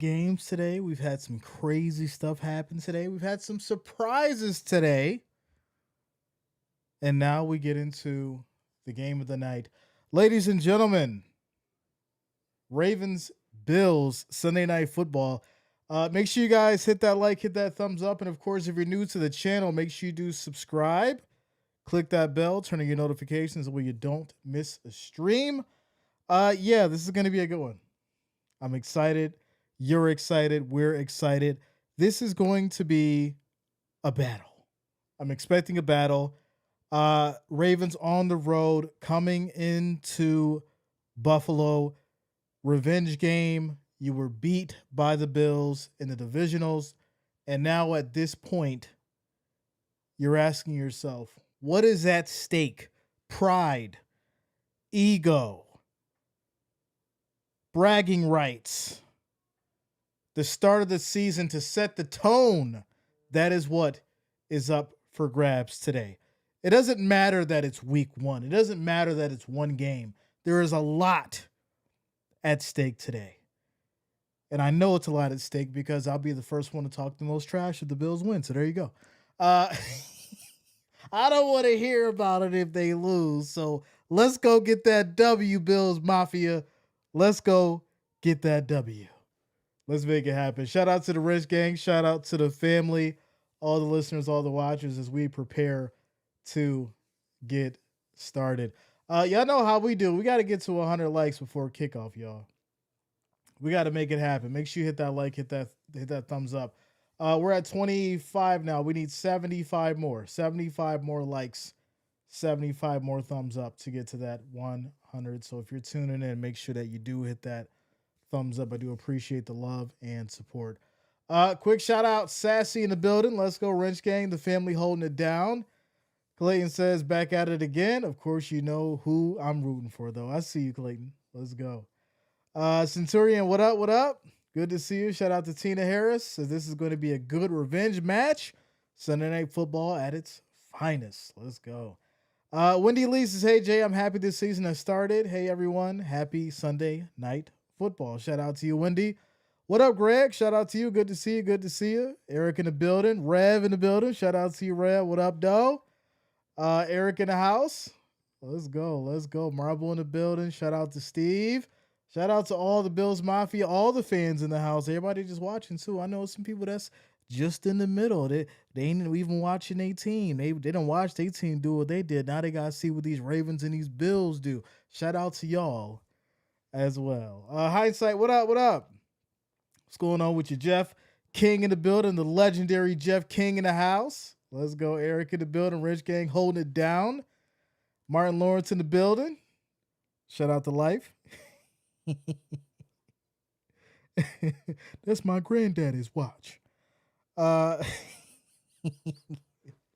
games today. We've had some crazy stuff happen today. We've had some surprises today. And now we get into the game of the night. Ladies and gentlemen, Ravens Bills Sunday Night Football. Make sure you guys hit that like, hit that thumbs up. And of course, if you're new to the channel, make sure you do subscribe. Click that bell, turn on your notifications so you don't miss a stream. Yeah, this is going to be a good one. I'm excited. You're excited. We're excited. This is going to be a battle. I'm expecting a battle. Ravens on the road coming into Buffalo. Revenge game. You were beat by the Bills in the divisionals. And now at this point, you're asking yourself, what is at stake? Pride, ego, bragging rights, the start of the season to set the tone. That is what is up for grabs today. It doesn't matter that it's week one. It doesn't matter that it's one game. There is a lot at stake today. And I know it's a lot at stake because I'll be the first one to talk the most trash if the Bills win. So there you go. I don't want to hear about it if they lose. So let's go get that W, Bills Mafia. Let's go get that W. Let's make it happen. Shout out to the Rich Gang. Shout out to the family, all the listeners, all the watchers as we prepare to get started. Y'all know how we do. We got to get to 100 likes before kickoff, y'all. We got to make it happen. Make sure you hit that like, hit that thumbs up. We're at 25 now. We need 75 more. 75 more likes, 75 more thumbs up to get to that 100. So if you're tuning in, make sure that you do hit that thumbs up. I do appreciate the love and support. Quick shout out, Sassy in the building. Let's go, Wrench Gang. The family holding it down. Clayton says, back at it again. Of course, you know who I'm rooting for, though. I see you, Clayton. Let's go. Centurion, what up? What up? Good to see you. Shout out to Tina Harris. Says this is going to be a good revenge match. Sunday Night Football at its finest. Let's go. Wendy Lee says, hey, Jay, I'm happy this season has started. Hey, everyone. Happy Sunday Night Football. Shout out to you, Wendy. What up, Greg? Shout out to you. Good to see you. Good to see you. Eric in the building. Rev in the building. Shout out to you, Rev. What up, Doe? Eric in the house. Let's go. Let's go. Marble in the building. Shout out to Steve. Shout out to all the Bills Mafia, all the fans in the house. Everybody just watching, too. I know some people that's just in the middle. They ain't even watching their team. They didn't watch their team do what they did. Now they got to see what these Ravens and these Bills do. Shout out to y'all as well. Hindsight, what up? What up? What's going on with you, Jeff King in the building? The legendary Jeff King in the house. Let's go, Eric in the building. Rich Gang holding it down. Martin Lawrence in the building. Shout out to Life. That's my granddaddy's watch.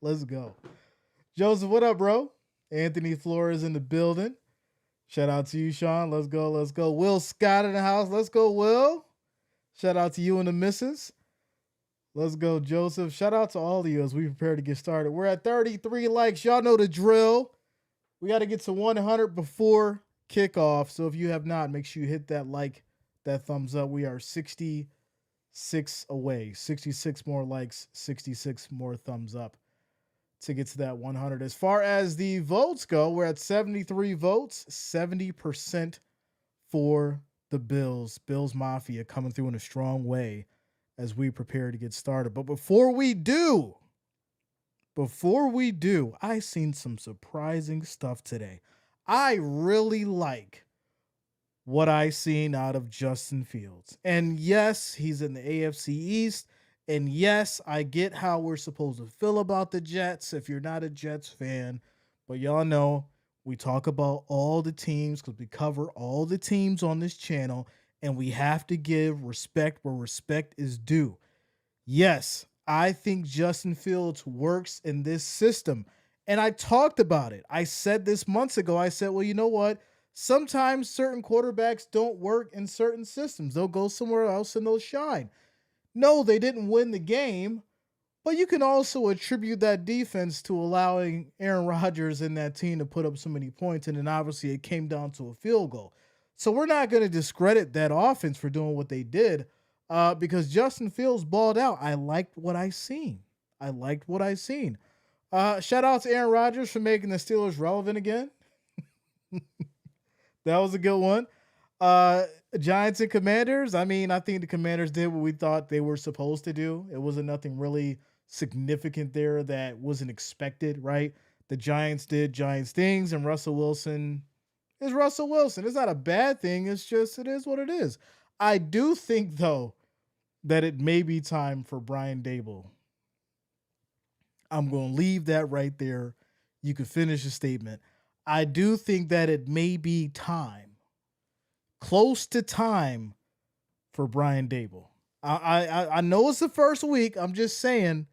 Let's go. Joseph, what up, bro? Anthony Flores in the building. Shout out to you, Sean. Let's go. Let's go. Will Scott in the house. Let's go, Will. Shout out to you and the missus. Let's go, Joseph. Shout out to all of you as we prepare to get started. We're at 33 likes. Y'all know the drill. We got to get to 100 before kickoff. So if you have not, make sure you hit that like, that thumbs up. We are 66 away. 66 more likes, 66 more thumbs up to get to that 100. As far as the votes go, we're at 73 votes, 70% for the Bills. Bills Mafia coming through in a strong way as we prepare to get started. But before we do, I seen some surprising stuff today. I really like what I seen out of Justin Fields. And yes, he's in the AFC East. And yes, I get how we're supposed to feel about the Jets if you're not a Jets fan. But y'all know we talk about all the teams because we cover all the teams on this channel. And we have to give respect where respect is due. Yes, I think Justin Fields works in this system. And I talked about it. I said this months ago. I said, well, you know what? Sometimes certain quarterbacks don't work in certain systems. They'll go somewhere else and they'll shine. No, they didn't win the game, but you can also attribute that defense to allowing Aaron Rodgers and that team to put up so many points. And then obviously it came down to a field goal. So we're not going to discredit that offense for doing what they did. because Justin Fields balled out. I liked what I seen. Shout out to Aaron Rodgers for making the Steelers relevant again. That was a good one. Uh, Giants and Commanders. I mean, I think the Commanders did what we thought they were supposed to do. It wasn't nothing really significant there that wasn't expected, right? The Giants did Giants things, and Russell Wilson is Russell Wilson. It's not a bad thing. It's just, it is what it is. I do think, though, that it may be time for Brian Dable. I'm going to leave that right there. You can finish the statement. I do think that it may be time, close to time, for Brian Dable. I know it's the first week. I'm just saying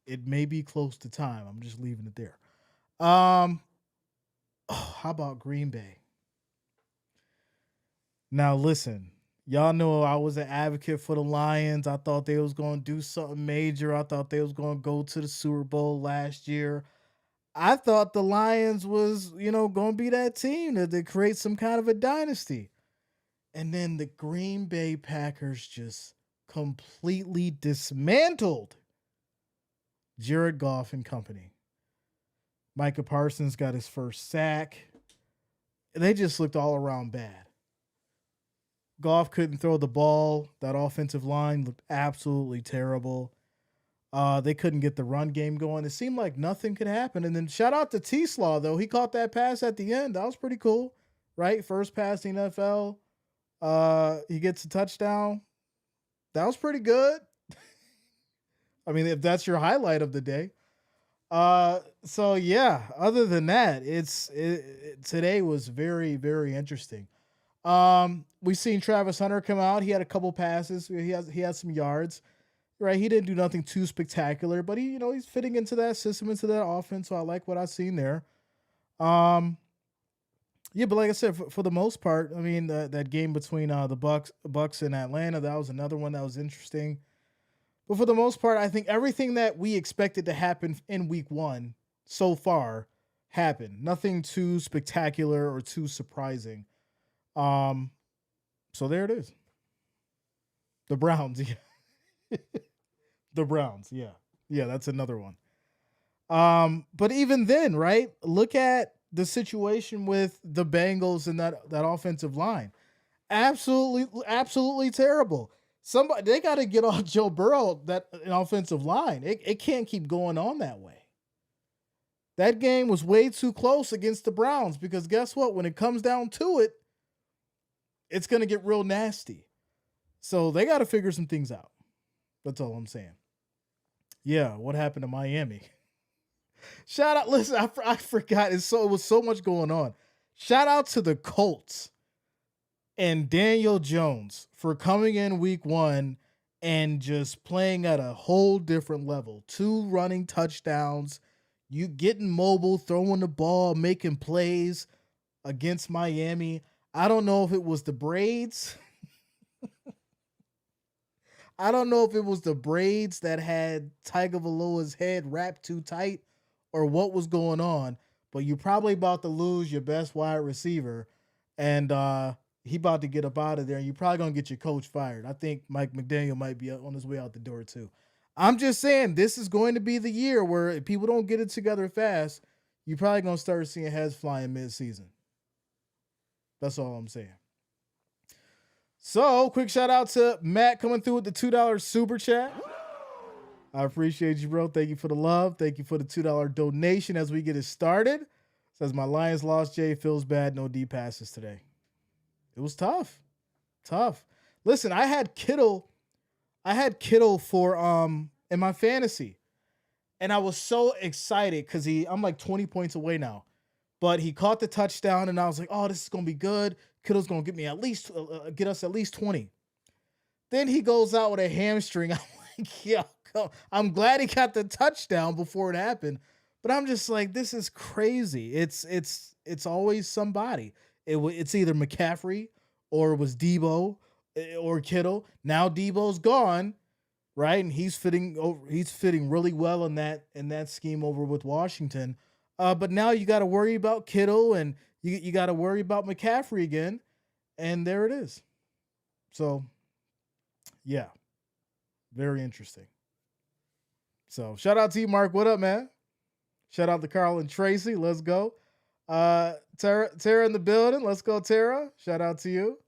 it may be close to time. I'm just leaving it there. How about Green Bay? Now listen, y'all know I was an advocate for the Lions. I thought they was going to do something major. I thought they was going to go to the Super Bowl last year. I thought the Lions was, going to be that team that create some kind of a dynasty. And then the Green Bay Packers just completely dismantled Jared Goff and company. Micah Parsons got his first sack. They just looked all around bad. Goff couldn't throw the ball. That offensive line looked absolutely terrible. They couldn't get the run game going. It seemed like nothing could happen. And then shout out to T-Slaw, though. He caught that pass at the end. That was pretty cool, right? First pass in the NFL. He gets a touchdown. That was pretty good. I mean, if that's your highlight of the day. So yeah, other than that, today was very, very interesting. We've seen Travis Hunter come out. He had a couple passes. He had some yards, right? He didn't do nothing too spectacular, but he's fitting into that system, into that offense. So I like what I've seen there. Yeah, but like I said, for the most part, I mean, that game between the Bucks and Atlanta, that was another one that was interesting. But for the most part, I think everything that we expected to happen in week one so far happened. Nothing too spectacular or too surprising. So there it is. The Browns, yeah. The Browns, yeah. Yeah, that's another one. But even then, right? Look at the situation with the Bengals and that offensive line. Absolutely terrible. They got to get off Joe Burrow, that an offensive line. It can't keep going on that way. That game was way too close against the Browns because guess what? When it comes down to it, it's going to get real nasty. So they got to figure some things out. That's all I'm saying. Yeah, what happened to Miami? Shout out, listen, I forgot. It was so much going on. Shout out to the Colts and Daniel Jones for coming in week one and just playing at a whole different level. 2 running touchdowns, you getting mobile, throwing the ball, making plays against Miami. I don't know if it was the braids. I don't know if it was the braids that had Tiger Valoa's head wrapped too tight or what was going on, but you're probably about to lose your best wide receiver, and he about to get up out of there, and you're probably going to get your coach fired. I think Mike McDaniel might be on his way out the door too. I'm just saying this is going to be the year where if people don't get it together fast, you're probably going to start seeing heads flying mid-season. That's all I'm saying. So, quick shout out to Matt coming through with the $2 super chat. I appreciate you, bro. Thank you for the love. Thank you for the $2 donation as we get it started. Says my Lions lost. Jay feels bad. No D passes today. It was tough. Listen, I had Kittle for in my fantasy. And I was so excited because I'm like 20 points away now. But he caught the touchdown and I was like, oh, this is gonna be good. Kittle's gonna get us at least 20. Then he goes out with a hamstring. I'm like, yeah, I'm glad he got the touchdown before it happened. But I'm just like, this is crazy. It's always somebody. It's either McCaffrey or it was Debo or Kittle. Now Debo's gone, right? And he's fitting really well in that scheme over with Washington. But now you got to worry about Kittle and you got to worry about McCaffrey again. And there it is. So Yeah, very interesting. So shout out to you, Mark. What up, man? Shout out to Carl and Tracy. Let's go. Tara in the building. Let's go, Tara. Shout out to you.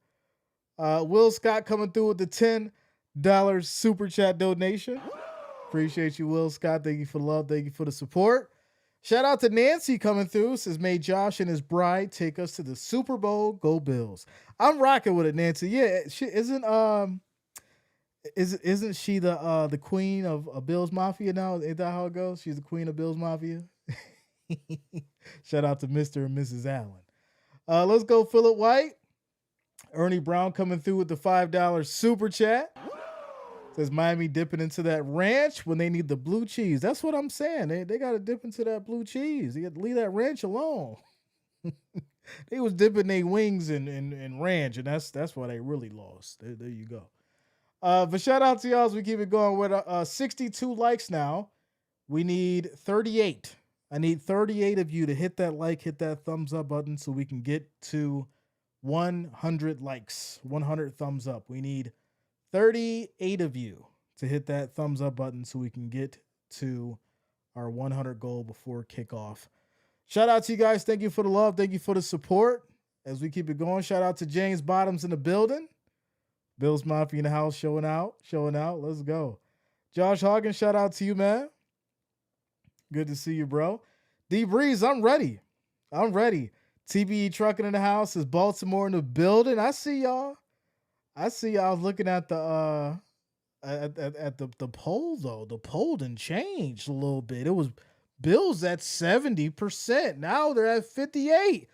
Will Scott coming through with the $10 super chat donation. Appreciate you, Will Scott. Thank you for the love. Thank you for the support. Shout out to Nancy coming through. Says, may Josh and his bride take us to the Super Bowl. Go Bills. I'm rocking with it, Nancy. Yeah, she isn't she the queen of Bills Mafia now? Ain't that how it goes? She's the queen of Bills Mafia. Shout out to Mr. and Mrs. Allen. Let's go, Philip White. Ernie Brown coming through with the $5 super chat. Says Miami dipping into that ranch when they need the blue cheese. That's what I'm saying. They got to dip into that blue cheese. You got to leave that ranch alone. They was dipping their wings in ranch, and that's why they really lost. There you go. But shout out to y'all as we keep it going with 62 likes now. We need 38. I need 38 of you to hit that like, hit that thumbs up button so we can get to 100 likes, 100 thumbs up. We need 38 of you to hit that thumbs up button so we can get to our 100 goal before kickoff. Shout out to you guys. Thank you for the love. Thank you for the support as we keep it going. Shout out to James Bottoms in the building. Bills Mafia in the house showing out. Let's go. Josh Hawkins, shout out to you, man. Good to see you, bro. D Breeze, I'm ready. TBE Trucking in the house. Is Baltimore in the building. I see y'all. I was looking at the the poll though. The poll didn't change a little bit. It was Bills at 70%. Now they're at 58%.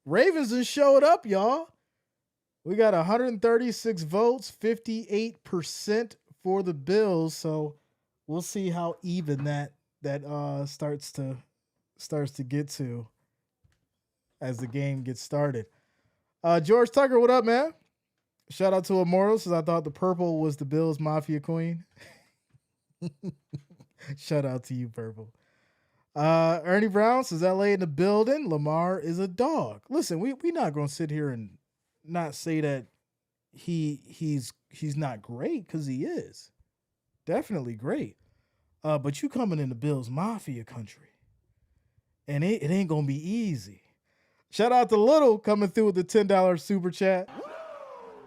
Ravens just showed up, y'all. We got 136 votes, 58% for the Bills. So we'll see how even that starts to get to as the game gets started. George Tucker, what up, man? Shout out to Immortal, says I thought the purple was the Bills Mafia queen. Shout out to you, Purple. Ernie Brown says LA in the building. Lamar is a dog. Listen, we not gonna sit here and not say that he's not great, because he is definitely great. But you coming in the Bills Mafia country, and it ain't gonna be easy. Shout out to Little coming through with the $10 super chat.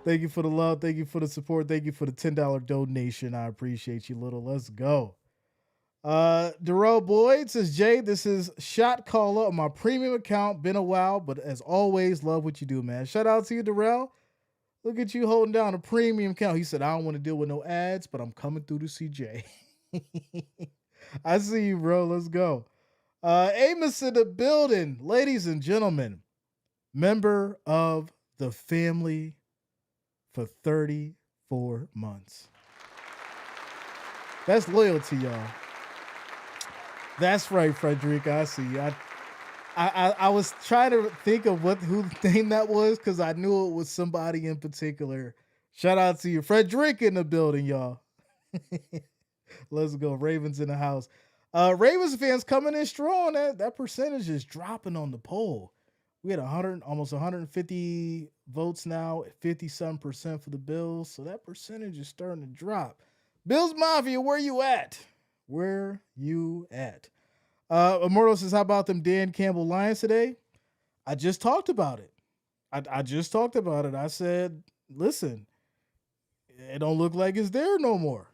Thank you for the love. Thank you for the support. Thank you for the $10 donation. I appreciate you, Little. Let's go. Darrell Boyd says, Jay, this is Shot Caller on my premium account. Been a while, but as always, love what you do, man. Shout out to you, Darrell. Look at you holding down a premium account. He said, I don't want to deal with no ads, but I'm coming through to see Jay. I see you, bro. Let's go. Amos in the building. Ladies and gentlemen, member of the family for 34 months. That's loyalty, y'all. That's right, Frederica. I see you. I was trying to think of who the name that was, because I knew it was somebody in particular. Shout out to you. Frederica in the building, y'all. Let's go. Ravens in the house. Ravens fans coming in strong. That percentage is dropping on the poll. We had almost 150 votes now, 57% for the Bills. So that percentage is starting to drop. Bills Mafia, where you at? Where you at? Immortal says, how about them Dan Campbell Lions today? I just talked about it. I just talked about it. I said, listen, it don't look like it's there no more.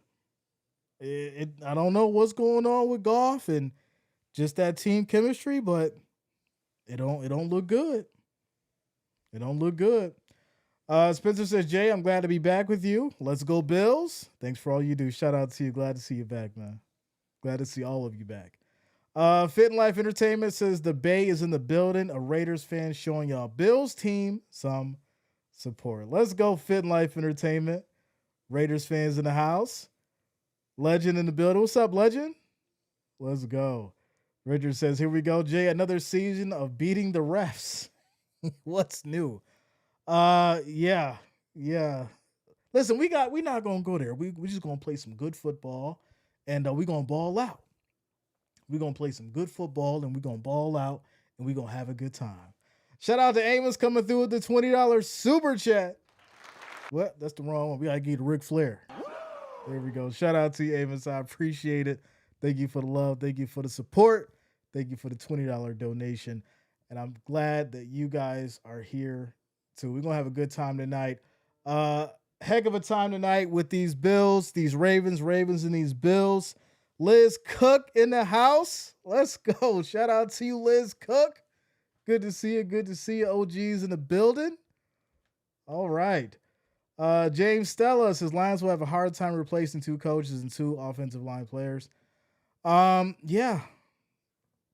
I don't know what's going on with Goff and just that team chemistry, but it don't look good. It don't look good. Spencer says, Jay, I'm glad to be back with you. Let's go Bills. Thanks for all you do. Shout out to you. Glad to see you back, man. Glad to see all of you back. Fit and Life Entertainment says the Bay is in the building. A Raiders fan showing y'all Bills team some support. Let's go Fit and Life Entertainment. Raiders fans in the house. Legend in the building. What's up, Legend? Let's go. Richard says, here we go, Jay. Another season of beating the refs. What's new? Yeah. Listen, we're not gonna go there. We just gonna play some good football, and we're gonna ball out. We're gonna play some good football, and we're gonna ball out, and we're gonna have a good time. Shout out to Amos coming through with the $20 super chat. What? That's the wrong one. We gotta give it to Ric Flair. There we go. Shout out to you, Amos. I appreciate it. Thank you for the love. Thank you for the support. Thank you for the $20 donation. And I'm glad that you guys are here too. We're gonna have a good time tonight. Uh Heck of a time tonight with these Bills, these Ravens, and these Bills. Liz Cook in the house. Let's go. Shout out to you, Liz Cook. Good to see you. Good to see you. OGs in the building. All right. James Stella says Lions will have a hard time replacing two coaches and two offensive line players. Yeah,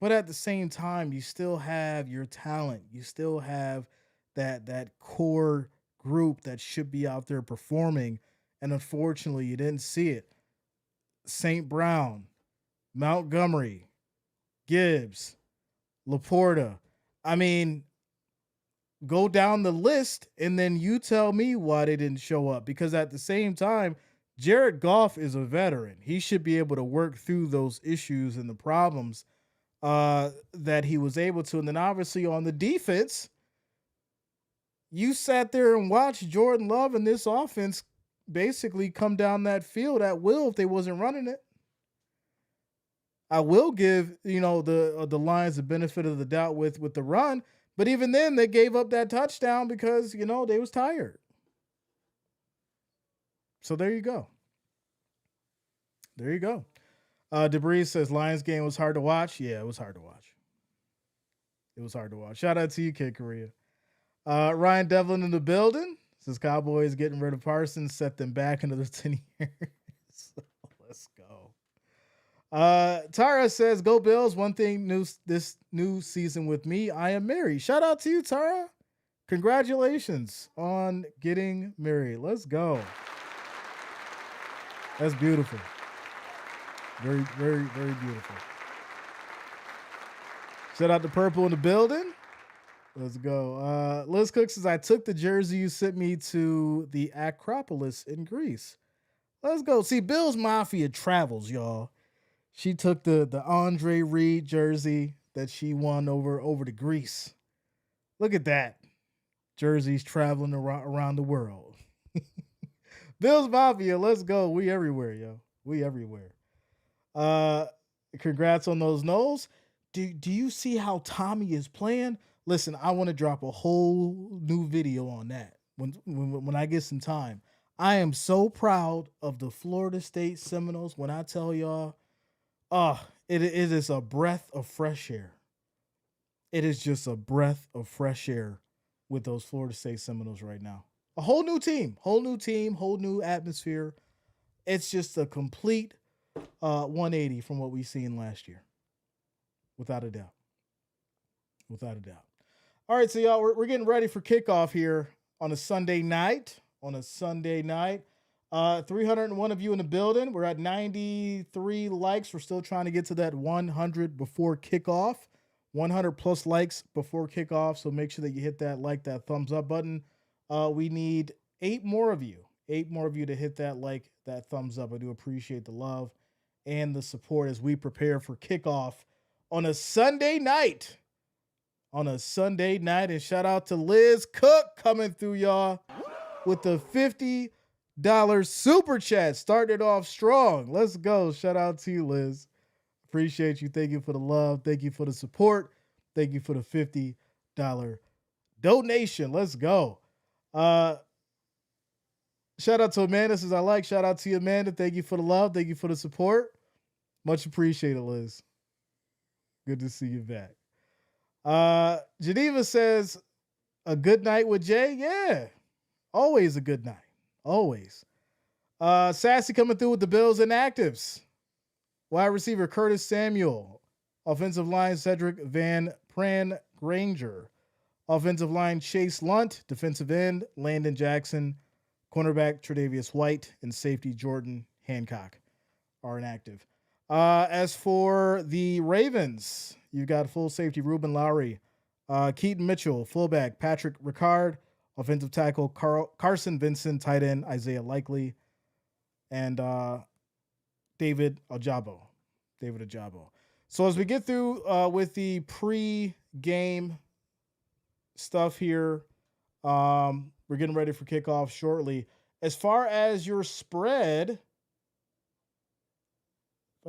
but at the same time, you still have your talent. You still have that core group that should be out there performing, and unfortunately, you didn't see it. St. Brown, Montgomery, Gibbs, Laporta. I mean, go down the list and then you tell me why they didn't show up. Because at the same time, Jared Goff is a veteran. He should be able to work through those issues and the problems that he was able to. And then obviously on the defense, you sat there and watched Jordan Love and this offense basically come down that field at will if they wasn't running it. I will give the Lions the benefit of the doubt with the run, but even then they gave up that touchdown because they was tired. So there you go. There you go. Debris says Lions game was hard to watch. Yeah, it was hard to watch. It was hard to watch. Shout out to you, Kid Korea. Ryan Devlin in the building says Cowboys getting rid of Parsons, set them back another 10 years. So let's go. Tara says, "Go Bills! One thing new this new season with me, I am married." Shout out to you, Tara. Congratulations on getting married. Let's go. That's beautiful. Very, very, very beautiful. Shout out to Purple in the building. Let's go. Liz Cook says, "I took the jersey you sent me to the Acropolis in Greece." Let's go. See, Bills Mafia travels, y'all. She took the Andre Reed jersey that she won over to Greece. Look at that. Jerseys traveling around the world. Bills Mafia, let's go. We everywhere, yo. We everywhere. Congrats on those Knowles. Do you see how Tommy is playing? Listen, I want to drop a whole new video on that when I get some time. I am so proud of the Florida State Seminoles. When I tell y'all, it is a breath of fresh air. It is just a breath of fresh air with those Florida State Seminoles right now. A whole new team, whole new atmosphere. It's just a complete 180 from what we've seen last year. Without a doubt. Without a doubt. All right, so y'all, we're getting ready for kickoff here on a Sunday night. 301 of you in the building. We're at 93 likes. We're still trying to get to that 100 before kickoff. 100 plus likes before kickoff. So make sure that you hit that thumbs up button. We need 8 more of you. 8 more of you to hit that thumbs up. I do appreciate the love and the support as we prepare for kickoff on a Sunday night. And shout out to Liz Cook coming through, y'all, with the $50 super chat. Started off strong. Let's go. Shout out to you, Liz. Appreciate you. Thank you for the love. Thank you for the support. Thank you for the $50 donation. Let's go. Shout out to Amanda. Says I like. Shout out to you, Amanda. Thank you for the love. Thank you for the support. Much appreciated, Liz. Good to see you back. Geneva says a good night with Jay. Yeah. Always a good night. Always. Sassy coming through with the Bills inactives. Wide receiver Curtis Samuel. Offensive line Cedric Van Pran Granger. Offensive line Chase Lunt. Defensive end Landon Jackson. Cornerback Tre'Davious White. And safety Jordan Hancock are inactive. As for the Ravens, you've got full safety Ruben Lowry. Keaton Mitchell. Fullback Patrick Ricard. Offensive tackle Carson Vincent. Tight end Isaiah Likely. And David Ojabo. So as we get through with the pre-game stuff here, we're getting ready for kickoff shortly. As far as your spread,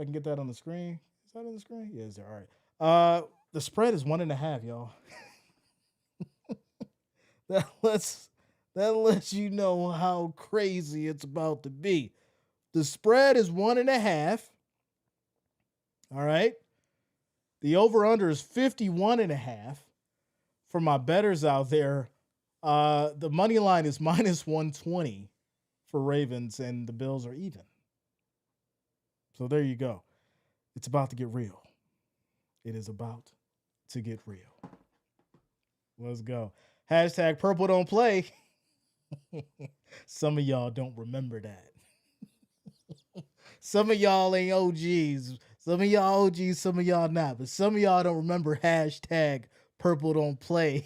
I can get that on the screen. Is that on the screen? Yeah, is there? All right. The spread is 1.5, y'all. that lets that lets you know how crazy it's about to be. The spread is 1.5. All right. The over-under is 51.5. For my bettors out there, the money line is minus 120 for Ravens, and the Bills are even. So there you go. It's about to get real. It is about to get real. Let's go. Hashtag purple don't play. Some of y'all don't remember that. Some of y'all ain't OGs. Some of y'all OGs, some of y'all not. But some of y'all don't remember hashtag purple don't play.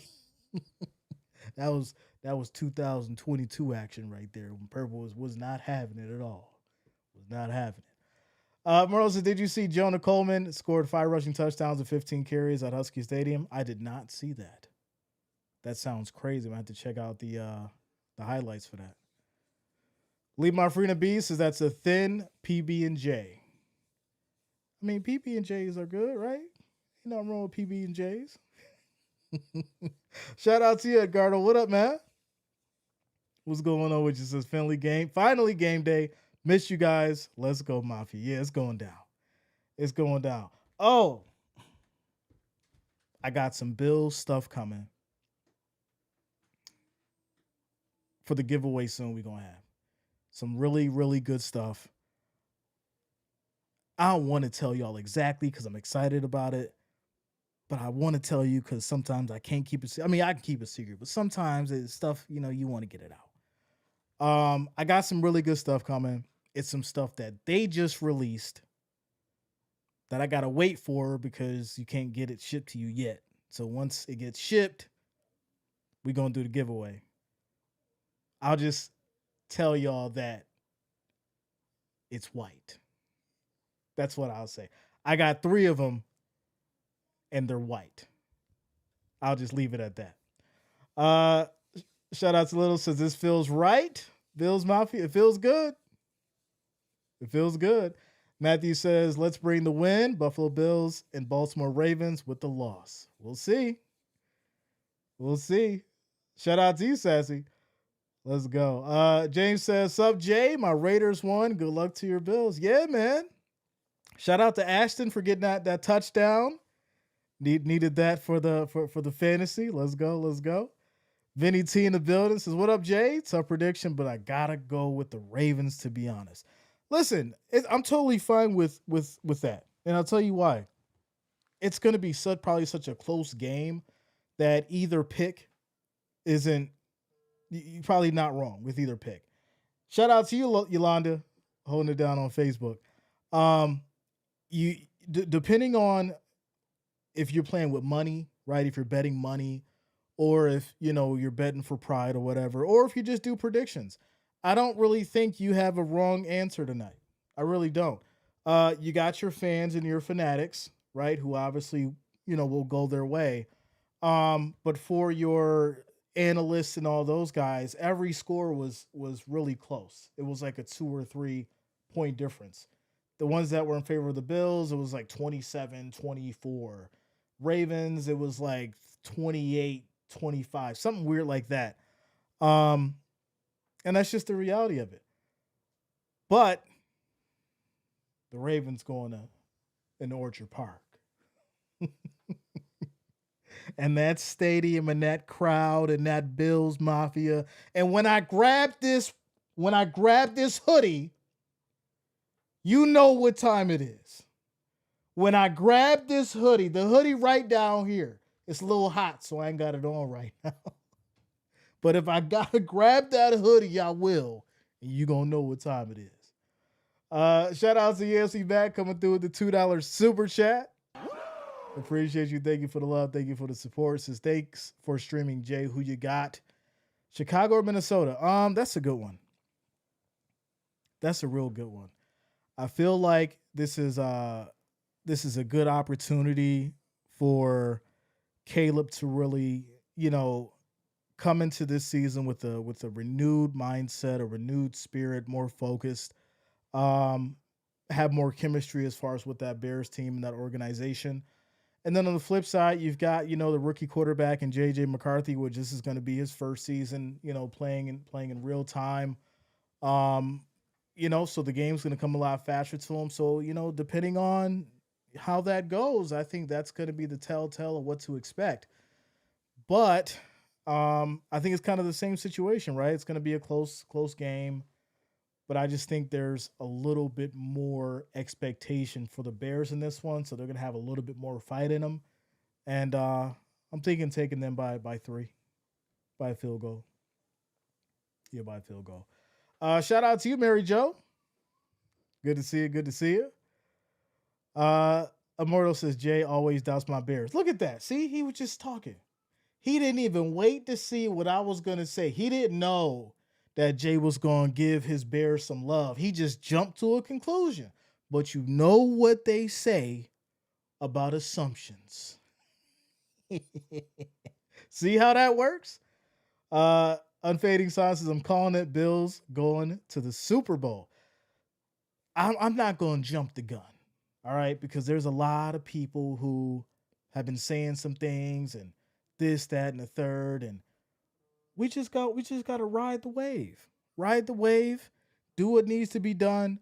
That was 2022 action right there when purple was not having it at all. Was not having it. Merle, did you see Jonah Coleman scored 5 rushing touchdowns and 15 carries at Husky Stadium? I did not see that. That sounds crazy. I have to check out the highlights for that. Lee Marfrina B says that's a thin PB&J. I mean, PB&Js are good, right? You know, I'm wrong with PB&Js. Shout out to you, Edgardo. What up, man? What's going on with you? Says Finley game. Finally, game day. Missed you guys. Let's go, Mafia. Yeah, it's going down. It's going down. Oh, I got some Bills stuff coming for the giveaway soon. We're going to have some really, really good stuff. I don't want to tell y'all exactly because I'm excited about it, but I want to tell you because sometimes I can't keep it. I mean, I can keep it secret, but sometimes it's stuff, you know, you want to get it out. I got some really good stuff coming. It's some stuff that they just released that I got to wait for because you can't get it shipped to you yet. So once it gets shipped, we're going to do the giveaway. I'll just tell y'all that it's white. That's what I'll say. I got 3 of them and they're white. I'll just leave it at that. Shout out to Little says this feels right. Bills Mafia. It feels good. It feels good. Matthew says, let's bring the win. Buffalo Bills and Baltimore Ravens with the loss. We'll see. We'll see. Shout out to you, Sassy. Let's go. James says, sup, Jay? My Raiders won. Good luck to your Bills. Yeah, man. Shout out to Ashton for getting that touchdown. Needed that for the fantasy. Let's go. Let's go. Vinny T in the building says, what up, Jay? Tough prediction, but I gotta go with the Ravens, to be honest. Listen, I'm totally fine with that. And I'll tell you why. It's going to be probably such a close game that either pick isn't, you're probably not wrong with either pick. Shout out to you, Yolanda, holding it down on Facebook. Depending on if you're playing with money, right? If you're betting money, or if, you know, you're betting for pride or whatever, or if you just do predictions, I don't really think you have a wrong answer tonight. I really don't. You got your fans and your fanatics, right? Who obviously, you know, will go their way. But for your analysts and all those guys, every score was really close. It was like a 2 or 3 point difference. The ones that were in favor of the Bills, it was like 27-24. Ravens, it was like 28-25, something weird like that. And that's just the reality of it. But the Ravens going to an Orchard Park. And that stadium and that crowd and that Bills Mafia. And when I grab this hoodie, you know what time it is. When I grab this hoodie, the hoodie right down here, it's a little hot, so I ain't got it on right now. But if I gotta grab that hoodie, I will. And you gonna know what time it is. Shout out to ELC Back coming through with the $2 super chat. Appreciate you. Thank you for the love. Thank you for the support. Says thanks for streaming, Jay. Who you got? Chicago or Minnesota? That's a good one. That's a real good one. I feel like this is a good opportunity for Caleb to really, you know, come into this season with a renewed mindset, a renewed spirit, more focused. have more chemistry as far as with that Bears team and that organization. And then on the flip side, you've got, the rookie quarterback and JJ McCarthy, which this is going to be his first season, playing in real time. Um, so the game's going to come a lot faster to him. So, depending on how that goes, I think that's going to be the telltale of what to expect. But I think it's kind of the same situation, right? It's going to be a close game, but I just think there's a little bit more expectation for the Bears in this one, so they're going to have a little bit more fight in them. And I'm thinking taking them by 3, by a field goal. Yeah, by a field goal. Shout out to you, Mary Jo. Good to see you. Good to see you. Immortal says Jay always doubts my Bears. Look at that. See, he was just talking. He didn't even wait to see what I was going to say. He didn't know that Jay was going to give his Bears some love. He just jumped to a conclusion. But you know what they say about assumptions. See how that works? Unfading Sign says, I'm calling it Bills going to the Super Bowl. I'm not going to jump the gun, all right? Because there's a lot of people who have been saying some things and this, that, and the third, and we just got to ride the wave. Ride the wave, do what needs to be done,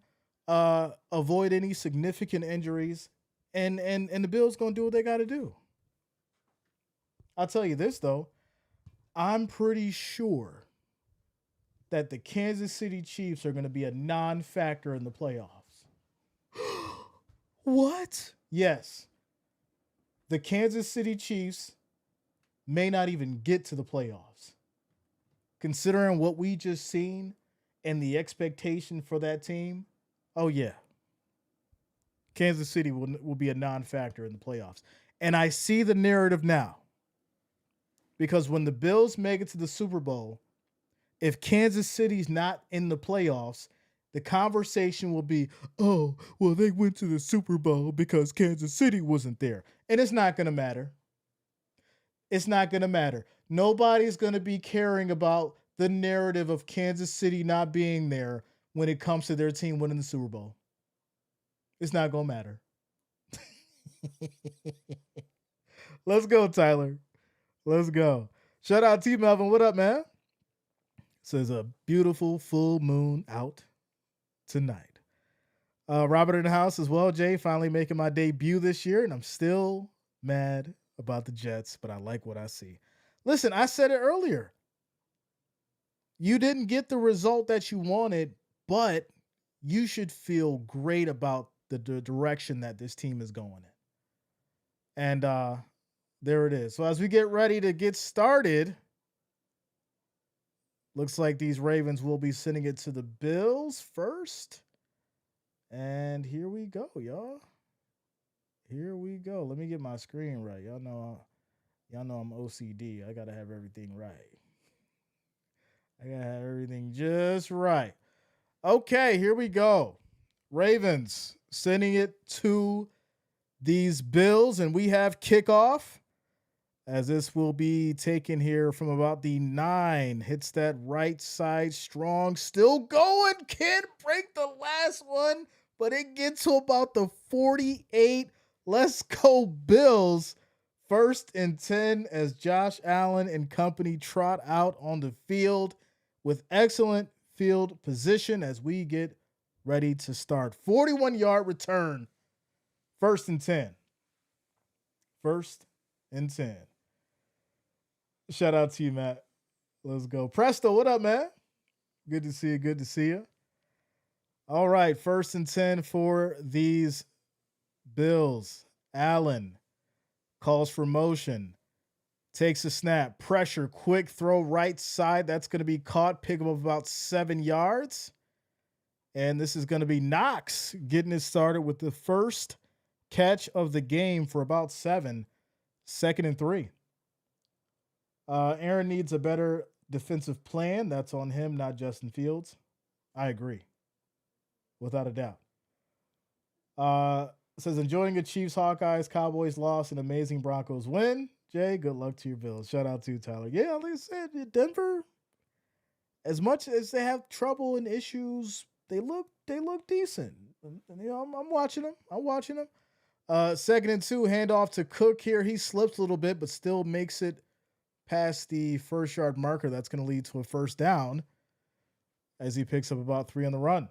avoid any significant injuries, and the Bills gonna do what they gotta do. I'll tell you this though, I'm pretty sure that the Kansas City Chiefs are gonna be a non-factor in the playoffs. What? Yes. The Kansas City Chiefs may not even get to the playoffs. Considering what we just seen and the expectation for that team, oh yeah. Kansas City will be a non-factor in the playoffs. And I see the narrative now. Because when the Bills make it to the Super Bowl, if Kansas City's not in the playoffs, the conversation will be, oh, well, they went to the Super Bowl because Kansas City wasn't there. And it's not going to matter. It's not going to matter. Nobody's going to be caring about the narrative of Kansas City not being there when it comes to their team winning the Super Bowl. It's not going to matter. Let's go, Tyler. Let's go. Shout out to Melvin. What up, man? Says a beautiful full moon out tonight. Robert in the house as well. Jay, finally making my debut this year, and I'm still mad about the Jets, but I like what I see. Listen, I said it earlier. You didn't get the result that you wanted, but you should feel great about the direction that this team is going in. And there it is. So as we get ready to get started, looks like these Ravens will be sending it to the Bills first. And here we go, y'all. Here we go. Let me get my screen right. Y'all know I'm OCD. I gotta have everything right. I gotta have everything just right. Okay, here we go. Ravens sending it to these Bills, and we have kickoff. As this will be taken here from about the 9. Hits that right side strong. Still going. Can't break the last one, but it gets to about the 48. Let's go Bills. 1st and 10 as Josh Allen and company trot out on the field with excellent field position as we get ready to start. 41-yard return. 1st and 10. 1st and 10. Shout out to you, Matt. Let's go. Presto, what up, man? Good to see you. Good to see you. All right, 1st and 10 for these Bills. Allen calls for motion. Takes a snap. Pressure. Quick throw right side. That's going to be caught. Pick up about 7 yards. And this is going to be Knox getting it started with the first catch of the game for about 7. 2nd and 3. Aaron needs a better defensive plan. That's on him, not Justin Fields. I agree. Without a doubt. Says, enjoying a Chiefs, Hawkeyes, Cowboys loss, and amazing Broncos win. Jay, good luck to your Bills. Shout out to you, Tyler. Yeah, like I said, Denver, as much as they have trouble and issues, they look decent. I'm watching him. I'm watching him. 2nd and 2, handoff to Cook here. He slips a little bit, but still makes it past the first yard marker. That's going to lead to a first down as he picks up about 3 on the run.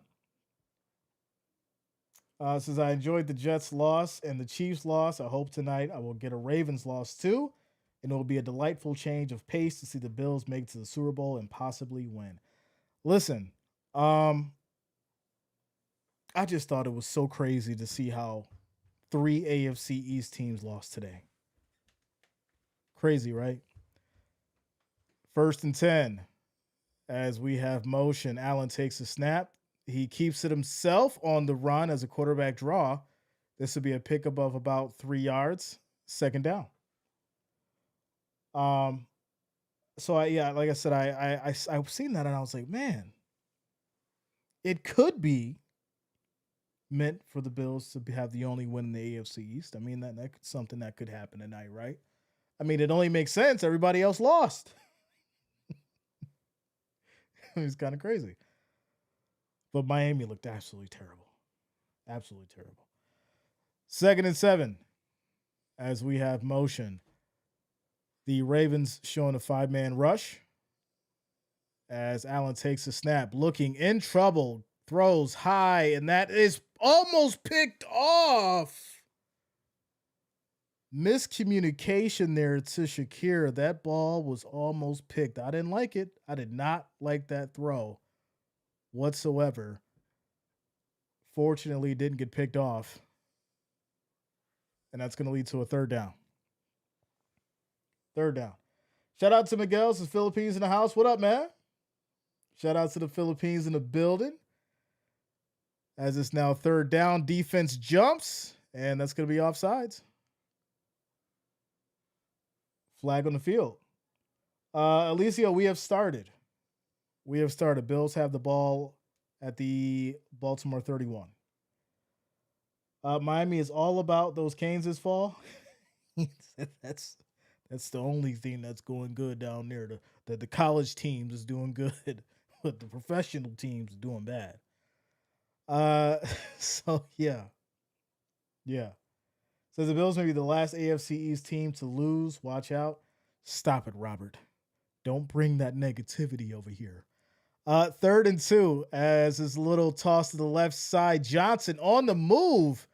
Says, I enjoyed the Jets loss and the Chiefs loss. I hope tonight I will get a Ravens loss too. And it will be a delightful change of pace to see the Bills make it to the Super Bowl and possibly win. Listen, I just thought it was so crazy to see how 3 AFC East teams lost today. Crazy, right? 1st and 10. As we have motion, Allen takes a snap. He keeps it himself on the run as a quarterback draw. This would be a pickup of about 3 yards. 2nd down. So like I said, I've seen that and I was like, man, it could be meant for the Bills to have the only win in the AFC East. I mean, that's something that could happen tonight, right? I mean, it only makes sense. Everybody else lost. It's kind of crazy. But Miami looked absolutely terrible. Absolutely terrible. 2nd and 7. As we have motion. The Ravens showing a 5-man rush. As Allen takes a snap. Looking in trouble. Throws high. And that is almost picked off. Miscommunication there to Shakir. That ball was almost picked. I didn't like it. I did not like that throw whatsoever. Fortunately, it didn't get picked off. And that's going to lead to a 3rd down. 3rd down. Shout out to Miguel, says Philippines in the house. What up, man? Shout out to the Philippines in the building. As it's now 3rd down, defense jumps, and that's going to be offsides. Flag on the field. Alicio, we have started. Bills have the ball at the Baltimore 31. Miami is all about those Canes this fall. That's the only thing that's going good down there. The college teams is doing good, but the professional teams are doing bad. So yeah. Says the Bills may be the last AFC East team to lose. Watch out. Stop it, Robert. Don't bring that negativity over here. 3rd and 2 as his little toss to the left side. Johnson on the move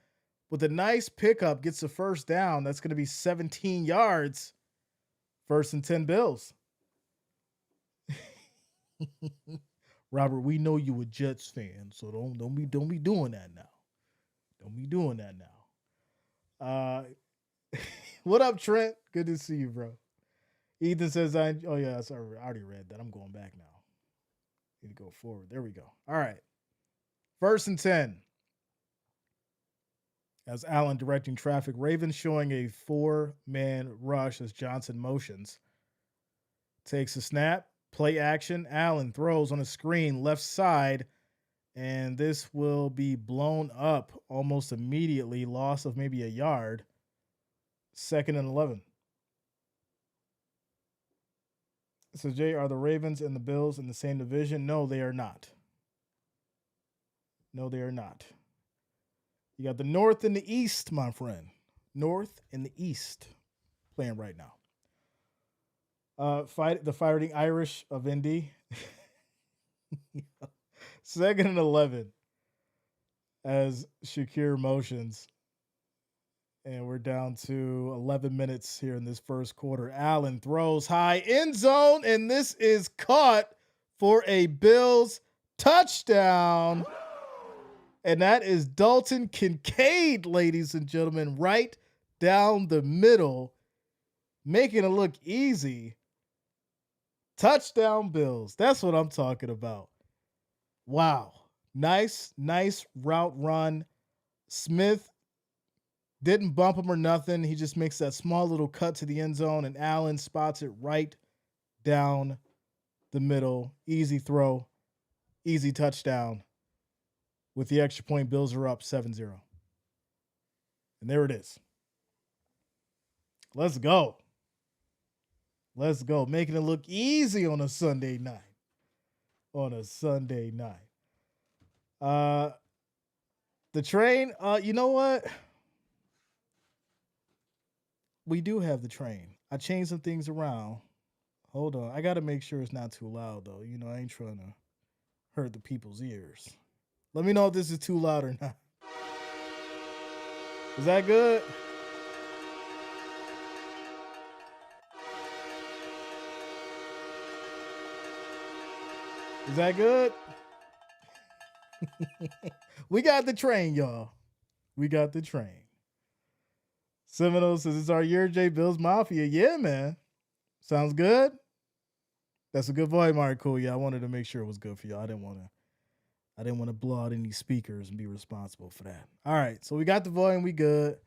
with a nice pickup gets the first down. That's going to be 17 yards. 1st and 10 Bills. Robert, we know you a Jets fan, so don't be doing that now. Don't be doing that now. What up, Trent? Good to see you, bro. Ethan says, I already read that. I'm going back now. Need to go forward. There we go. All right. 1st and 10. As Allen directing traffic. Ravens showing a 4-man rush as Johnson motions. Takes a snap. Play action. Allen throws on a screen left side. And this will be blown up almost immediately. Loss of maybe a yard. 2nd and 11. So, Jay, are the Ravens and the Bills in the same division? No, they are not. No, they are not. You got the North and the East, my friend. North and the East playing right now. The Fighting Irish of Indy. 2nd and 11 as Shakir motions. And we're down to 11 minutes here in this first quarter. Allen throws high end zone, and this is caught for a Bills touchdown. And that is Dalton Kincaid, ladies and gentlemen, right down the middle, making it look easy. Touchdown Bills. That's what I'm talking about. Wow. Nice route run. Smith didn't bump him or nothing. He just makes that small little cut to the end zone, and Allen spots it right down the middle. Easy throw, easy touchdown. With the extra point, Bills are up 7-0. And there it is. Let's go. Making it look easy on a Sunday night. The train, you know what? We do have the train. I changed some things around. Hold on. I got to make sure it's not too loud, though. You know, I ain't trying to hurt the people's ears. Let me know if this is too loud or not. Is that good? Is that good? We got the train, y'all. We got the train. Seminole says it's our year, J Bills Mafia. Yeah, man. Sounds good. That's a good volume. All right, cool. Yeah, I wanted to make sure it was good for y'all. I didn't want to blow out any speakers and be responsible for that. All right, so we got the volume. We good.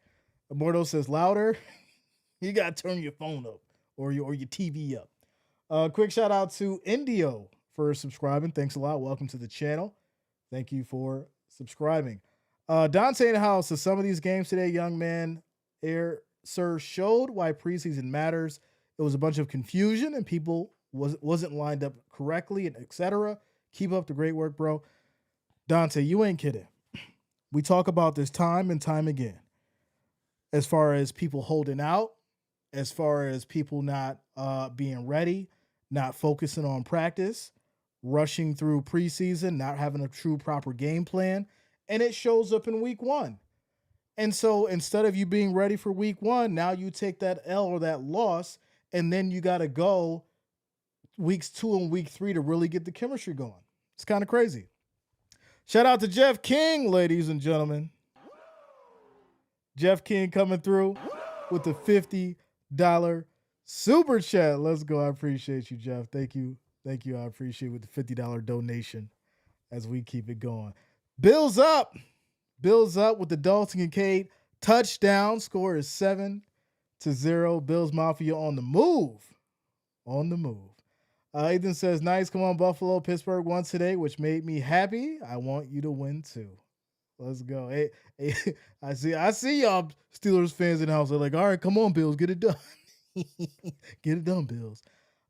Mordo says louder. You gotta turn your phone up or your TV up. Quick shout out to Indio for subscribing. Thanks a lot. Welcome to the channel. Thank you for subscribing. Dante in the house says some of these games today, young man, Air Sir showed why preseason matters. It was a bunch of confusion and people wasn't lined up correctly and etc. Keep up the great work, bro. Dante, you ain't kidding. We talk about this time and time again. As far as people holding out, as far as people not being ready, not focusing on practice, rushing through preseason, not having a true proper game plan, and it shows up in week one. And so instead of you being ready for week one, now you take that L or that loss, and then you got to go weeks 2 and week 3 to really get the chemistry going. It's kind of crazy. Shout out to Jeff King, ladies and gentlemen. Jeff King coming through with the $50 super chat. Let's go. I appreciate you, Jeff. Thank you. Thank you. I appreciate with the $50 donation as we keep it going. Bills up. Bills up with the Dalton Kincaid touchdown. Score is 7-0. Bills Mafia on the move. On the move. Ethan says, nice. Come on, Buffalo. Pittsburgh won today, which made me happy. I want you to win too. Let's go. Hey, I see y'all Steelers fans in the house. They're like, all right, come on, Bills, get it done. Get it done, Bills.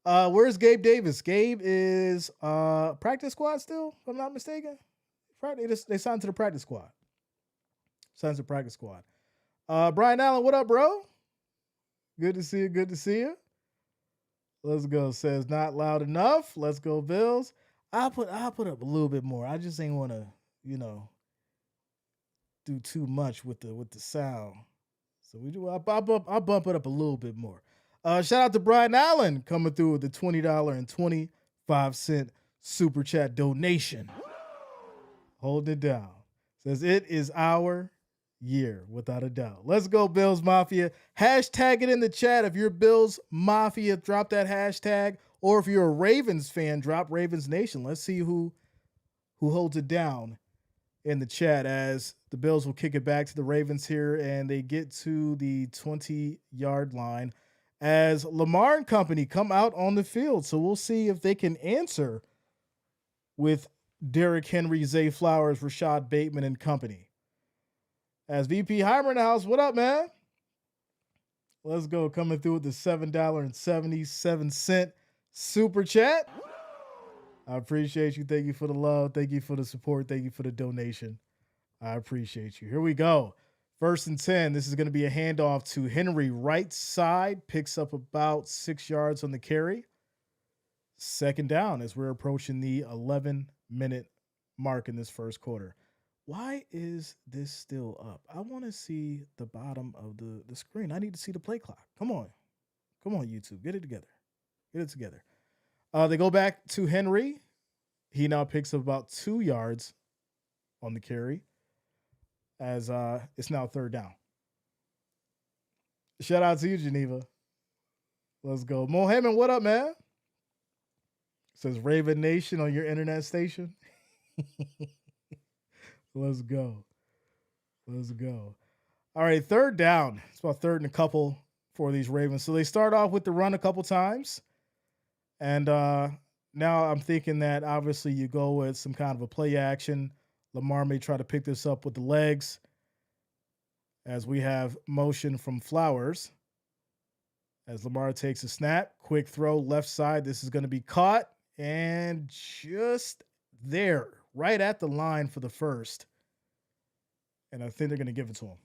Where's Gabe Davis? Gabe is practice squad still, if I'm not mistaken. They signed to the practice squad. Signed to the practice squad. Brian Allen, what up, bro? Good to see you. Good to see you. Let's go. Says not loud enough. Let's go, Bills. I'll put up a little bit more. I just ain't want to, do too much with the sound. So I'll bump it up a little bit more. Shout out to Brian Allen coming through with the $20.25 super chat donation. Hold it down. Says it is our year, without a doubt. Let's go, Bills Mafia. Hashtag it in the chat. If you're Bills Mafia, drop that hashtag. Or if you're a Ravens fan, drop Ravens Nation. Let's see who holds it down in the chat as the Bills will kick it back to the Ravens here, and they get to the 20-yard line as Lamar and company come out on the field. So we'll see if they can answer with Derrick Henry, Zay Flowers, Rashad Bateman, and company. As VP Heimer in the house, what up, man? Let's go. Coming through with the $7.77 super chat. I appreciate you. Thank you for the love. Thank you for the support. Thank you for the donation. I appreciate you. Here we go. 1st and 10. This is going to be a handoff to Henry, right side. Picks up about 6 yards on the carry. 2nd down as we're approaching the 11-minute mark in this first quarter. Why is this still up? I want to see the bottom of the screen. I need to see the play clock. Come on. Come on, YouTube. Get it together. Get it together. They go back to Henry. He now picks up about 2 yards on the carry as it's now 3rd down. Shout out to you, Geneva. Let's go. Mohammed, what up, man? Says Raven Nation on your internet station. Let's go. Let's go. All right, 3rd down. It's about 3rd and a couple for these Ravens. So they start off with the run a couple times. And now I'm thinking that obviously you go with some kind of a play action. Lamar may try to pick this up with the legs as we have motion from Flowers. As Lamar takes a snap, quick throw left side. This is going to be caught and just there, right at the line for the first. And I think they're going to give it to him.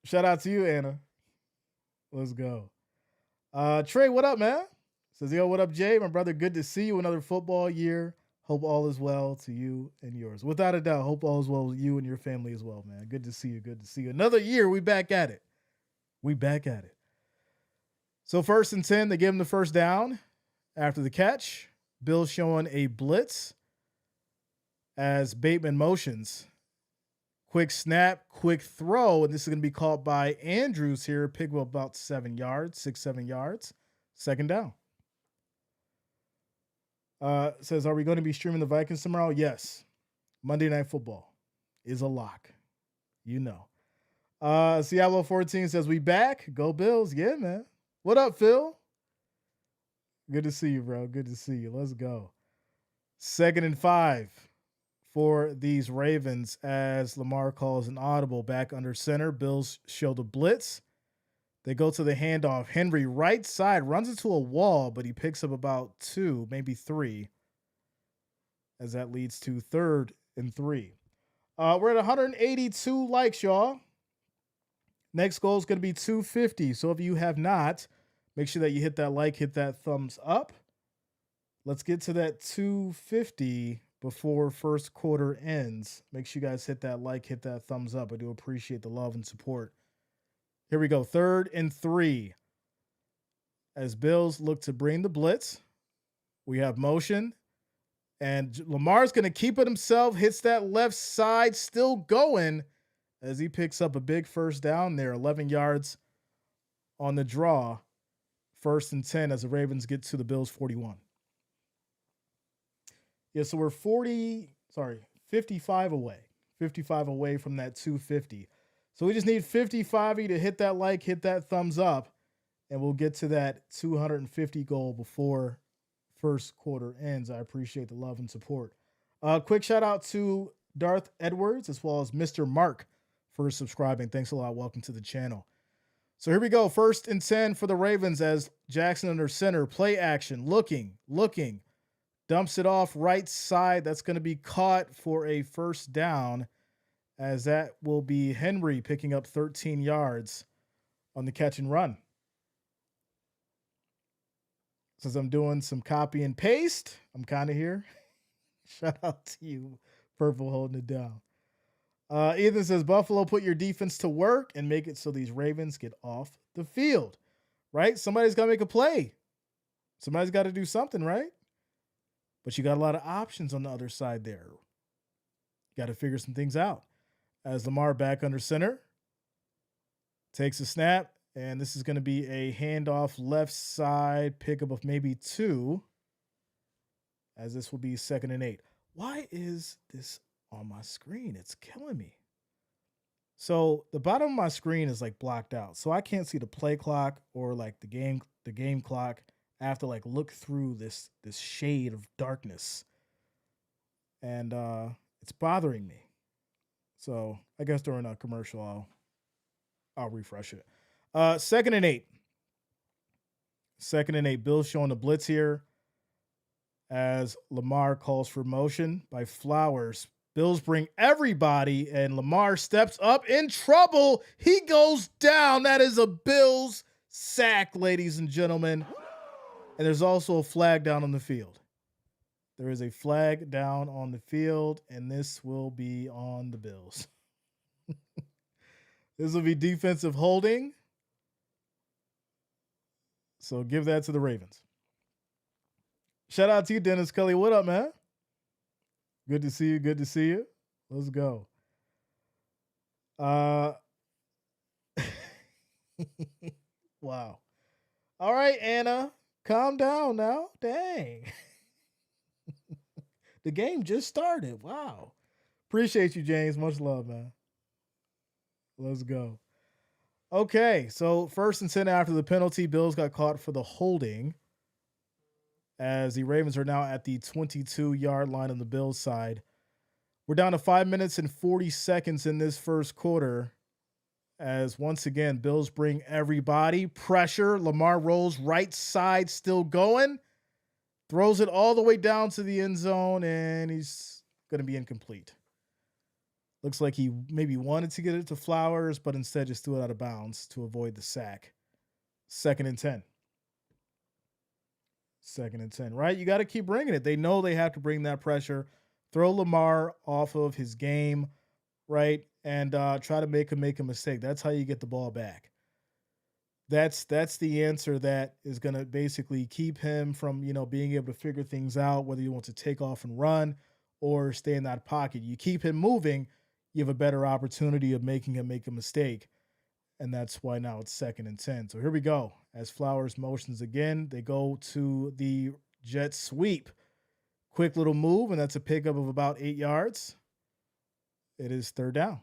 Shout out to you, Anna. Let's go. Trey, what up, man? Says, yo, what up, Jay? My brother, good to see you. Another football year. Hope all is well to you and yours. Without a doubt, hope all is well with you and your family as well, man. Good to see you. Good to see you. Another year, we back at it. We back at it. So 1st and 10, they give him the first down after the catch. Bills showing a blitz as Bateman motions. Quick snap, quick throw, and this is going to be caught by Andrews here. Pick up about 7 yards, 6-7 yards. Second down. Says, are we going to be streaming the Vikings tomorrow? Yes. Monday Night Football is a lock. You know. Seattle 14 says, we back. Go Bills. Yeah, man. What up, Phil? Good to see you, bro. Good to see you. Let's go. 2nd and 5 for these Ravens as Lamar calls an audible back under center. Bills show the blitz. They go to the handoff. Henry, right side, runs into a wall, but he picks up about 2, maybe 3, as that leads to 3rd and 3. We're at 182 likes, y'all. Next goal is going to be 250. So if you have not, make sure that you hit that like, hit that thumbs up. Let's get to that 250 before first quarter ends. Make sure you guys hit that like, hit that thumbs up. I do appreciate the love and support. Here we go. 3rd and 3. As Bills look to bring the blitz. We have motion. And Lamar's going to keep it himself. Hits that left side. Still going as he picks up a big first down there. 11 yards on the draw. 1st and 10 as the Ravens get to the Bills 41. Yeah, so we're 55 away. 55 away from that 250. So we just need 55 of you to hit that like, hit that thumbs up, and we'll get to that 250 goal before first quarter ends. I appreciate the love and support. Quick shout out to Darth Edwards as well as Mr. Mark for subscribing. Thanks a lot. Welcome to the channel. So here we go. 1st and 10 for the Ravens as Jackson under center. Play action. Looking. Dumps it off right side. That's going to be caught for a first down, as that will be Henry picking up 13 yards on the catch and run. Since I'm doing some copy and paste, I'm kind of here. Shout out to you, Purple, holding it down. Ethan says, Buffalo, put your defense to work and make it so these Ravens get off the field. Right? Somebody's got to make a play. Somebody's got to do something, right? But you got a lot of options on the other side there. You got to figure some things out. As Lamar back under center. Takes a snap. And this is going to be a handoff left side pickup of maybe 2. As this will be 2nd and 8. Why is this on my screen? It's killing me. So the bottom of my screen is like blocked out. So I can't see the play clock or like the game clock. I have to like look through this shade of darkness. And it's bothering me. So I guess during a commercial I'll refresh it. 2nd and 8. 2nd and 8. Bills showing the blitz here as Lamar calls for motion by Flowers. Bills bring everybody, and Lamar steps up in trouble. He goes down. That is a Bills sack, ladies and gentlemen. And there's also a flag down on the field. There is a flag down on the field, and this will be on the Bills. This will be defensive holding. So give that to the Ravens. Shout out to you, Dennis Cully. What up, man? Good to see you. Good to see you. Let's go. Wow. All right, Anna. Calm down now. Dang. The game just started. Wow. Appreciate you, James. Much love, man. Let's go. Okay, so 1st and 10 after the penalty. Bills got caught for the holding, as the Ravens are now at the 22-yard line on the Bills side. We're down to 5 minutes and 40 seconds in this first quarter, as once again, Bills bring everybody. Pressure. Lamar rolls right side, still going. Throws it all the way down to the end zone, and he's going to be incomplete. Looks like he maybe wanted to get it to Flowers, but instead just threw it out of bounds to avoid the sack. 2nd and 10. 2nd and 10, right? You got to keep bringing it. They know they have to bring that pressure. Throw Lamar off of his game, right? And try to make him make a mistake. That's how you get the ball back. That's the answer that is going to basically keep him from, being able to figure things out, whether he wants to take off and run or stay in that pocket. You keep him moving, you have a better opportunity of making him make a mistake. And that's why now it's 2nd and 10. So here we go. As Flowers motions again, they go to the jet sweep. Quick little move, and that's a pickup of about 8 yards. It is 3rd down.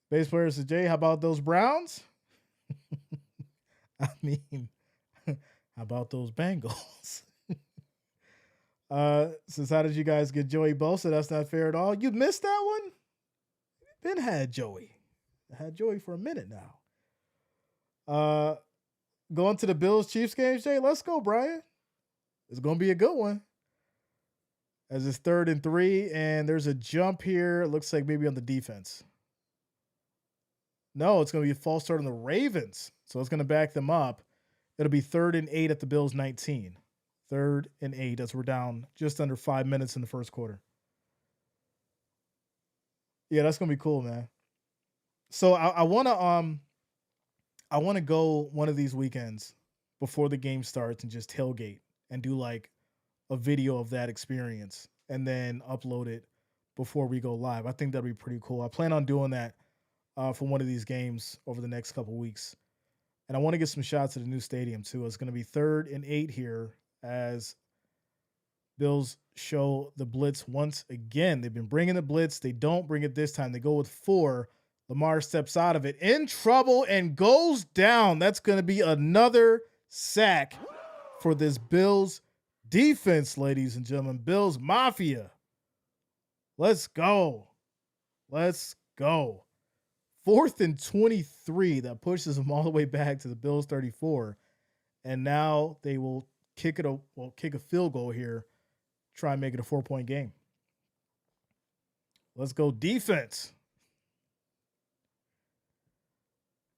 Base player says, Jay, how about those Browns? I mean, how about those Bengals? Says, how did you guys get Joey Bosa? That's not fair at all. You missed that one? Ben had Joey. I had Joey for a minute now. Going to the Bills-Chiefs game, Jay? Let's go, Brian. It's going to be a good one. As it's 3rd and 3, and there's a jump here. It looks like maybe on the defense. No, it's going to be a false start on the Ravens. So it's going to back them up. It'll be 3rd and 8 at the Bills 19. 3rd and 8 as we're down just under 5 minutes in the first quarter. Yeah, that's going to be cool, man. So I want to go one of these weekends before the game starts and just tailgate and do like a video of that experience and then upload it before we go live. I think that'd be pretty cool. I plan on doing that for one of these games over the next couple weeks. And I want to get some shots at the new stadium too. It's going to be 3rd and 8 here as Bills show the blitz once again. They've been bringing the blitz. They don't bring it this time. They go with 4. Lamar steps out of it in trouble and goes down. That's going to be another sack for this Bills defense, ladies and gentlemen. Bills Mafia. Let's go. Let's go. 4th and 23. That pushes them all the way back to the Bills 34. And now they will kick a field goal here. Try and make it a 4-point game. Let's go defense.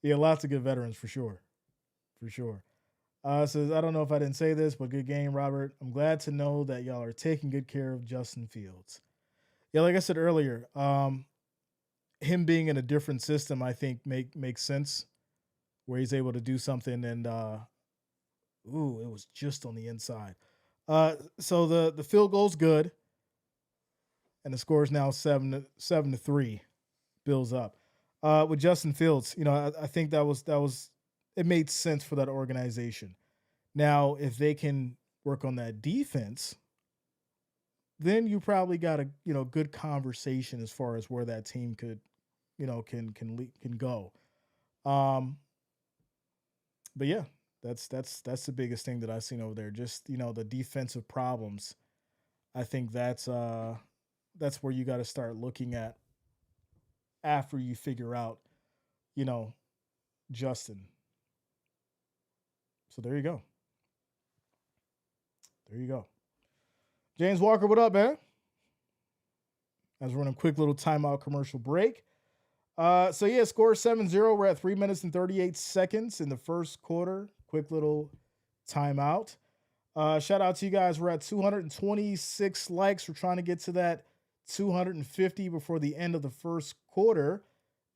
Yeah, lots of good veterans for sure. For sure. Says, I don't know if I didn't say this, but good game, Robert. I'm glad to know that y'all are taking good care of Justin Fields. Yeah, like I said earlier, him being in a different system, I think makes sense where he's able to do something and it was just on the inside. So the field goal's good. And the score is now 7-3. Bills up. With Justin Fields, I think that was it made sense for that organization. Now, if they can work on that defense, then you probably got a good conversation as far as where that team could can go. But yeah, that's the biggest thing that I've seen over there. Just the defensive problems. I think that's where you got to start looking at after you figure out, Justin. So there you go. There you go. James Walker, what up, man? As we're running a quick little timeout commercial break. So yeah, score 7-0. We're at 3 minutes and 38 seconds in the first quarter. Quick little timeout. Shout out to you guys. We're at 226 likes. We're trying to get to that 250 before the end of the first quarter.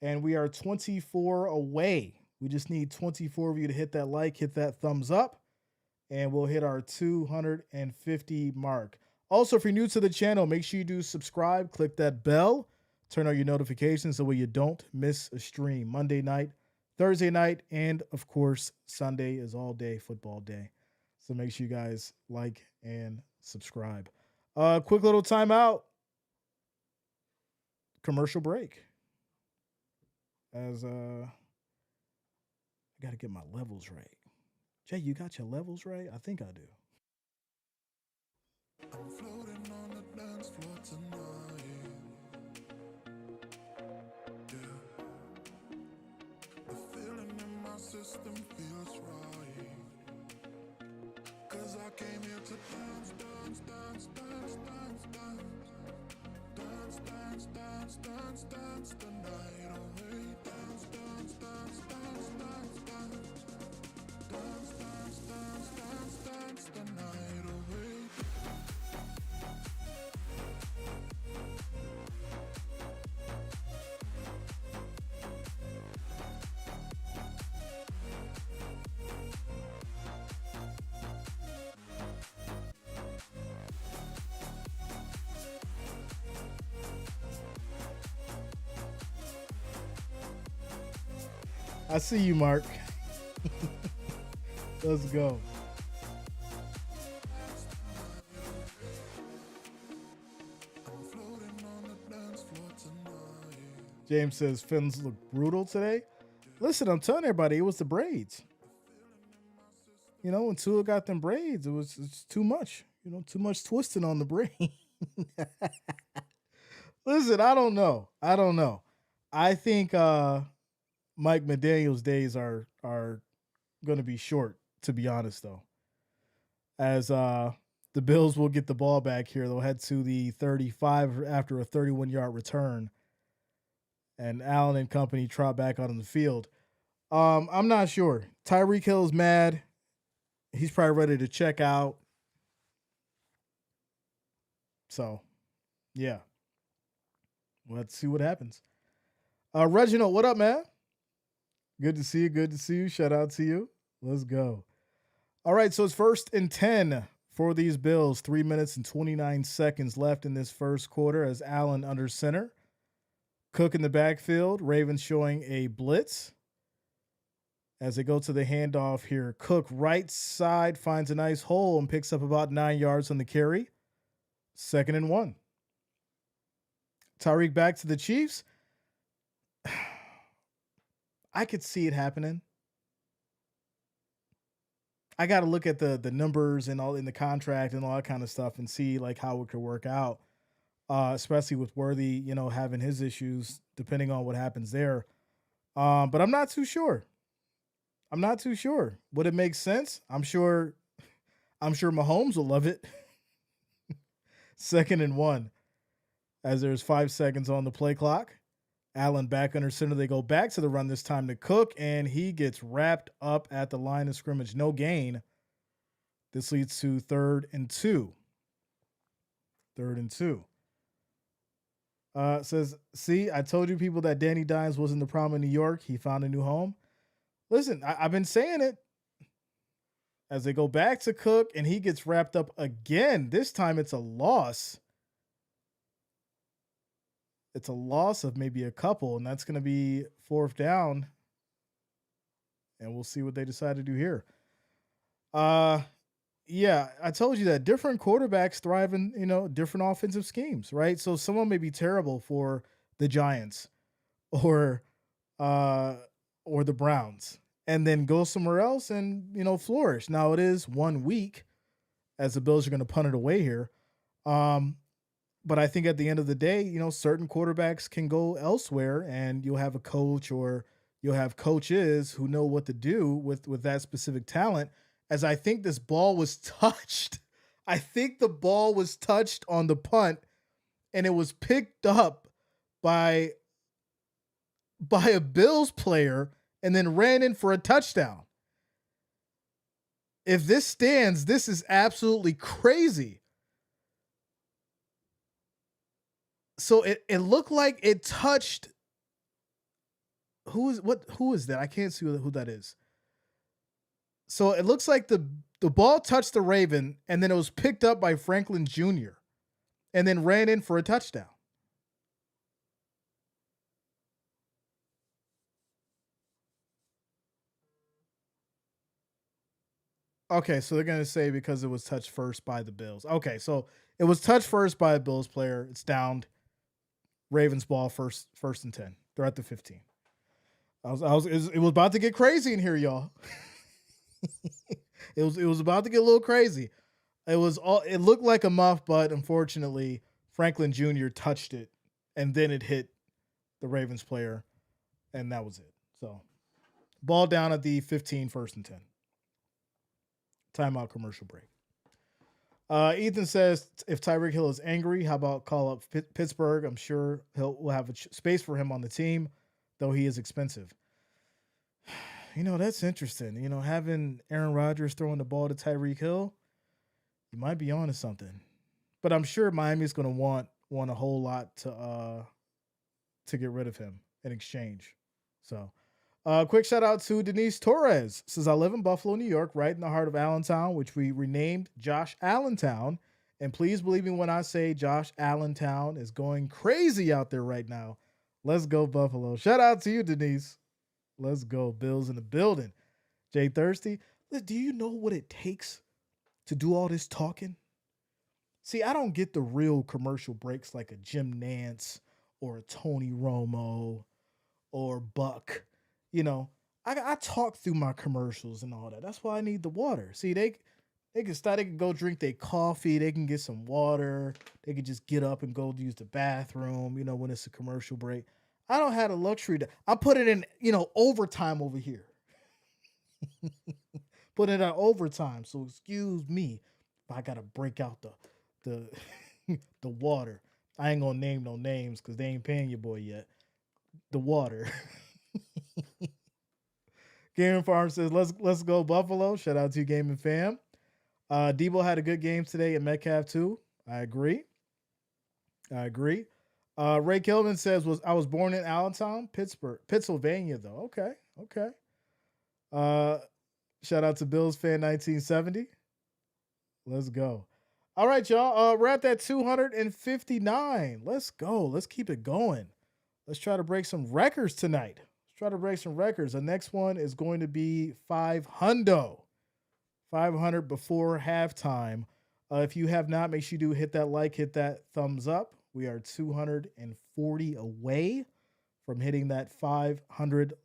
And we are 24 away. We just need 24 of you to hit that like, hit that thumbs up, and we'll hit our 250 mark. Also, if you're new to the channel, make sure you do subscribe, click that bell, turn on your notifications so that you don't miss a stream. Monday night, Thursday night, and of course, Sunday is all day football day. So make sure you guys like and subscribe. Quick little timeout. Commercial break. As I got to get my levels right. Jay, you got your levels right? I think I do. I'm floating on the dance floor tonight. Yeah. The feeling in my system feels right. 'Cause I came here to dance, dance, dance, dance, dance, dance, dance, dance. I see you, Mark. Let's go. James says Fins look brutal today. Listen, I'm telling everybody, it was the braids. You know, when Tua got them braids, it's too much. You know, too much twisting on the brain. Listen, I don't know. I think Mike McDaniel's days are going to be short. To be honest, though, as the Bills will get the ball back here, they'll head to the 35 after a 31-yard return, and Allen and company trot back out on the field. I'm not sure. Tyreek Hill's mad. He's probably ready to check out. So, yeah. Let's see what happens. Reginald, what up, man? Good to see you. Good to see you. Shout out to you. Let's go. All right, so it's 1st and 10 for these Bills. 3 minutes and 29 seconds left in this first quarter as Allen under center. Cook in the backfield. Ravens showing a blitz. As they go to the handoff here, Cook right side finds a nice hole and picks up about 9 yards on the carry. 2nd and 1. Tyreek back to the Chiefs. I could see it happening. I got to look at the numbers and all in the contract and all that kind of stuff and see like how it could work out, especially with Worthy, you know, having his issues depending on what happens there. But I'm not too sure. Would it make sense? I'm sure Mahomes will love it. 2nd and 1 as there's 5 seconds on the play clock. Allen back under center. They go back to the run this time to Cook, and he gets wrapped up at the line of scrimmage. No gain. This leads to 3rd and 2. 3rd and 2. Says, see, I told you people that Danny Dimes wasn't the problem in New York. He found a new home. Listen, I've been saying it. As they go back to Cook, and he gets wrapped up again. This time it's a loss. It's a loss of maybe a couple, and that's going to be 4th down. And we'll see what they decide to do here. Yeah, I told you that different quarterbacks thrive in, you know, different offensive schemes, right? So someone may be terrible for the Giants or the Browns and then go somewhere else and, you know, flourish. Now it is 1 week as the Bills are going to punt it away here. But I think at the end of the day, you know, certain quarterbacks can go elsewhere and you'll have a coach or you'll have coaches who know what to do with that specific talent. As I think this ball was touched. I think the ball was touched on the punt and it was picked up by a Bills player and then ran in for a touchdown. If this stands, this is absolutely crazy. So it looked like it touched. Who is that? I can't see who that is. So it looks like the ball touched the Raven and then it was picked up by Franklin Jr. and then ran in for a touchdown. Okay, so they're going to say because it was touched first by the Bills. Okay, so it was touched first by a Bills player. It's downed. Ravens ball first and 10. They're at the 15. It was about to get crazy in here, y'all. It was about to get a little crazy. It looked like a muff, but unfortunately, Franklin Jr. touched it and then it hit the Ravens player, and that was it. So ball down at the 15, 1st and 10. Timeout, commercial break. Ethan says if Tyreek Hill is angry, how about call up Pittsburgh? I'm sure we'll have a space for him on the team, though he is expensive. That's interesting. Having Aaron Rodgers throwing the ball to Tyreek Hill, you might be onto something. But I'm sure Miami's going to want a whole lot to get rid of him in exchange. So, quick shout out to Denise Torres. Says I live in Buffalo, New York, right in the heart of Allentown, which we renamed Josh Allentown. And please believe me when I say Josh Allentown is going crazy out there right now. Let's go Buffalo. Shout out to you, Denise. Let's go Bills in the building. Jay Thirsty, do you know what it takes to do all this talking? See, I don't get the real commercial breaks like a Jim Nance or a Tony Romo or Buck. I talk through my commercials and all that. That's why I need the water. See, they can start. They can go drink their coffee. They can get some water. They can just get up and go use the bathroom. When it's a commercial break. I don't have the luxury to. I put it in overtime over here. Put it on overtime. So excuse me if I gotta break out the the water. I ain't gonna name no names because they ain't paying your boy yet. The water. Gaming Farm says, let's go Buffalo. Shout out to you, Gaming Fam. Debo had a good game today at Metcalf too. I agree. Ray Kilman says, I was born in Allentown, Pennsylvania, though. Okay. Shout out to Bills fan 1970. Let's go. All right, y'all. We're at that 259. Let's go. Let's keep it going. Let's try to break some records tonight. The next one is going to be 500. 500 before halftime. If you have not, make sure you do hit that like, hit that thumbs up. We are 240 away from hitting that 500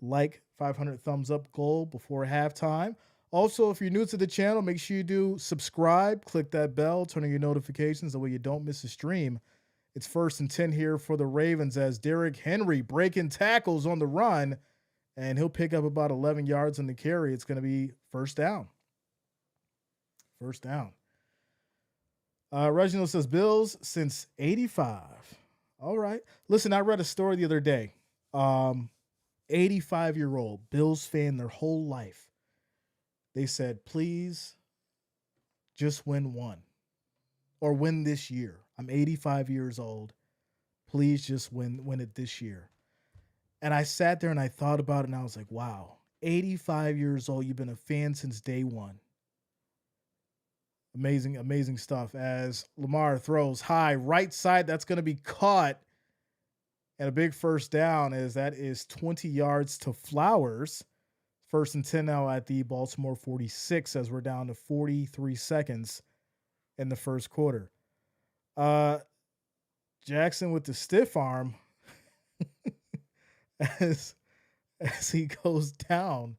thumbs up goal before halftime. Also, if you're new to the channel, make sure you do subscribe, click that bell, turn on your notifications, that way you don't miss a stream. It's 1st and 10 here for the Ravens as Derrick Henry breaking tackles on the run, and he'll pick up about 11 yards on the carry. It's going to be first down. Reginald says Bills since 85. All right. Listen, I read a story the other day. 85-year-old Bills fan their whole life. They said, please just win one or win this year. I'm 85 years old. Please just win it this year. And I sat there and I thought about it and I was like, wow, 85 years old. You've been a fan since day one. Amazing stuff as Lamar throws high right side. That's going to be caught. And a big first down as that is 20 yards to Flowers. 1st and 10 now at the Baltimore 46 as we're down to 43 seconds in the first quarter. Jackson with the stiff arm as he goes down.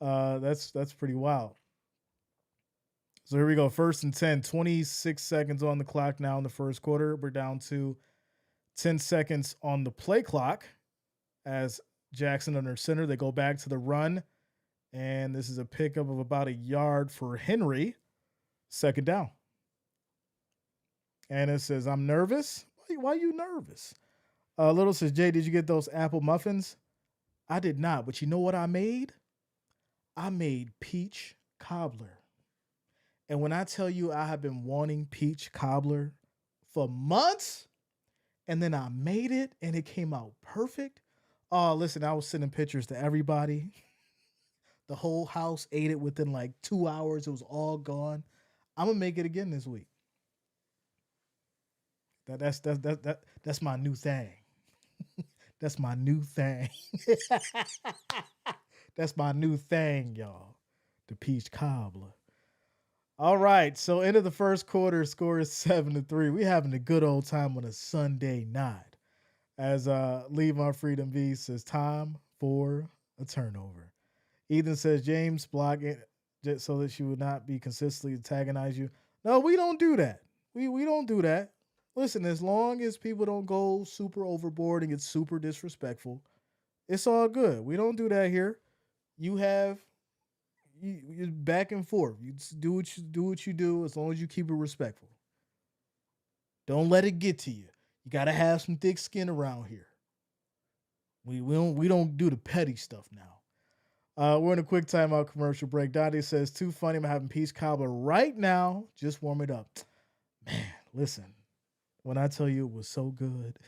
That's pretty wild. So here we go. 1st and 10, 26 seconds on the clock now in the first quarter. We're down to 10 seconds on the play clock as Jackson under center. They go back to the run, and this is a pickup of about a yard for Henry. 2nd down. And it says, I'm nervous. Why are you nervous? Little says, Jay, did you get those apple muffins? I did not, but you know what I made? I made peach cobbler. And when I tell you I have been wanting peach cobbler for months, and then I made it, and it came out perfect. Oh, listen, I was sending pictures to everybody. The whole house ate it within like 2 hours. It was all gone. I'm gonna make it again this week. That's my new thing. That's my new thing. That's my new thing, y'all. The peach cobbler. All right, so into the first quarter, score is 7-3. We having a good old time on a Sunday night. As Leave My Freedom V says, time for a turnover. Ethan says, James block it so that she would not be consistently antagonize you. No, we don't do that. We don't do that. Listen, as long as people don't go super overboard and get super disrespectful, it's all good. We don't do that here. You have you back and forth. You just do what you do as long as you keep it respectful. Don't let it get to you. You gotta have some thick skin around here. We don't do the petty stuff now. We're in a quick timeout commercial break. Dante says, too funny. I'm having peach cobbler right now. Just warm it up. Man, listen. When I tell you it was so good,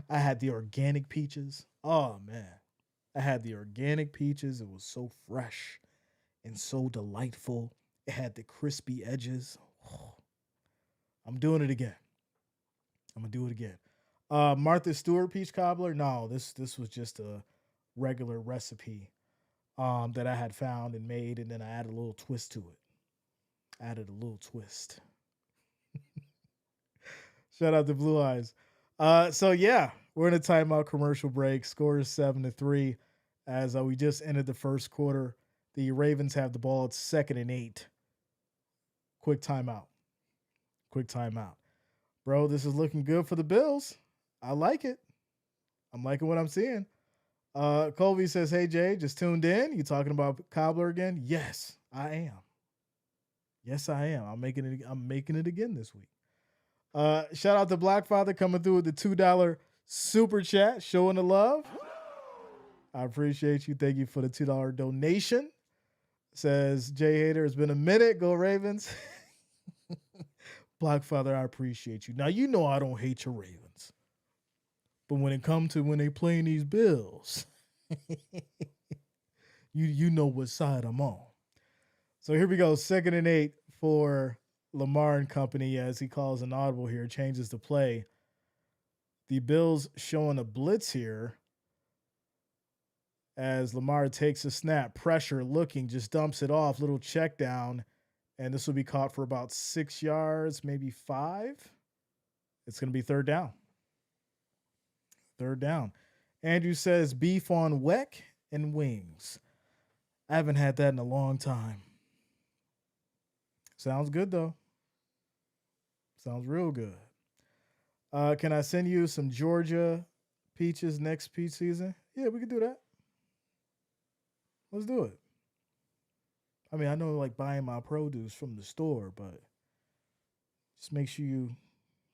I had the organic peaches. Oh, man. I had the organic peaches. It was so fresh and so delightful. It had the crispy edges. Oh, I'm doing it again. I'm going to do it again. Martha Stewart peach cobbler. No, this was just a regular recipe that I had found and made, and then I added a little twist to it. Added a little twist. Shout out to Blue Eyes. So yeah, we're in a timeout commercial break. Score is 7-3 as we just ended the first quarter. The Ravens have the ball. It's 2nd and 8. Quick timeout. Quick timeout. Bro, this is looking good for the Bills. I like it. I'm liking what I'm seeing. Colby says, hey, Jay, just tuned in. You talking about Cobbler again? Yes, I am. Yes, I am. I'm making it again this week. Shout out to Blackfather coming through with the $2 super chat, showing the love. I appreciate you. Thank you for the $2 donation. Says Jay Hader, it's been a minute. Go Ravens. Blackfather, I appreciate you. Now, you know I don't hate your Ravens. But when it comes to when they playing these Bills, you know what side I'm on. So here we go. 2nd and 8 for Lamar and company as he calls an audible here, changes the play. The Bills showing a blitz here as Lamar takes a snap, pressure, looking, just dumps it off, little check down, and this will be caught for about 6 yards, maybe 5. It's going to be 3rd down. 3rd down. Andrew says beef on weck and wings. I haven't had that in a long time. Sounds good, though. Sounds real good. Can I send you some Georgia peaches next peach season? Yeah, we can do that. Let's do it. I mean, I know like buying my produce from the store, but just make sure you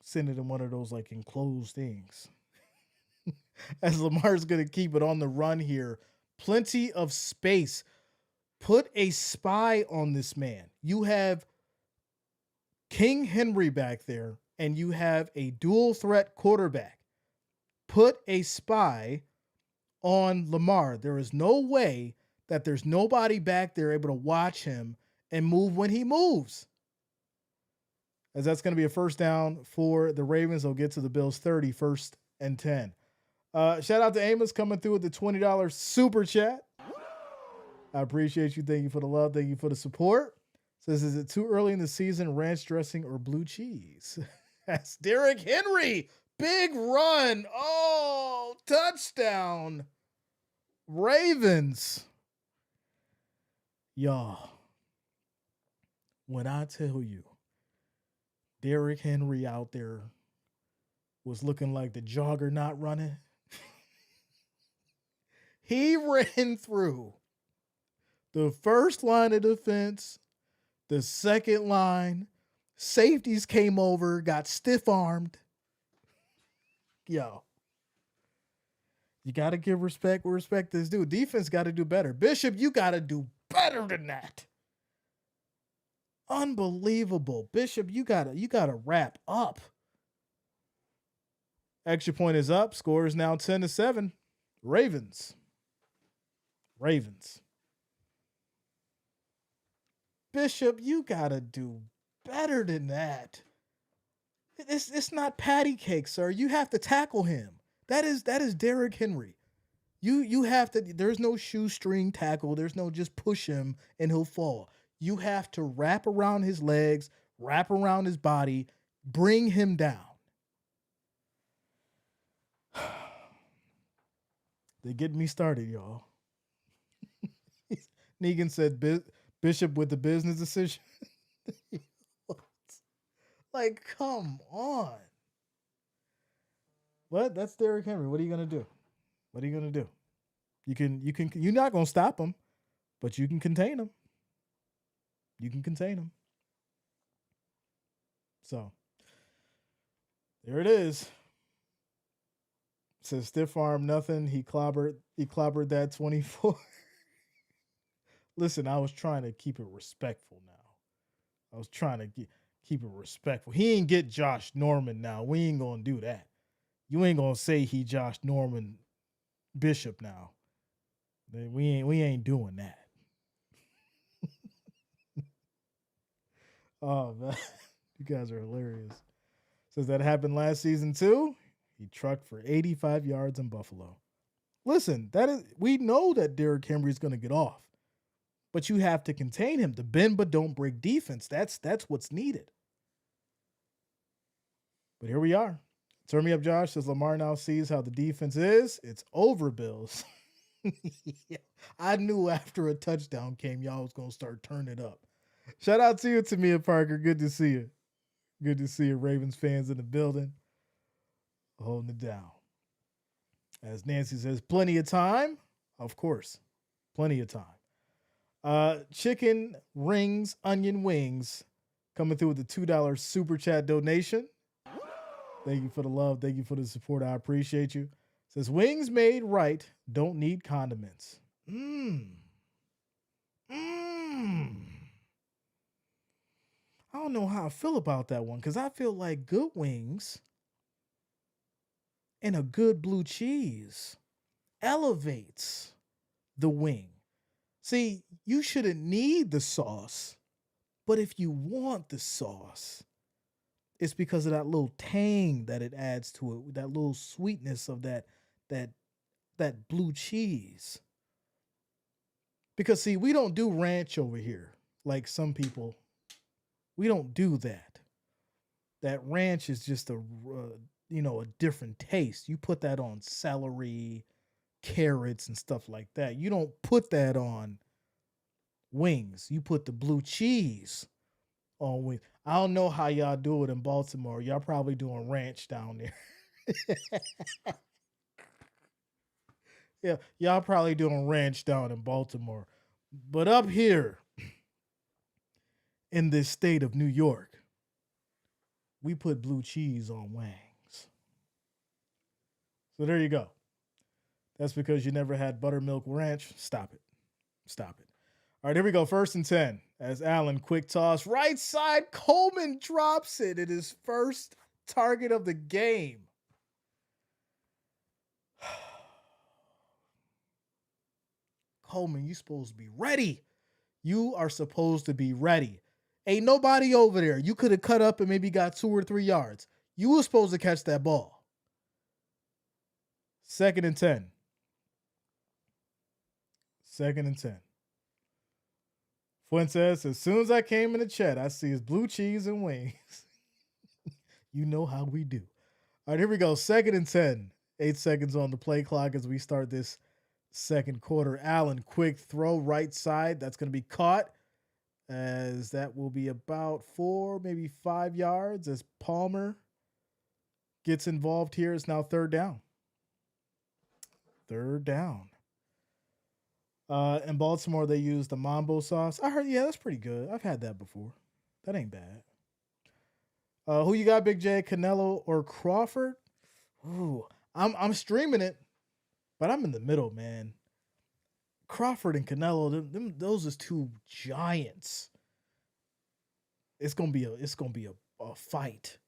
send it in one of those like enclosed things. As Lamar's going to keep it on the run here. Plenty of space. Put a spy on this man. You have King Henry back there, and you have a dual threat quarterback. Put a spy on Lamar. There is no way that there's nobody back there able to watch him and move when he moves. As that's going to be a 1st down for the Ravens. They'll get to the Bills 30, 1st and 10. Shout out to Amos coming through with the $20 super chat. I appreciate you. Thank you for the love. Thank you for the support. Says, is it too early in the season, ranch dressing or blue cheese? That's Derrick Henry. Big run. Oh, touchdown. Ravens. Y'all, when I tell you Derrick Henry out there was looking like the jogger not running, he ran through the first line of defense, the second line, safeties came over, got stiff-armed. Yo, you got to give respect where respect is due. Defense got to do better. Bishop, you got to do better than that. Unbelievable. Bishop, you gotta wrap up. Extra point is up. Score is now 10-7. Ravens. Bishop, you gotta do better than that. It's not patty cake, sir. You have to tackle him. That is Derrick Henry. You have to. There's no shoestring tackle. There's no just push him and he'll fall. You have to wrap around his legs, wrap around his body, bring him down. They get me started, y'all. Negan said Bishop with the business decision. Like, come on. What? That's Derrick Henry. What are you gonna do? You're not gonna stop him. but you can contain them. You can contain them. So there it is. It says stiff arm nothing. He clobbered that 24. Listen, I was trying to keep it respectful now. I was trying to keep it respectful. He ain't get Josh Norman now. We ain't gonna do that. You ain't gonna say he Josh Norman Bishop now. We ain't doing that. Oh man, you guys are hilarious. Says that happened last season too. He trucked for 85 yards in Buffalo. Listen, we know that Derrick Henry is going to get off, but you have to contain him. The bend but don't break defense. That's what's needed. But here we are. Turn me up, Josh. Says Lamar now sees how the defense is. It's over, Bills. Yeah, I knew after a touchdown came, y'all was going to start turning it up. Shout out to you, Tamia Parker. Good to see you. Good to see you, Ravens fans in the building. Holding it down. As Nancy says, plenty of time. Of course, plenty of time. Chicken rings, onion wings, coming through with the $2 super chat donation. Thank you for the love. Thank you for the support. I appreciate you. Says wings made right don't need condiments. I don't know how I feel about that one because I feel like good wings and a good blue cheese elevates the wing. See, you shouldn't need the sauce, but if you want the sauce, it's because of that little tang that it adds to it, that little sweetness of that blue cheese. Because see, we don't do ranch over here like some people. We don't do that. That ranch is just a different taste. You put that on celery, carrots, and stuff like that. You don't put that on wings. You put the blue cheese on wings. I don't know how y'all do it in Baltimore. Y'all probably doing ranch down there. Yeah, y'all probably doing ranch down in Baltimore. But up here in this state of New York, we put blue cheese on wings. So there you go. That's because you never had buttermilk ranch. Stop it. Stop it. All right, here we go. 1st and 10. As Allen quick toss. Right side. Coleman drops it. It is first target of the game. Coleman, you supposed to be ready. You are supposed to be ready. Ain't nobody over there. You could have cut up and maybe got 2 or 3 yards. You were supposed to catch that ball. 2nd and 10. 2nd and 10. Fuentes, as soon as I came in the chat, I see his blue cheese and wings. You know how we do. All right, here we go. 2nd and 10. 8 seconds on the play clock as we start this second quarter. Allen, quick throw right side. That's going to be caught, as that will be about 4, maybe 5 yards as Palmer gets involved here. It's now 3rd down. 3rd down. In Baltimore, they use the Mambo sauce. I heard, yeah, that's pretty good. I've had that before. That ain't bad. Who you got, Big J? Canelo or Crawford? Ooh, I'm streaming it, but I'm in the middle, man. Crawford and Canelo, those is 2 giants. It's gonna be a fight.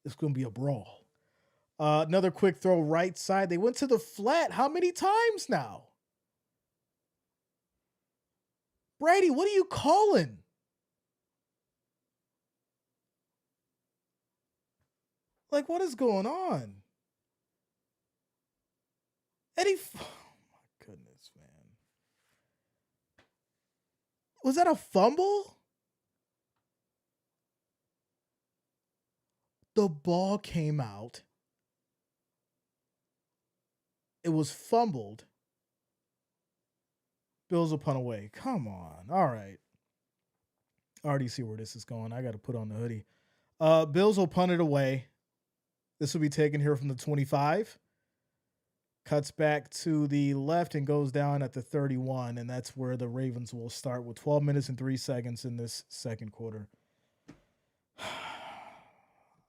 It's gonna be a brawl. Another quick throw right side. They went to the flat. How many times now? Brady, what are you calling? Like, what is going on? Eddie, oh my goodness, man. Was that a fumble? The ball came out. It was fumbled. Bills will punt away. Come on. All right. I already see where this is going. I got to put on the hoodie. Bills will punt it away. This will be taken here from the 25. cuts back to the left and goes down at the 31, and that's where the Ravens will start with 12 minutes and 3 seconds in this second quarter.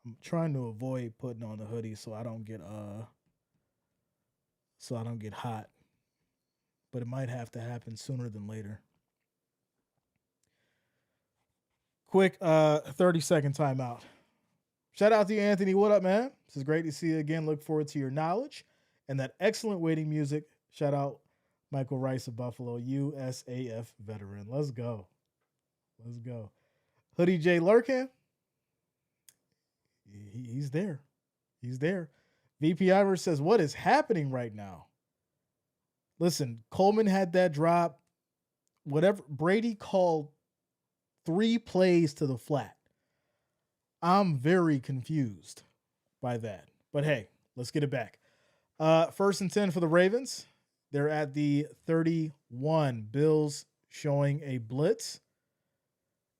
I'm trying to avoid putting on the hoodie so I don't get hot, but it might have to happen sooner than later. Quick 30-second timeout. Shout out to you, Anthony. What up, man? This is great to see you again. Look forward to your knowledge and that excellent waiting music. Shout out Michael Rice of Buffalo, USAF veteran. Let's go. Let's go. Hoodie J Lurkin. He's there. He's there. VP Ivers says, what is happening right now? Listen, Coleman had that drop. Whatever. Brady called 3 plays to the flat. I'm very confused by that. But hey, let's get it back. 1st and 10 for the Ravens. They're at the 31. Bills showing a blitz.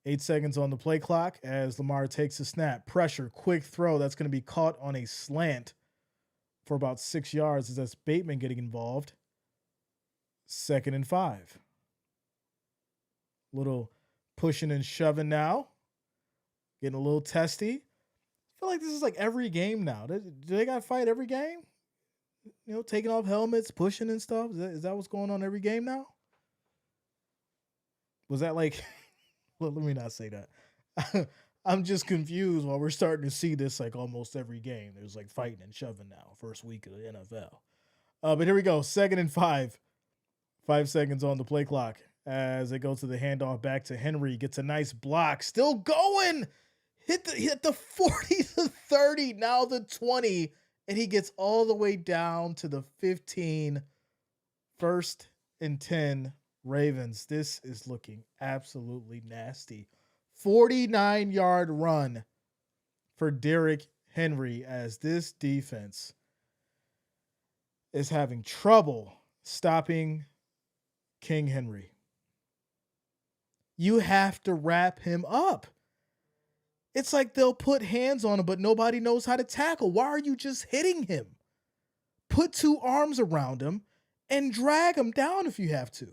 8 seconds on the play clock as Lamar takes a snap. Pressure, quick throw. That's going to be caught on a slant for about 6 yards as that's Bateman getting involved. 2nd and 5. Little pushing and shoving now. Getting a little testy. I feel like this is like every game now. Do they got to fight every game? You know, taking off helmets, pushing and stuff. Is that what's going on every game now? Was that like... Well, let me not say that. I'm just confused while we're starting to see this like almost every game. There's like fighting and shoving now. First week of the NFL. But here we go. 2nd and 5. 5 seconds on the play clock as they go to the handoff back to Henry. Gets a nice block. Still going. Hit the 40 to 30. Now the 20. And he gets all the way down to the 15. 1st and 10. Ravens, this is looking absolutely nasty. 49-yard run for Derrick Henry as this defense is having trouble stopping King Henry. You have to wrap him up. It's like they'll put hands on him, but nobody knows how to tackle. Why are you just hitting him? Put 2 arms around him and drag him down if you have to.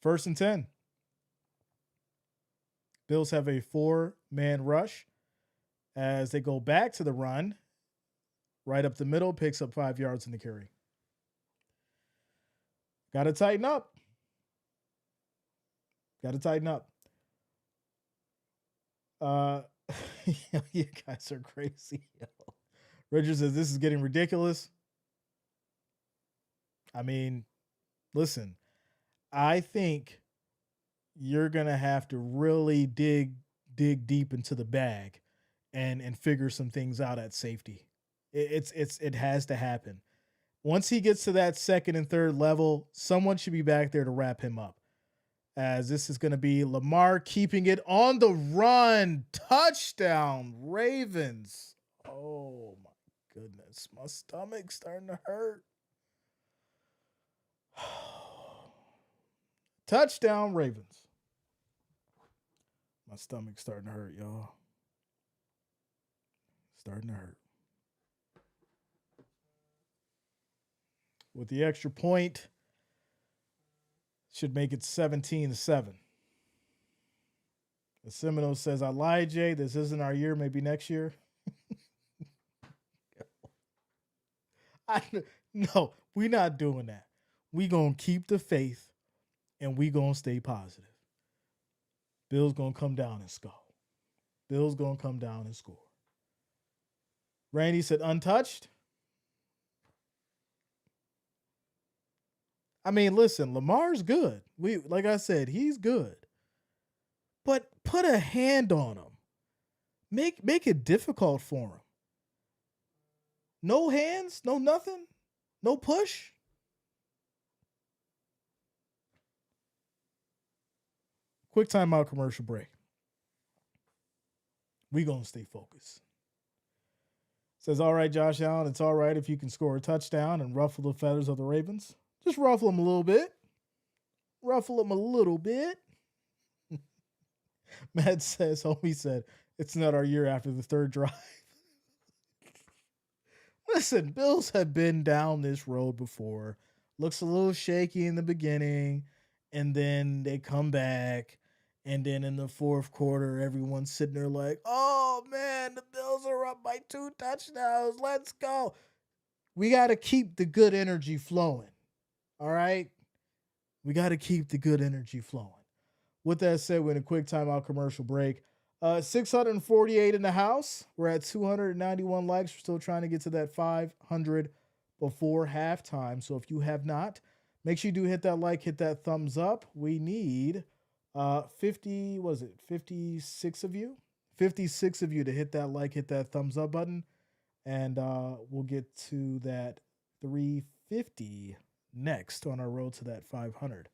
1st and 10. Bills have a 4-man rush as they go back to the run. Right up the middle, picks up 5 yards in the carry. Got to tighten up. Got to tighten up. You guys are crazy. Richard says this is getting ridiculous. I mean, listen. I think you're going to have to really dig deep into the bag and figure some things out at safety. It has to happen. Once he gets to that 2nd and 3rd level, someone should be back there to wrap him up. As this is going to be Lamar keeping it on the run. Touchdown, Ravens. Oh, my goodness. My stomach's starting to hurt. Touchdown, Ravens. My stomach's starting to hurt, y'all. Starting to hurt. With the extra point, should make it 17-7. The Seminole says, I lied, Jay. This isn't our year. Maybe next year. No, we're not doing that. We going to keep the faith. And we going to stay positive. Bill's going to come down and score. Bill's going to come down and score. Randy said untouched. I mean, listen, Lamar's good. Like I said, he's good. But put a hand on him. Make it difficult for him. No hands, no nothing, no push. Quick timeout commercial break. We going to stay focused. Says, all right, Josh Allen, it's all right if you can score a touchdown and ruffle the feathers of the Ravens. Just ruffle them a little bit. Ruffle them a little bit. Matt says, homie said, it's not our year after the 3rd drive. Listen, Bills have been down this road before. Looks a little shaky in the beginning, and then they come back. And then in the fourth quarter, everyone's sitting there like, oh man, the Bills are up by 2 touchdowns. Let's go. We got to keep the good energy flowing. All right. We got to keep the good energy flowing. With that said, we're in a quick timeout commercial break. 648 in the house. We're at 291 likes. We're still trying to get to that 500 before halftime. So if you have not, make sure you do hit that like, hit that thumbs up. We need 56 of you? 56 of you to hit that like, hit that thumbs up button. And we'll get to that 350 next on our road to that 500.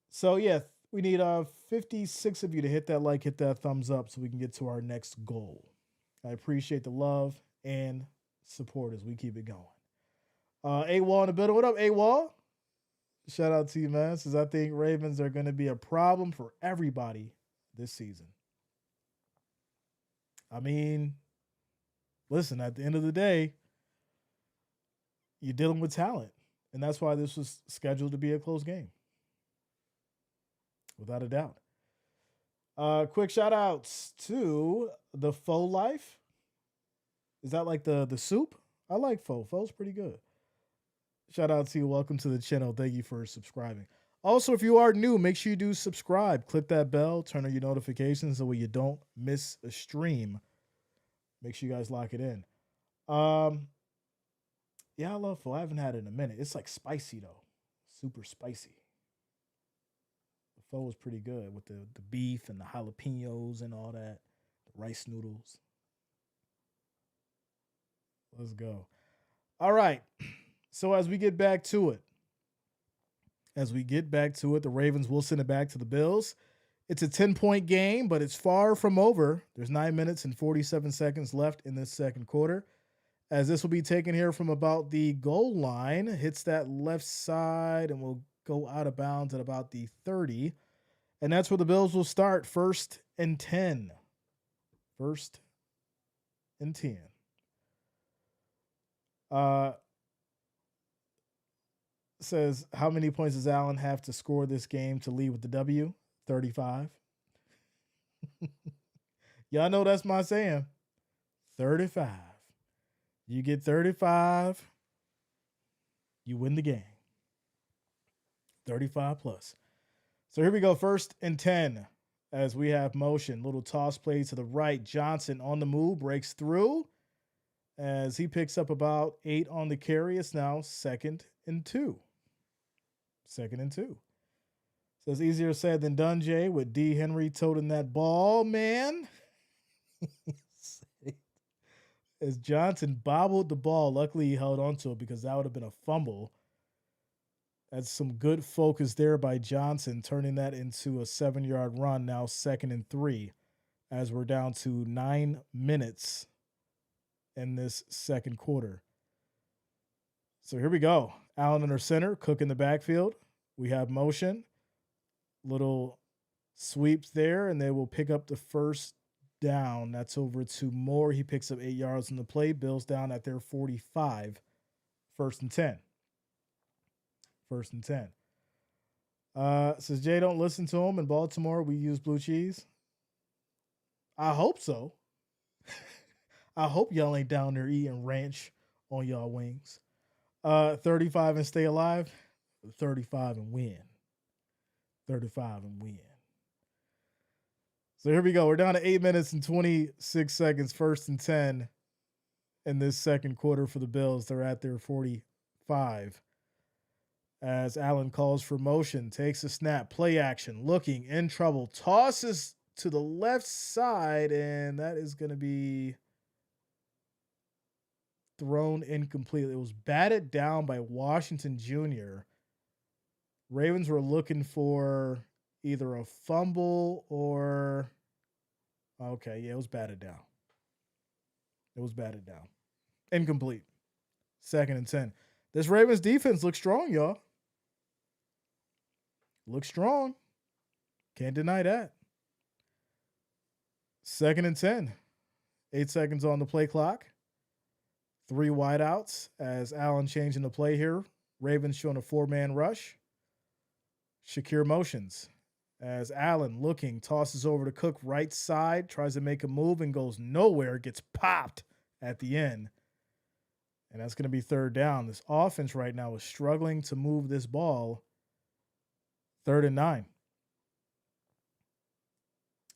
So yeah, we need 56 of you to hit that like, hit that thumbs up so we can get to our next goal. I appreciate the love and support as we keep it going. A-Wall in the building. What up, A-Wall? Shout out to you, man. Says, I think Ravens are going to be a problem for everybody this season. I mean, listen, at the end of the day, you're dealing with talent. And that's why this was scheduled to be a close game. Without a doubt. Quick shout outs to the Faux Life. Is that like the soup? I like Faux. Faux's pretty good. Shout out to you. Welcome to the channel. Thank you for subscribing. Also, if you are new, make sure you do subscribe. Click that bell. Turn on your notifications so you don't miss a stream. Make sure you guys lock it in. Yeah, I love Faux. I haven't had it in a minute. It's like spicy, though. Super spicy. The Faux was pretty good with the beef and the jalapenos and all that. The rice noodles. Let's go. All right. So as we get back to it, the Ravens will send it back to the Bills. It's a 10-point game, but it's far from over. There's 9 minutes and 47 seconds left in this second quarter. As this will be taken here from about the goal line, hits that left side and will go out of bounds at about the 30. And that's where the Bills will start, 1st and 10. 1st and 10. Says, how many points does Allen have to score this game to lead with the W? 35. Y'all know that's my saying. 35. You get 35, you win the game. 35 plus. So here we go, 1st and 10 as we have motion. Little toss play to the right. Johnson on the move, breaks through as he picks up about 8 on the carry. It's now 2nd and 2. 2nd and 2. Says easier said than done, Jay, with D. Henry toting that ball, man. As Johnson bobbled the ball, luckily he held onto it because that would have been a fumble. That's some good focus there by Johnson, turning that into a 7-yard run, now 2nd and 3, as we're down to 9 minutes in this second quarter. So here we go. Allen under center, Cook in the backfield. We have motion. Little sweeps there, and they will pick up the first down. That's over to Moore. He picks up 8 yards on the play. Bills down at their 45. 1st and 10. 1st and 10. Says Jay, don't listen to him. In Baltimore, we use blue cheese. I hope so. I hope y'all ain't down there eating ranch on y'all wings. 35 and stay alive. 35 and win. 35 and win. So here we go. We're down to 8 minutes and 26 seconds. 1st and 10 in this second quarter for the Bills. They're at their 45. As Allen calls for motion, takes a snap, play action, looking in trouble, tosses to the left side, and that is going to be thrown incomplete. It was batted down by Washington Jr. Ravens were looking for either a fumble or... Okay, yeah, it was batted down. It was batted down. Incomplete. 2nd and 10. This Ravens defense looks strong, y'all. Looks strong. Can't deny that. 2nd and 10. 8 seconds on the play clock. 3 wideouts as Allen changing the play here. Ravens showing a 4-man rush. Shakir motions as Allen looking, tosses over to Cook right side, tries to make a move and goes nowhere, gets popped at the end. And that's going to be 3rd down. This offense right now is struggling to move this ball. 3rd and 9.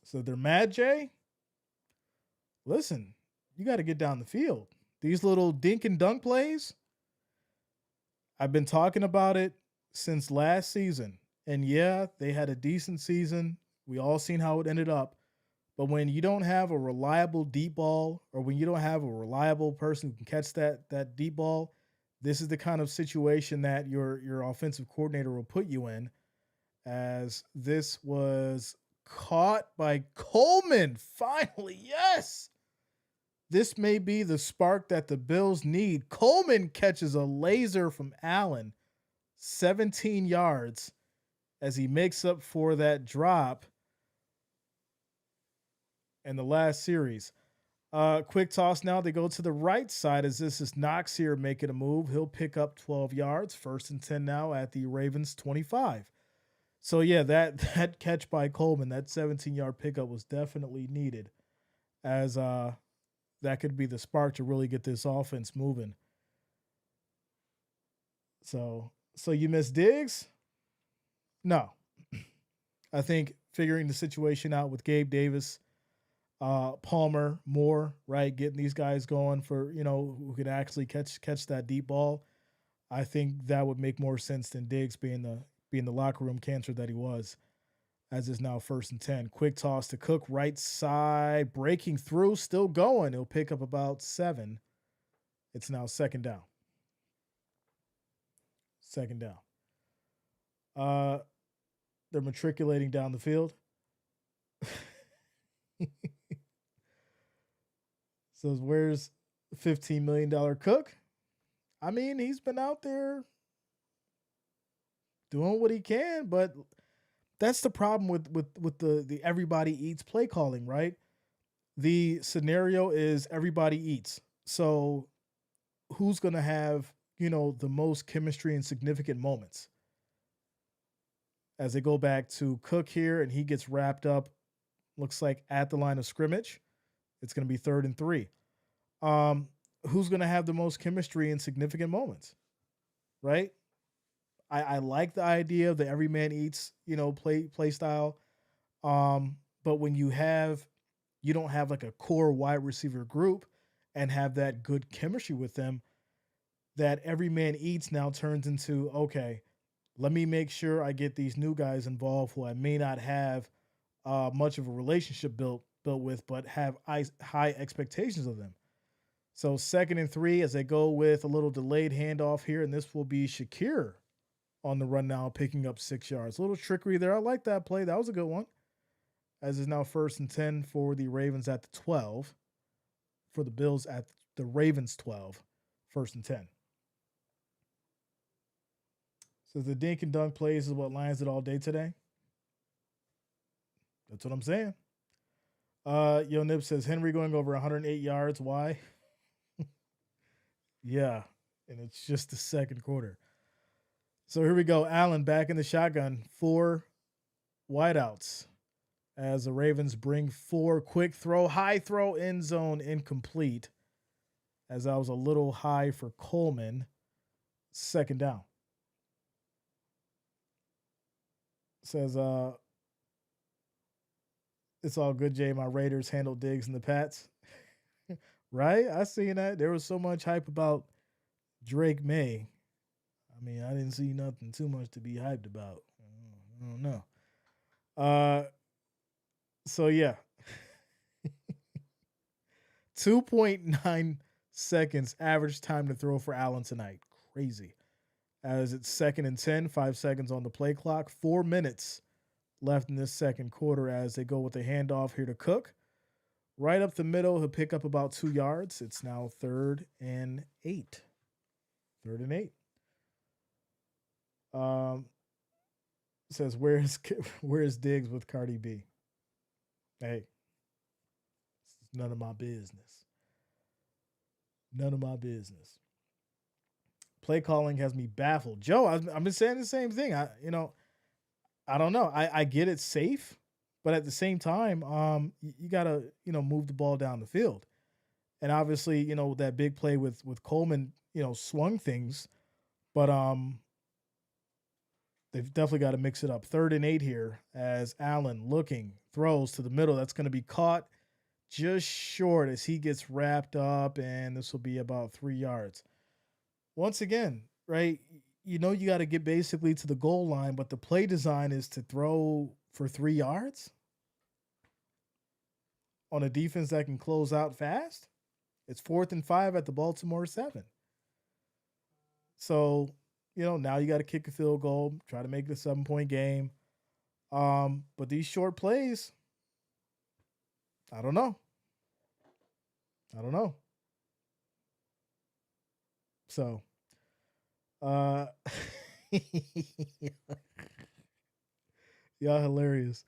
So they're mad, Jay. Listen, you got to get down the field. These little dink and dunk plays, I've been talking about it since last season. And yeah, they had a decent season. We all seen how it ended up. But when you don't have a reliable deep ball, or when you don't have a reliable person who can catch that deep ball, this is the kind of situation that your offensive coordinator will put you in. As this was caught by Coleman. Finally, yes. This may be the spark that the Bills need. Coleman catches a laser from Allen, 17 yards, as he makes up for that drop in the last series. Quick toss now. They go to the right side as this is Knox here making a move. He'll pick up 12 yards. 1st and 10 now at the Ravens 25. So, yeah, that catch by Coleman, that 17-yard pickup was definitely needed, as that could be the spark to really get this offense moving. So you miss Diggs? No. I think figuring the situation out with Gabe Davis, Palmer, Moore, right, getting these guys going for, who could actually catch that deep ball, I think that would make more sense than Diggs being the locker room cancer that he was, as is now 1st and 10. Quick toss to Cook, right side, breaking through, still going. He'll pick up about 7. It's now 2nd down. 2nd down. They're matriculating down the field. So where's $15 million Cook? I mean, he's been out there doing what he can, but that's the problem with the everybody eats play calling, right? The scenario is everybody eats. So who's going to have, the most chemistry and significant moments? As they go back to Cook here and he gets wrapped up, looks like at the line of scrimmage. It's going to be 3rd and 3. Who's going to have the most chemistry and significant moments, right? I like the idea of the every man eats, play style. But when you don't have like a core wide receiver group and have that good chemistry with them, that every man eats now turns into, okay, let me make sure I get these new guys involved who I may not have much of a relationship built with, but have high expectations of them. So 2nd and 3 as they go with a little delayed handoff here, and this will be Shakir on the run now, picking up 6 yards. A little trickery there. I like that play. That was a good one. As is now 1st and 10 for the Ravens at the 12. For the Bills at the Ravens 12. 1st and 10. So the dink and dunk plays is what Lions did all day today. That's what I'm saying. Yo Nib says Henry going over 108 yards. Why? Yeah, and it's just the 2nd quarter. So here we go. Allen back in the shotgun. 4 wideouts as the Ravens bring 4. Quick throw, high throw, end zone, incomplete. As I was a little high for Coleman. 2nd down. Says, it's all good, Jay. My Raiders handled Diggs and the Pats. Right? I seen that. There was so much hype about Drake May. I mean, I didn't see nothing too much to be hyped about. I don't know. So, yeah. 2.9 seconds average time to throw for Allen tonight. Crazy. As it's 2nd and 10, 5 seconds on the play clock. 4 minutes left in this 2nd quarter as they go with the handoff here to Cook. Right up the middle, he'll pick up about 2 yards. It's now 3rd and 8. 3rd and 8. Says, where's Diggs with Cardi B? Hey, it's none of my business. None of my business. Play calling has me baffled. Joe, I've been saying the same thing. I don't know. I get it's safe, but at the same time, you gotta move the ball down the field. And obviously, that big play with Coleman, swung things, but they've definitely got to mix it up. 3rd and 8 here as Allen looking throws to the middle. That's going to be caught just short as he gets wrapped up, and this will be about 3 yards. Once again, right? You got to get basically to the goal line, but the play design is to throw for 3 yards on a defense that can close out fast. It's 4th and 5 at the Baltimore 7. So, now you got to kick a field goal, try to make it a 7-point game. But these short plays, I don't know. So, y'all hilarious.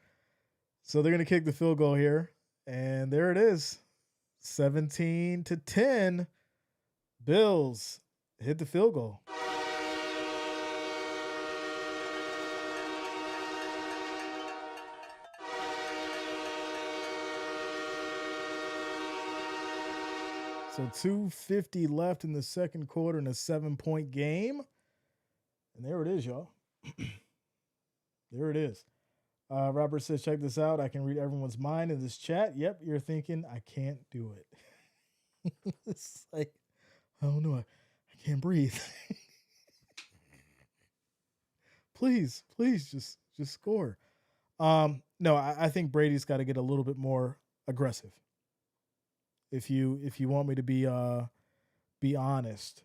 So they're going to kick the field goal here. And there it is. 17-10. Bills hit the field goal. So 2:50 left in the second quarter in a 7-point game. And there it is, y'all. There it is. Robert says, check this out. I can read everyone's mind in this chat. Yep, you're thinking, I can't do it. It's like, I don't know. I can't breathe. Please, just score. No, I think Brady's got to get a little bit more aggressive. If you want me to be honest,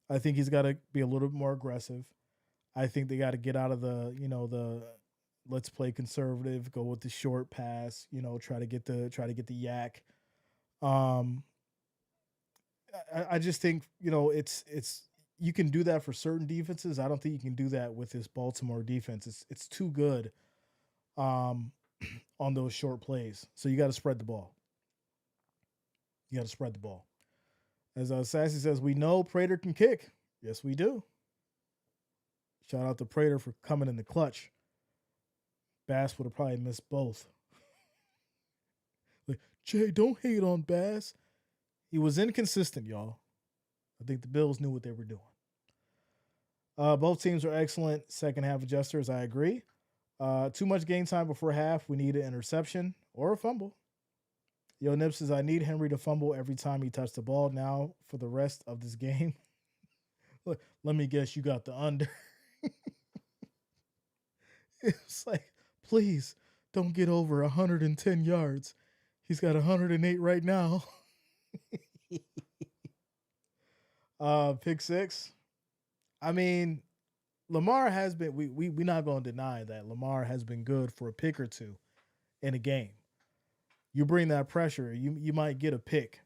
I think he's got to be a little bit more aggressive. I think they got to get out of the let's play conservative, go with the short pass, try to get the yak. I just think, it's you can do that for certain defenses. I don't think you can do that with this Baltimore defense. It's too good on those short plays. So you got to spread the ball. As Sassy says, we know Prater can kick. Yes, we do. Shout out to Prater for coming in the clutch. Bass would have probably missed both. Like, Jay, don't hate on Bass. He was inconsistent, y'all. I think the Bills knew what they were doing. Both teams are excellent second half adjusters. I agree. Too much game time before half. We need an interception or a fumble. Yo, Nip says, I need Henry to fumble every time he touched the ball now for the rest of this game. Look, let me guess you got the under. It's like, please don't get over 110 yards. He's got 108 right now. Pick six. I mean, Lamar has been, we not going to deny that Lamar has been good for a pick or two in a game. You bring that pressure, you might get a pick.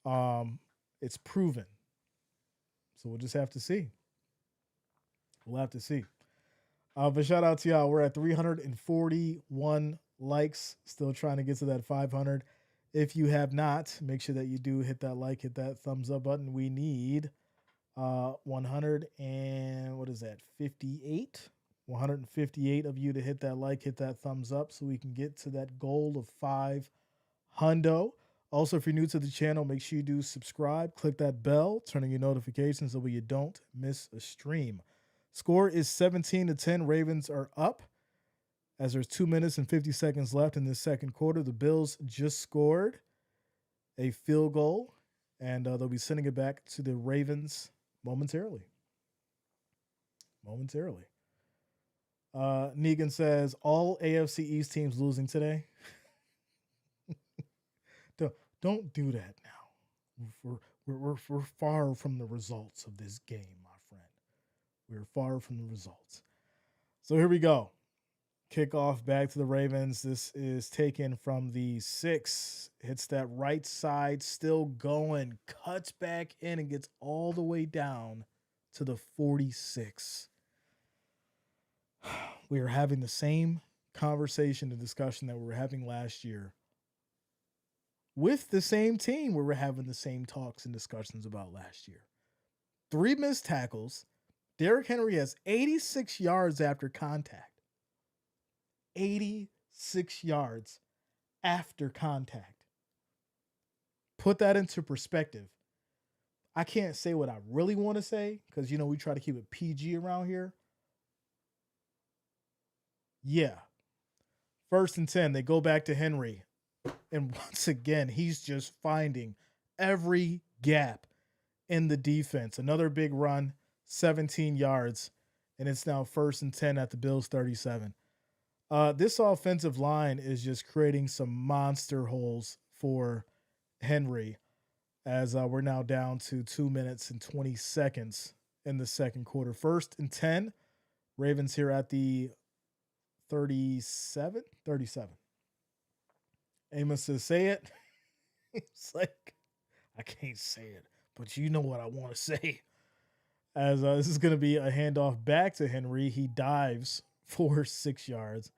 It's proven. So we'll just have to see. We'll have to see. But shout out to y'all. We're at 341 likes. Still trying to get to that 500. If you have not, make sure that you do hit that like, hit that thumbs up button. We need 100 and what is that? 58. 158 of you to hit that like, hit that thumbs up so we can get to that goal of 500. Also, if you're new to the channel, make sure you do subscribe, click that bell, turn on your notifications so you don't miss a stream. Score is 17-10. Ravens are up as there's 2 minutes and 50 seconds left in this second quarter. The Bills just scored a field goal, and they'll be sending it back to the Ravens momentarily. Negan says, all AFC East teams losing today. Don't do that now. We're far from the results of this game, my friend. We're far from the results. So here we go. Kickoff back to the Ravens. This is taken from the 6. Hits that right side, still going. Cuts back in and gets all the way down to the 46. We are having the same conversation and discussion that we were having last year with the same team we were having the same talks and discussions about last year. 3 missed tackles. Derrick Henry has 86 yards after contact. 86 yards after contact. Put that into perspective. I can't say what I really want to say because, we try to keep it PG around here. Yeah. 1st and 10, they go back to Henry. And once again, he's just finding every gap in the defense. Another big run, 17 yards, and it's now 1st and 10 at the Bills' 37. This offensive line is just creating some monster holes for Henry as we're now down to 2 minutes and 20 seconds in the second quarter. 1st and 10, Ravens here at the 37. Amos says, say it. It's like, I can't say it, but you know what I want to say. As this is going to be a handoff back to Henry. He dives for 6 yards.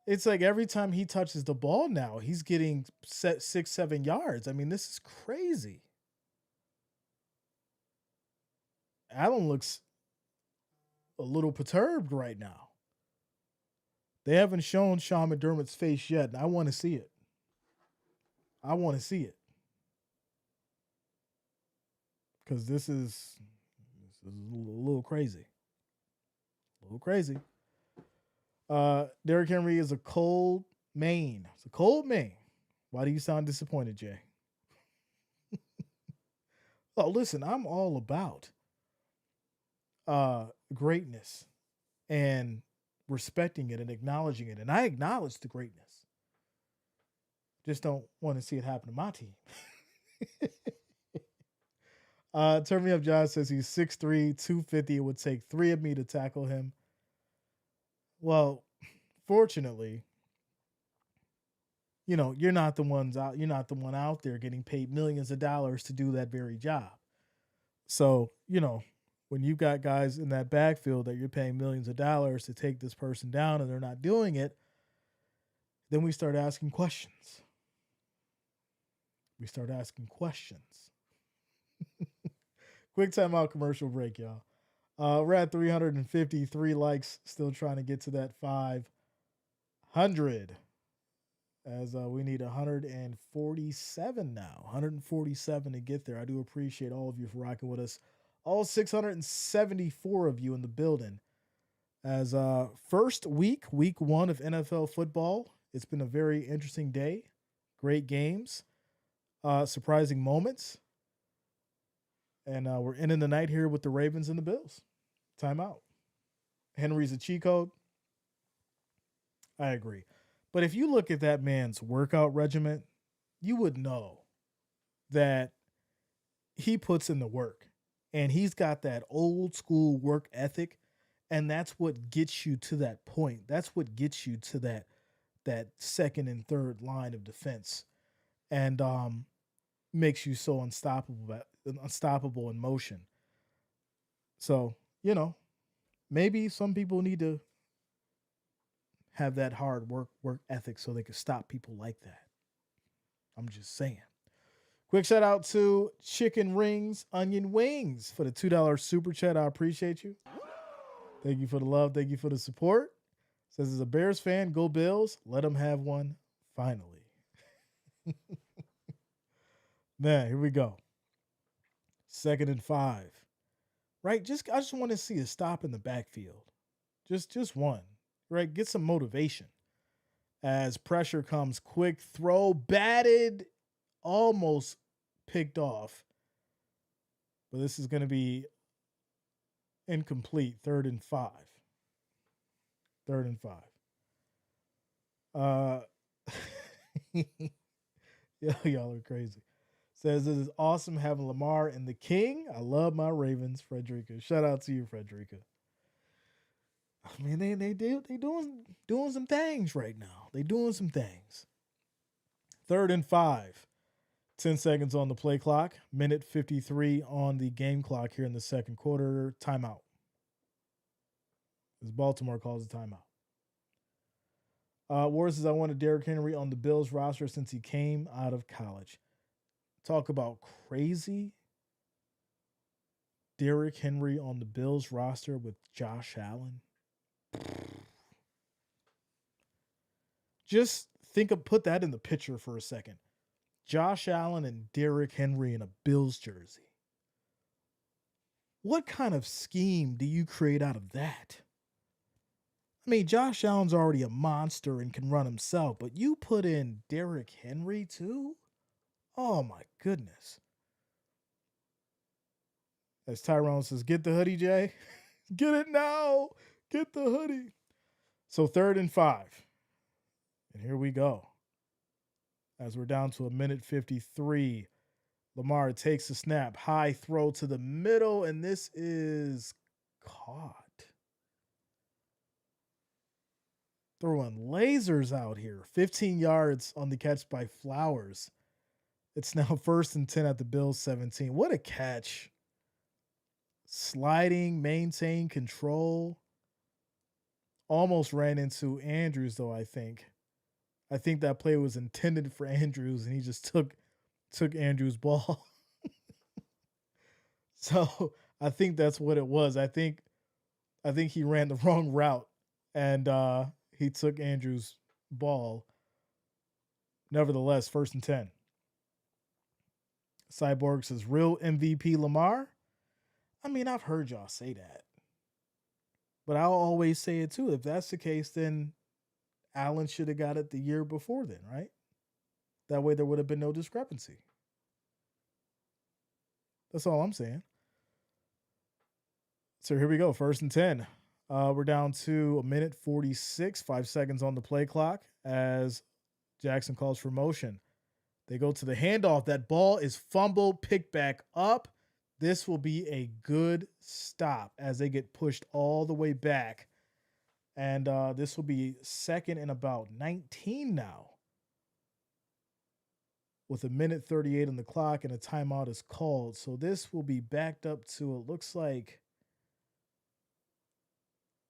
It's like every time he touches the ball now, he's getting 6-7 yards. I mean, this is crazy. Allen looks a little perturbed right now. They haven't shown Sean McDermott's face yet, and I want to see it. Because this is a little crazy. Derrick Henry is a cold Maine. It's a cold Maine. Why do you sound disappointed, Jay? Oh, listen, I'm all about greatness and respecting it and acknowledging it. And I acknowledge the greatness. Just don't want to see it happen to my team. Turn Me Up John says he's 6'3", 250. It would take 3 of me to tackle him. Well, fortunately, you're not the one out there getting paid millions of dollars to do that very job. So, when you've got guys in that backfield that you're paying millions of dollars to take this person down and they're not doing it, then we start asking questions. Quick timeout commercial break, y'all. We're at 353 likes, still trying to get to that 500 as we need 147 now. 147 to get there. I do appreciate all of you for rocking with us. All 674 of you in the building. As first week 1 of NFL football. It's been a very interesting day. Great games. Surprising moments. And we're ending the night here with the Ravens and the Bills. Timeout. Henry's a cheat code. I agree. But if you look at that man's workout regimen, you would know that he puts in the work. And he's got that old school work ethic. And that's what gets you to that point. That's what gets you to that second and third line of defense. And makes you so unstoppable in motion. So, maybe some people need to have that hard work ethic so they can stop people like that. I'm just saying. Quick shout out to Chicken Rings Onion Wings for the $2 super chat. I appreciate you. Thank you for the love. Thank you for the support. Says as a Bears fan, go Bills. Let them have one finally. Man, here we go. 2nd and 5. Right? I just want to see a stop in the backfield. Just one. Right? Get some motivation. As pressure comes, quick throw, batted, almost picked off. But this is going to be incomplete. 3rd and 5. 3rd and 5. Y'all are crazy. Says this is awesome having Lamar and the King. I love my Ravens, Frederica. Shout out to you, Frederica. I mean, they doing some things right now. They doing some things. 3rd and 5. 10 seconds on the play clock. Minute 53 on the game clock here in the second quarter. Timeout. As Baltimore calls a timeout. Ward says, I wanted Derrick Henry on the Bills roster since he came out of college. Talk about crazy. Derrick Henry on the Bills roster with Josh Allen. Just put that in the picture for a second. Josh Allen and Derrick Henry in a Bills jersey. What kind of scheme do you create out of that? I mean, Josh Allen's already a monster and can run himself, but you put in Derrick Henry too? Oh my goodness. As Tyrone says, get the hoodie, Jay. Get it now. Get the hoodie. So 3rd and 5. And here we go. As we're down to a minute 53. Lamar takes the snap. High throw to the middle, and this is caught. Throwing lasers out here. 15 yards on the catch by Flowers. It's now 1st and 10 at the Bills 17. What a catch. Sliding, maintain control. Almost ran into Andrews, though, I think. I think that play was intended for Andrews, and he just took Andrews' ball. So I think that's what it was. I think he ran the wrong route, and he took Andrews' ball. Nevertheless, 1st and 10. Cyborg says, real MVP Lamar? I mean, I've heard y'all say that. But I'll always say it too. If that's the case, then Allen should have got it the year before then, right? That way there would have been no discrepancy. That's all I'm saying. So here we go. 1st and 10. We're down to a minute 46, 5 seconds on the play clock as Jackson calls for motion. They go to the handoff. That ball is fumbled, picked back up. This will be a good stop as they get pushed all the way back. And this will be 2nd and about 19 now. With a minute 38 on the clock and a timeout is called. So this will be backed up to, it looks like,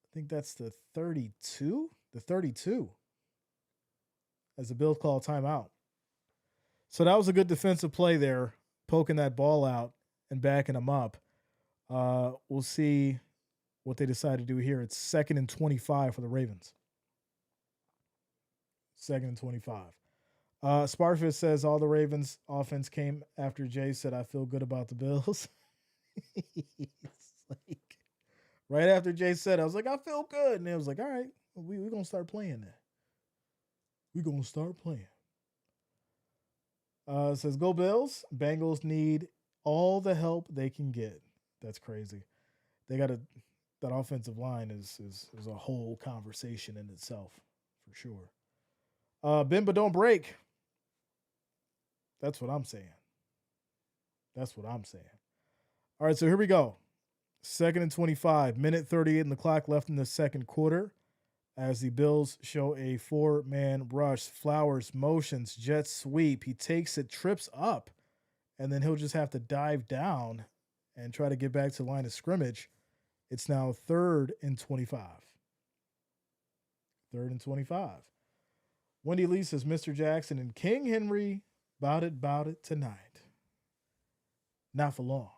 I think that's the 32? The 32. As the Bills call timeout. So that was a good defensive play there, poking that ball out and backing them up. We'll see what they decide to do here. It's 2nd and 25 for the Ravens. 2nd and 25. Sparfist says all the Ravens offense came after Jay said, I feel good about the Bills. It's like, right after Jay said, I was like, I feel good. And it was like, all right, we're going to start playing that. We're going to start playing. It says, go Bills. Bengals need all the help they can get. That's crazy. They got that offensive line is a whole conversation in itself, for sure. Bend but don't break. That's what I'm saying. That's what I'm saying. All right, so here we go. 2nd and 25, minute 38 in the clock left in the second quarter. As the Bills show a 4-man rush. Flowers motions, jet sweep. He takes it, trips up, and then he'll just have to dive down and try to get back to the line of scrimmage. It's now 3rd and 25. 3rd and 25. Wendy Lee says, Mr. Jackson and King Henry, bout it tonight. Not for long.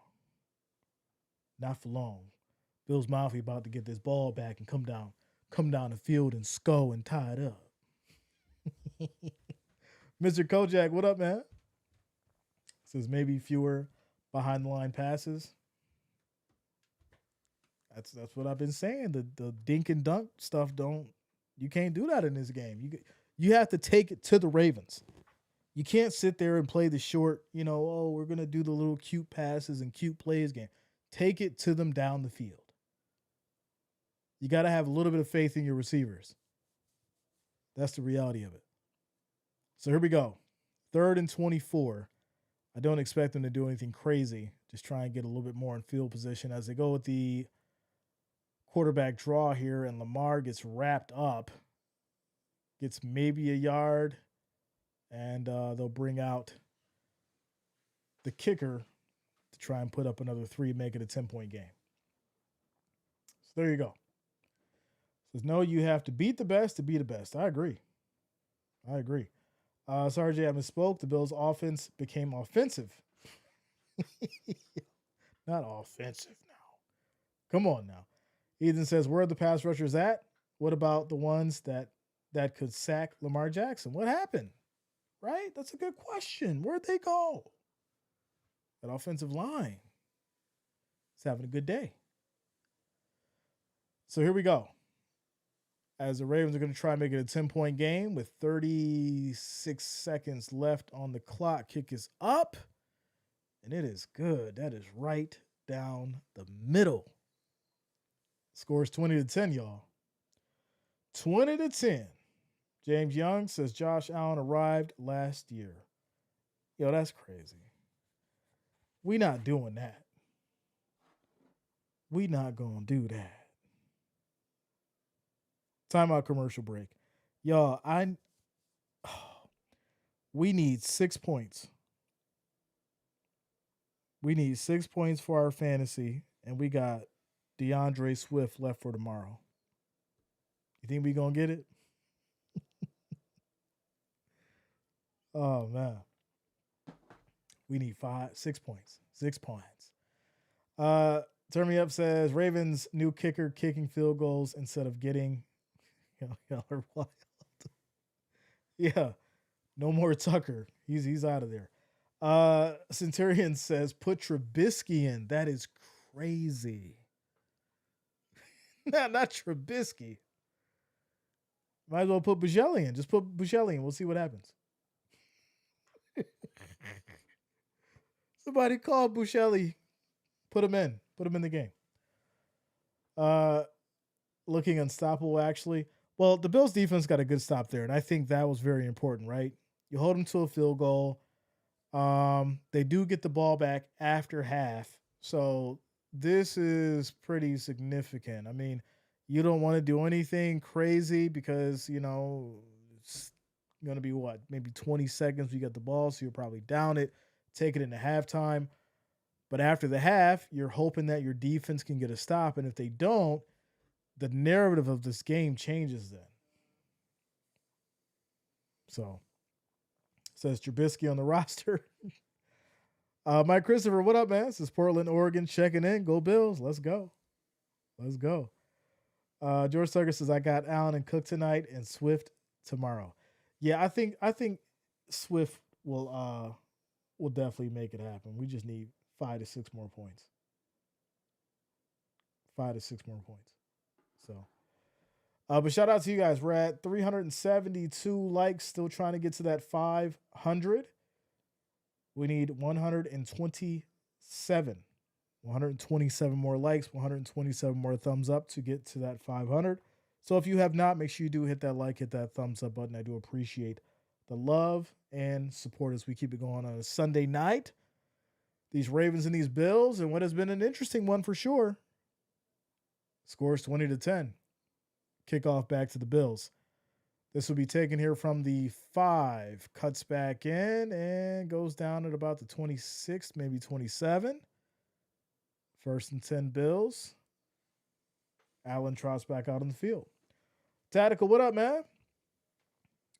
Not for long. Bills Mafia about to get this ball back and come down the field and score and tie it up. Mr. Kojak, what up, man? Says maybe fewer behind the line passes. That's what I've been saying. The dink and dunk stuff you can't do that in this game. You have to take it to the Ravens. You can't sit there and play the short, we're going to do the little cute passes and cute plays game. Take it to them down the field. You got to have a little bit of faith in your receivers. That's the reality of it. So here we go. 3rd and 24. I don't expect them to do anything crazy. Just try and get a little bit more in field position as they go with the quarterback draw here, and Lamar gets wrapped up. Gets maybe a yard, and they'll bring out the kicker to try and put up another 3, make it a 10-point game. So there you go. Says, no, you have to beat the best to be the best. I agree. I agree. Sorry, Jay, I misspoke. The Bills' offense became offensive. Not offensive now. Come on now. Ethan says, where are the pass rushers at? What about the ones that could sack Lamar Jackson? What happened? Right? That's a good question. Where'd they go? That offensive line is having a good day. So here we go. As the Ravens are going to try and make it a 10-point game with 36 seconds left on the clock. Kick is up, and it is good. That is right down the middle. Scores 20-10, y'all. 20-10. James Young says Josh Allen arrived last year. Yo, that's crazy. We not doing that. We not going to do that. Timeout commercial break. Y'all, we need 6 points. We need 6 points for our fantasy, and we got DeAndre Swift left for tomorrow. You think we gonna get it? Oh man. We need 6 points. 6 points. Turn Me Up says Ravens new kicker kicking field goals instead of getting y'all are wild. Yeah. No more Tucker. He's out of there. Centurion says put Trubisky in. That is crazy. Not Trubisky. Might as well put Bujelli in. Just put Bujelli in. We'll see what happens. Somebody call Bujelli. Put him in. Put him in the game. Looking unstoppable, actually. Well, the Bills defense got a good stop there, and I think that was very important, right? You hold them to a field goal. They do get the ball back after half. So this is pretty significant. I mean, you don't want to do anything crazy because, it's going to be what? Maybe 20 seconds you get the ball, so you'll probably down it, take it into halftime. But after the half, you're hoping that your defense can get a stop. And if they don't, the narrative of this game changes then. So, says Trubisky on the roster. Mike Christopher, what up, man? This is Portland, Oregon, checking in. Go Bills. Let's go. Let's go. George Tucker says, I got Allen and Cook tonight and Swift tomorrow. Yeah, I think Swift will definitely make it happen. We just need 5 to 6 more points. 5 to 6 more points. So, but shout out to you guys. We're at 372 likes, still trying to get to that 500. We need 127 more likes, 127 more thumbs up to get to that 500. So if you have not, make sure you do hit that like, hit that thumbs up button. I do appreciate the love and support as we keep it going on a Sunday night. These Ravens and these Bills, and what has been an interesting one for sure. Scores 20-10. Kickoff back to the Bills. This will be taken here from the 5. Cuts back in and goes down at about the 26, maybe 27. 1st and 10 Bills. Allen trots back out on the field. Tactical, what up, man?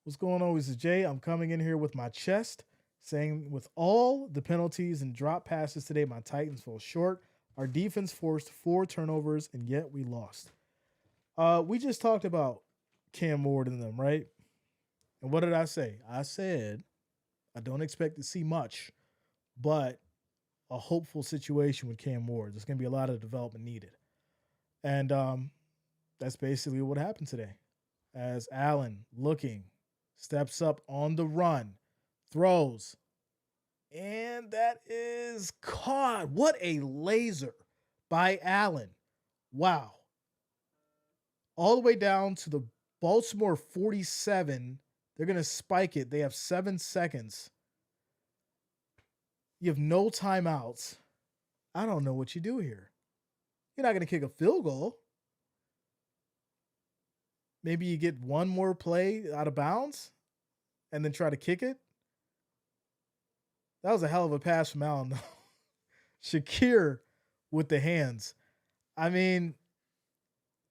What's going on? This is Jay. I'm coming in here with my chest, saying with all the penalties and drop passes today, my Titans fell short. Our defense forced 4 turnovers, and yet we lost. We just talked about Cam Ward and them, right? And what did I say? I said I don't expect to see much, but a hopeful situation with Cam Ward. There's going to be a lot of development needed. And that's basically what happened today. As Allen steps up on the run, throws, and that is caught. What a laser by Allen. Wow. All the way down to the Baltimore 47. They're going to spike it. They have 7 seconds. You have no timeouts. I don't know what you do here. You're not going to kick a field goal. Maybe you get one more play out of bounds and then try to kick it. That was a hell of a pass from Allen, though. Shakir with the hands. I mean,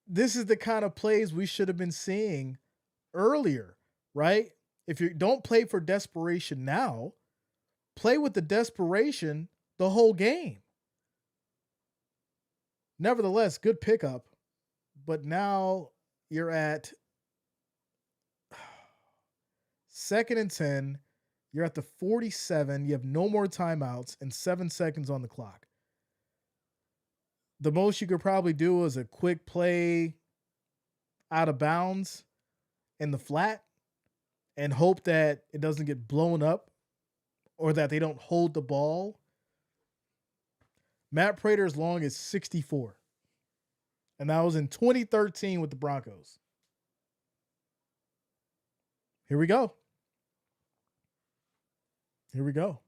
this is the kind of plays we should have been seeing earlier, right? If you don't play for desperation now, play with the desperation the whole game. Nevertheless, good pickup. But now you're at 2nd and 10. You're at the 47. You have no more timeouts and 7 seconds on the clock. The most you could probably do is a quick play out of bounds in the flat and hope that it doesn't get blown up or that they don't hold the ball. Matt Prater's long is 64. And that was in 2013 with the Broncos. Here we go. Here we go.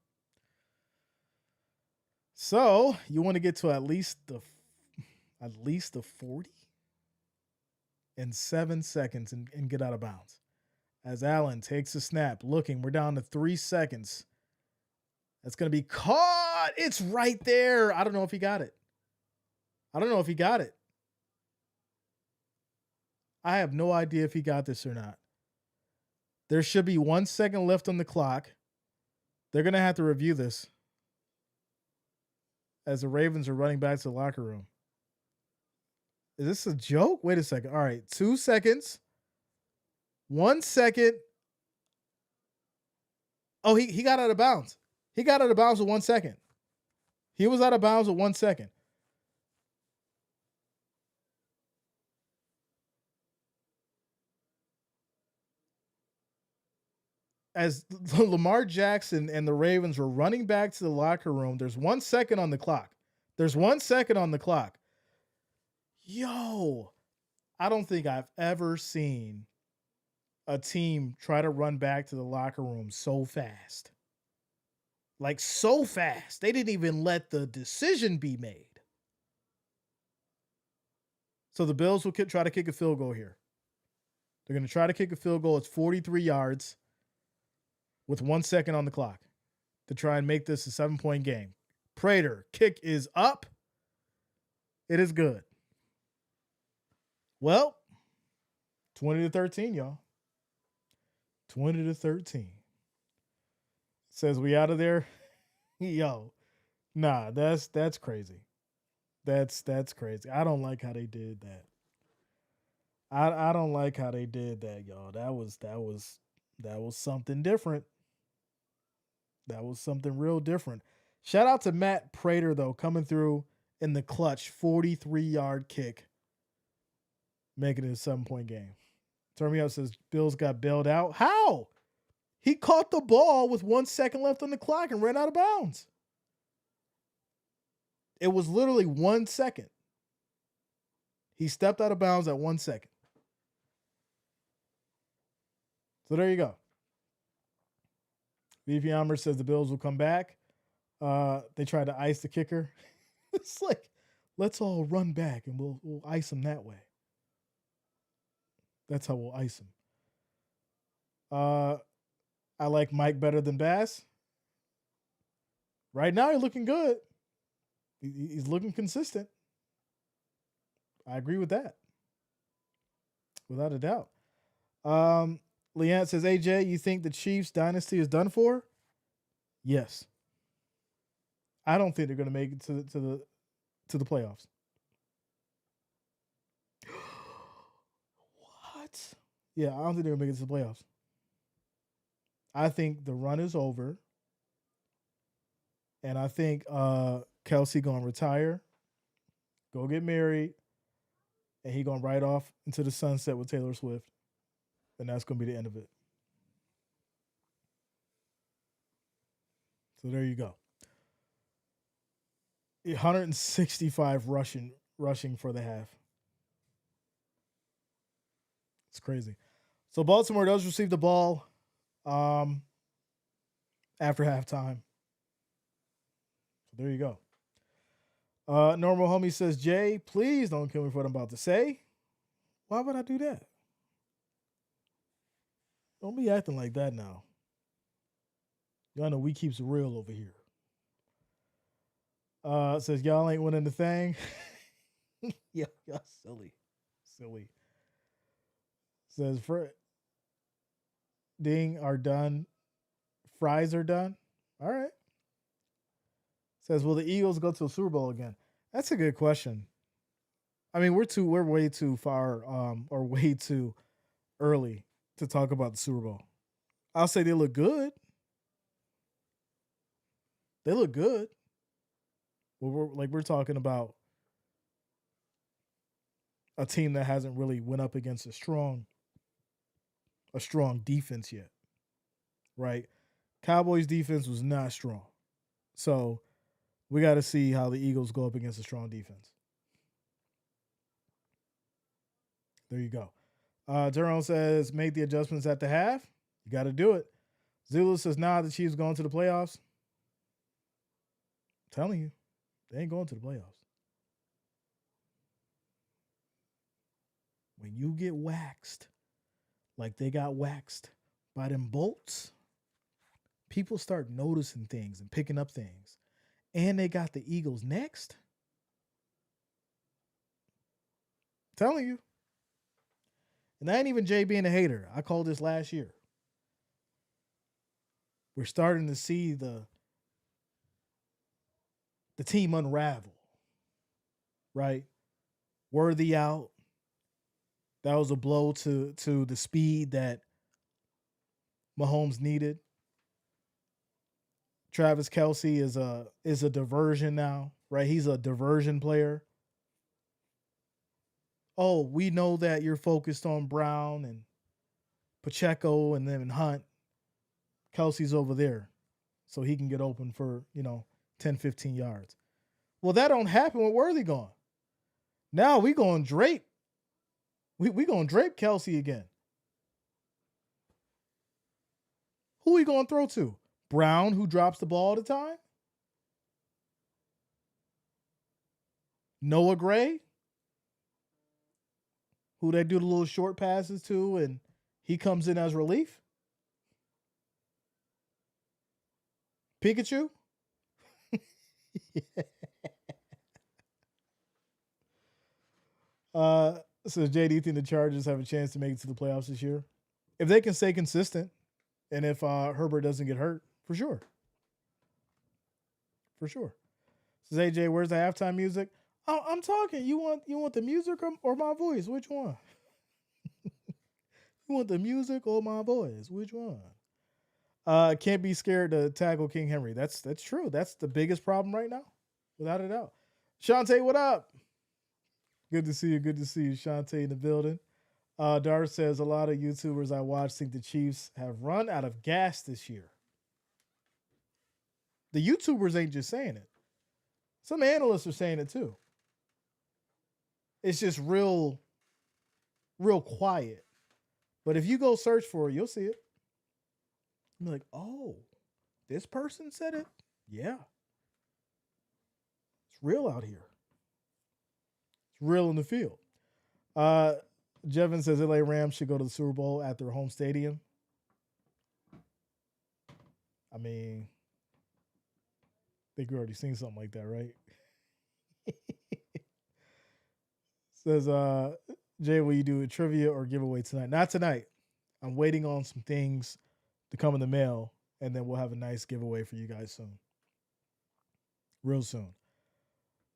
So you want to get to at least the 40 in 7 seconds and get out of bounds. As Allen takes a snap, looking, we're down to 3 seconds. That's going to be caught. It's right there. I don't know if he got it. I have no idea if he got this or not. There should be 1 second left on the clock. They're going to have to review this as the Ravens are running back to the locker room. Is this a joke? Wait a second. All right, 2 seconds. 1 second. Oh, he got out of bounds. He got out of bounds with 1 second. He was out of bounds with 1 second. As Lamar Jackson and the Ravens were running back to the locker room, there's 1 second on the clock. Yo, I don't think I've ever seen a team try to run back to the locker room so fast. Like, so fast. They didn't even let the decision be made. So the Bills will try to kick a field goal here. They're going to try to kick a field goal. It's 43 yards with 1 second on the clock to try and make this a 7-point game. Prater, kick is up. It is good. Well, 20-13, y'all. 20-13. Says we out of there. Yo, nah, that's crazy. That's crazy. I don't like how they did that. I don't like how they did that, y'all. That was something different. That was something real different. Shout out to Matt Prater, though, coming through in the clutch 43-yard kick, making it a 7-point game. Turn me up says Bills got bailed out. How? He caught the ball with 1 second left on the clock and ran out of bounds. It was literally 1 second. He stepped out of bounds at 1 second. So there you go. VP Amber says the Bills will come back. They tried to ice the kicker. It's like, let's all run back and we'll ice them that way. That's how we'll ice them. I like Mike better than Bass. Right now, he's looking good. He's looking consistent. I agree with that. Without a doubt. Leanne says, AJ, you think the Chiefs dynasty is done for? Yes. I don't think they're going to make it to the playoffs. What? Yeah, I don't think they're going to make it to the playoffs. I think the run is over. And I think Kelsey going to retire, go get married, and he going to ride off into the sunset with Taylor Swift. And that's going to be the end of it. So there you go. 165 rushing for the half. It's crazy. So Baltimore does receive the ball after halftime. So there you go. Normal Homie says, Jay, please don't kill me for what I'm about to say. Why would I do that? Don't be acting like that now. Y'all know we keeps it real over here. Says y'all ain't winning the thing. Y'all silly. Says Ding are done. Fries are done. All right. Says, will the Eagles go to the Super Bowl again? That's a good question. I mean, we're way too far, or way too early to talk about the Super Bowl. I'll say they look good. They look good. Well, we're talking about a team that hasn't really went up against a strong defense yet, right? Cowboys defense was not strong. So we got to see how the Eagles go up against a strong defense. There you go. Jerome says, make the adjustments at the half. You got to do it. Zulu says, nah, the Chiefs going to the playoffs. I'm telling you, they ain't going to the playoffs. When you get waxed, like they got waxed by them bolts, people start noticing things and picking up things. And they got the Eagles next. I'm telling you. And that ain't even Jay being a hater. I called this last year. We're starting to see the team unravel. Right? Worthy out. That was a blow to the speed that Mahomes needed. Travis Kelce is a diversion now, right? He's a diversion player. Oh, we know that you're focused on Brown and Pacheco and then Hunt. Kelsey's over there, so he can get open for 10, 15 yards. Well, that don't happen with Worthy gone. Now we going drape. We going drape Kelsey again. Who we going to throw to? Brown, who drops the ball all the time? Noah Gray, who they do the little short passes to, and he comes in as relief? Pikachu? So Jay, do you think the Chargers have a chance to make it to the playoffs this year? If they can stay consistent, and if Herbert doesn't get hurt, for sure. For sure. Says AJ, where's the halftime music? Oh, I'm talking. You want the music or my voice? Which one? You want the music or my voice? Which one? Can't be scared to tackle King Henry. That's true. That's the biggest problem right now, without a doubt. Shantae, what up? Good to see you. Good to see you, Shantae, in the building. Dar says a lot of YouTubers I watch think the Chiefs have run out of gas this year. The YouTubers ain't just saying it. Some analysts are saying it too. It's just real quiet. But if you go search for it, you'll see it. You're like, oh, this person said it? Yeah. It's real out here. It's real in the field. Jevin says LA Rams should go to the Super Bowl at their home stadium. I mean, I think we already seen something like that, right? Says, Jay, will you do a trivia or giveaway tonight? Not tonight. I'm waiting on some things to come in the mail, and then we'll have a nice giveaway for you guys soon. Real soon.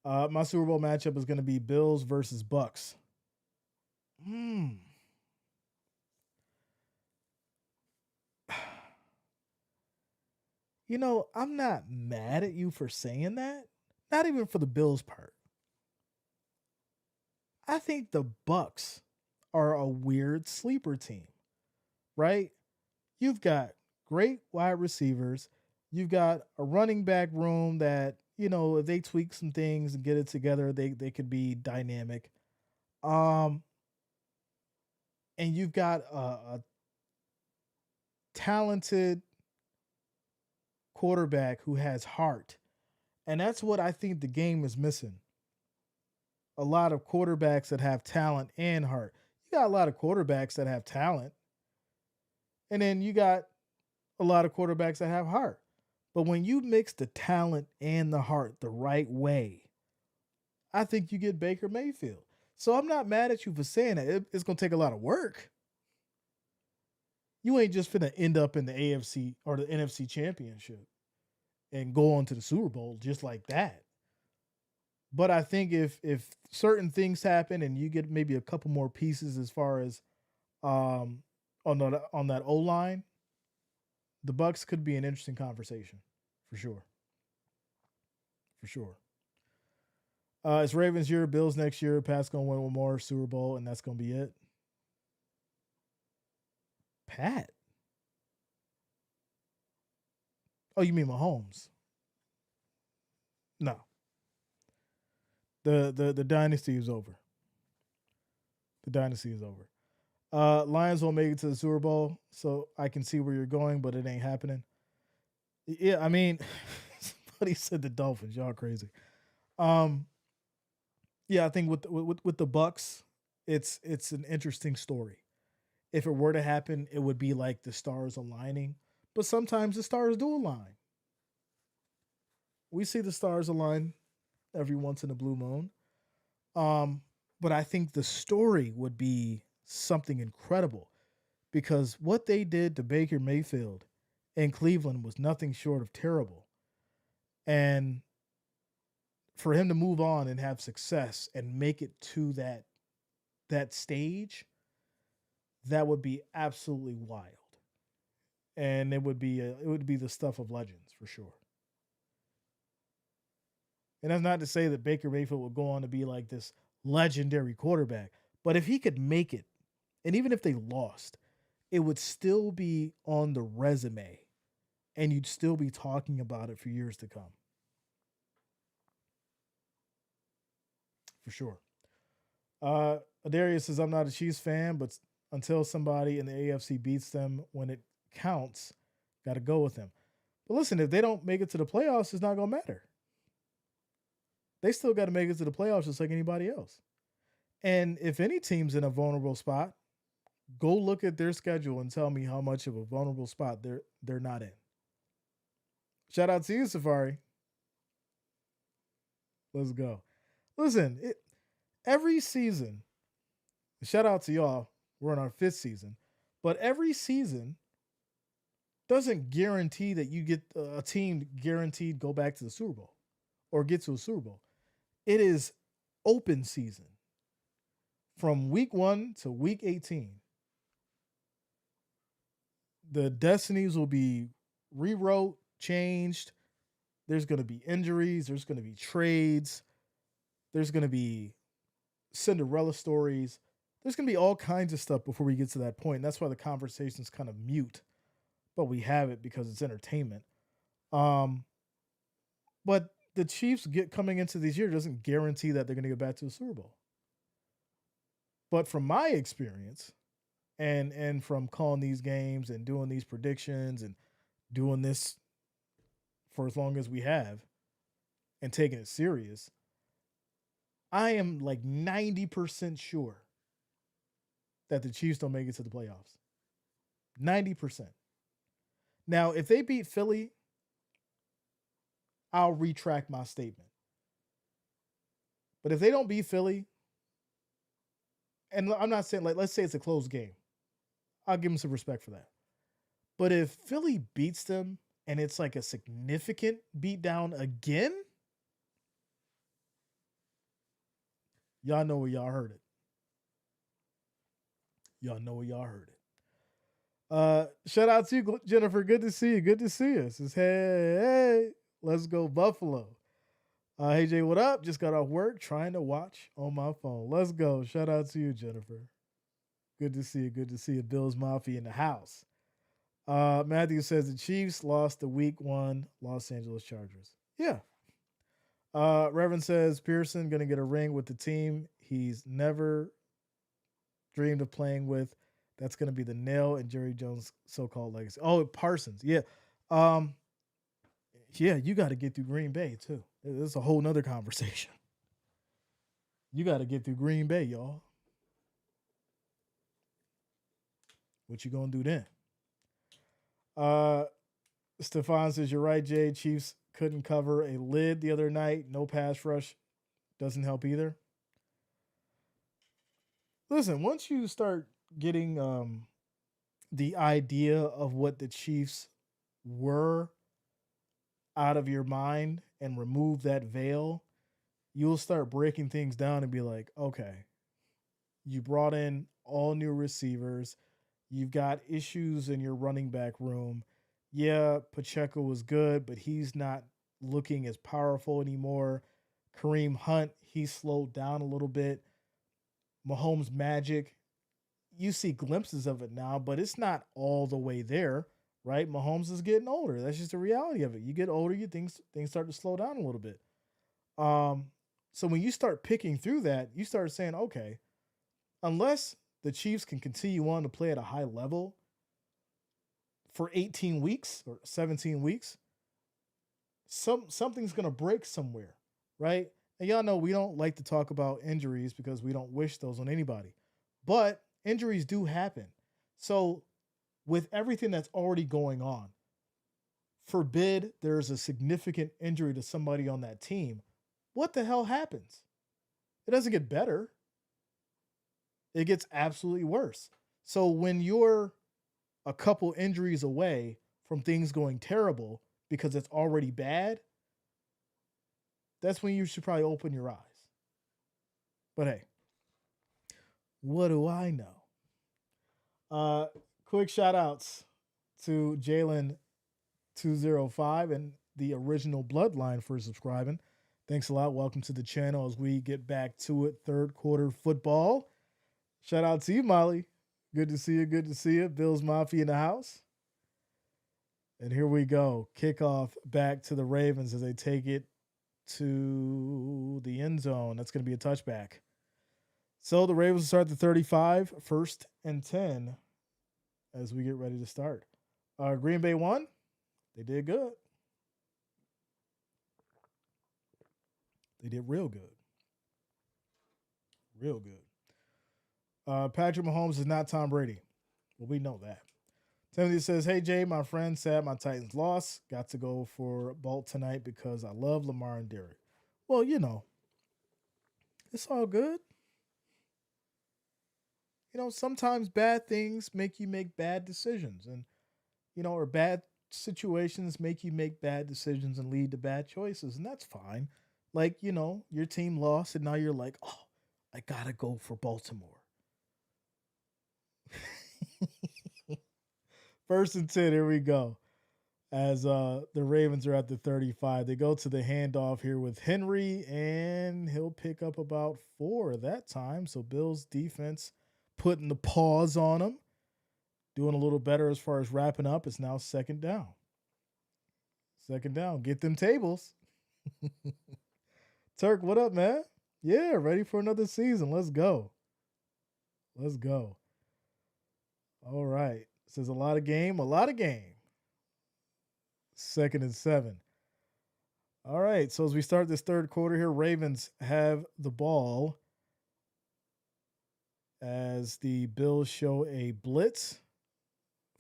My Super Bowl matchup is going to be Bills versus Bucks. I'm not mad at you for saying that. Not even for the Bills part. I think the Bucks are a weird sleeper team, right? You've got great wide receivers. You've got a running back room that, if they tweak some things and get it together, they could be dynamic. And you've got a talented quarterback who has heart. And that's what I think the game is missing. A lot of quarterbacks that have talent and heart. You got a lot of quarterbacks that have talent. And then you got a lot of quarterbacks that have heart. But when you mix the talent and the heart the right way, I think you get Baker Mayfield. So I'm not mad at you for saying that. It's going to take a lot of work. You ain't just finna end up in the AFC or the NFC championship and go on to the Super Bowl just like that. But I think if certain things happen and you get maybe a couple more pieces as far as um on that O line, the Bucks could be an interesting conversation for sure. For sure. It's Ravens year, Bills next year. Pat's gonna win one more Super Bowl, and that's gonna be it. Pat. Oh, you mean Mahomes? No. The dynasty is over. The dynasty is over. Lions won't make it to the Super Bowl, so I can see where you're going, but it ain't happening. Yeah, I mean, somebody said the Dolphins. Y'all crazy. Um, yeah, I think with the Bucks, it's an interesting story. If it were to happen, it would be like the stars aligning. But sometimes the stars do align. We see the stars align every once in a blue moon. Um, but I think the story would be something incredible because what they did to Baker Mayfield in Cleveland was nothing short of terrible. And for him to move on and have success and make it to that stage, that would be absolutely wild. And it would be the stuff of legends for sure. And that's not to say that Baker Mayfield will go on to be like this legendary quarterback, but if he could make it, and even if they lost, it would still be on the resume and you'd still be talking about it for years to come. For sure. Darius says, I'm not a Chiefs fan, but until somebody in the AFC beats them when it counts, got to go with them. But listen, if they don't make it to the playoffs, it's not going to matter. They still got to make it to the playoffs just like anybody else. And if any team's in a vulnerable spot, go look at their schedule and tell me how much of a vulnerable spot they're not in. Shout out to you, Safari. Let's go. Listen, every season, shout out to y'all. We're in our fifth season, but every season doesn't guarantee that you get a team guaranteed go back to the Super Bowl or get to a Super Bowl. It is open season from week 1 to week 18. The destinies will be rewrote, changed. There's going to be injuries. There's going to be trades. There's going to be Cinderella stories. There's going to be all kinds of stuff before we get to that point. And that's why the conversation's kind of mute, but we have it because it's entertainment. But the Chiefs coming into this year doesn't guarantee that they're going to get back to the Super Bowl. But from my experience, and from calling these games and doing these predictions and doing this for as long as we have and taking it serious, I am like 90% sure that the Chiefs don't make it to the playoffs. 90%. Now, if they beat Philly, I'll retract my statement. But if they don't beat Philly, and I'm not saying, like, let's say it's a close game, I'll give them some respect for that. But if Philly beats them and it's like a significant beatdown again, y'all know where y'all heard it. Y'all know where y'all heard it. Shout out to you, Jennifer. Good to see you. Good to see us. It's hey, let's go Buffalo. Hey Jay, what up? Just got off work trying to watch on my phone. Let's go. Shout out to you, Jennifer. Good to see you. Good to see you. Bills Mafia in the house. Matthew says the Chiefs lost the week 1 Los Angeles Chargers. Yeah. Reverend says Pearson going to get a ring with the team he's never dreamed of playing with. That's going to be the nail in Jerry Jones' so-called legacy. Oh, Parsons. Yeah. Yeah, you got to get through Green Bay, too. It's a whole nother conversation. You got to get through Green Bay, y'all. What you going to do then? Stefan says, you're right, Jay. Chiefs couldn't cover a lid the other night. No pass rush doesn't help either. Listen, once you start getting the idea of what the Chiefs were out of your mind and remove that veil, you'll start breaking things down and be like, okay, you brought in all new receivers. You've got issues in your running back room. Yeah, Pacheco was good, but he's not looking as powerful anymore. Kareem Hunt, he slowed down a little bit. Mahomes' magic, you see glimpses of it now, but it's not all the way there, right? Mahomes is getting older. That's just the reality of it. You get older, you things start to slow down a little bit. Um, so when you start picking through that, you start saying, okay, unless the Chiefs can continue on to play at a high level for 18 weeks or 17 weeks, something's gonna break somewhere, right? And y'all know we don't like to talk about injuries because we don't wish those on anybody. But injuries do happen. So with everything that's already going on, forbid there's a significant injury to somebody on that team, what the hell happens? It doesn't get better. It gets absolutely worse. So when you're a couple injuries away from things going terrible because it's already bad, that's when you should probably open your eyes. But hey, what do I know? Quick shout outs to Jalen205 and the original Bloodline for subscribing. Thanks a lot. Welcome to the channel as we get back to it. Third quarter football. Shout out to you, Molly. Good to see you. Good to see you. Bills Mafia in the house. And here we go. Kickoff back to the Ravens as they take it to the end zone. That's going to be a touchback. So the Ravens start the 35, 1st and 10 as we get ready to start. Green Bay won. They did good. They did real good. Real good. Patrick Mahomes is not Tom Brady. Well, we know that. Timothy says, hey, Jay, my friend, sad my Titans lost. Got to go for Bolt tonight because I love Lamar and Derek. Well, you know, it's all good. You know, sometimes bad things make you make bad decisions. And, you know, or bad situations make you make bad decisions and lead to bad choices. And that's fine. Like, you know, your team lost and now you're like, oh, I got to go for Baltimore. 1st and 10, here we go. As the Ravens are at the 35. They go to the handoff here with Henry, and he'll pick up about 4 that time. So Bills defense putting the pause on him. Doing a little better as far as wrapping up. It's now 2nd down. 2nd down. Get them tables. Turk, what up, man? Yeah, ready for another season. Let's go. Let's go. All right. Says a lot of game. 2nd and 7. All right. So as we start this 3rd quarter here, Ravens have the ball as the Bills show a blitz.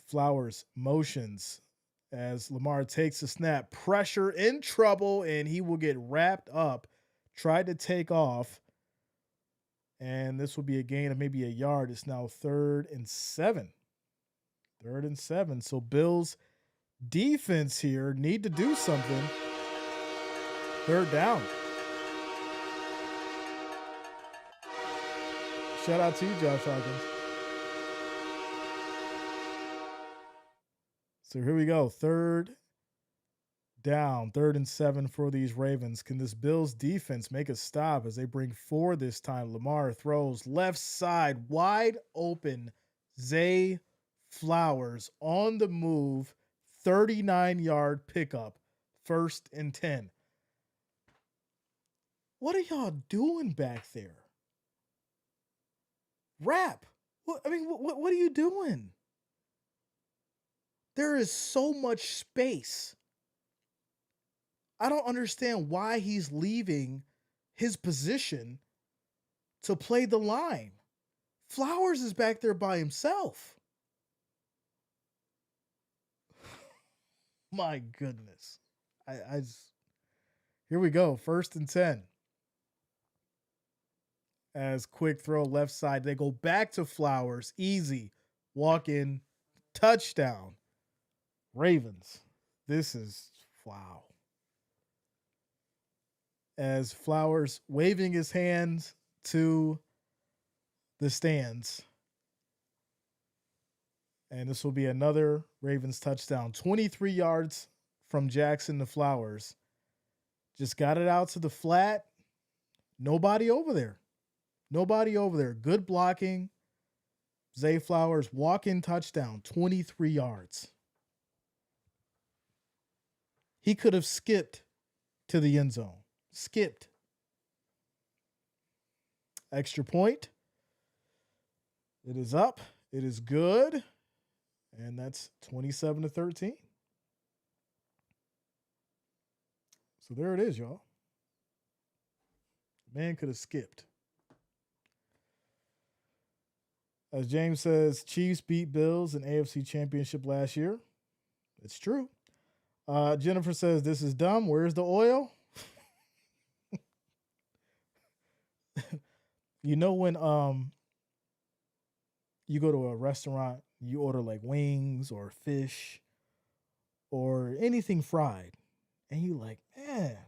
Flowers motions as Lamar takes a snap. Pressure in trouble, and he will get wrapped up. Tried to take off. And this will be a gain of maybe a yard. It's now 3rd and 7. 3rd and 7. So Bills defense here need to do something. 3rd down. Shout out to you, Josh Hawkins. So here we go. 3rd down. 3rd and 7 for these Ravens. Can this Bills defense make a stop as they bring 4 this time? Lamar throws left side wide open. Zay Flowers on the move. 39-yard pickup. 1st and 10. What are y'all doing back there? Rap. What are you doing? There is so much space. I don't understand why he's leaving his position to play the line. Flowers is back there by himself. My goodness. I just, here we go. 1st and 10. As quick throw left side. They go back to Flowers. Easy. Walk in. Touchdown. Ravens. This is, wow. As Flowers waving his hands to the stands. And this will be another Ravens touchdown. 23 yards from Jackson to Flowers. Just got it out to the flat. Nobody over there. Nobody over there. Good blocking. Zay Flowers walk-in touchdown. 23 yards. He could have skipped to the end zone. Skipped. Extra point. It is up. It is good. And that's 27-13. So there it is, y'all. Man could have skipped. As James says, Chiefs beat Bills in AFC Championship last year. It's true. Jennifer says, this is dumb. Where's the oil? You know when you go to a restaurant, you order like wings or fish or anything fried, and you like, man,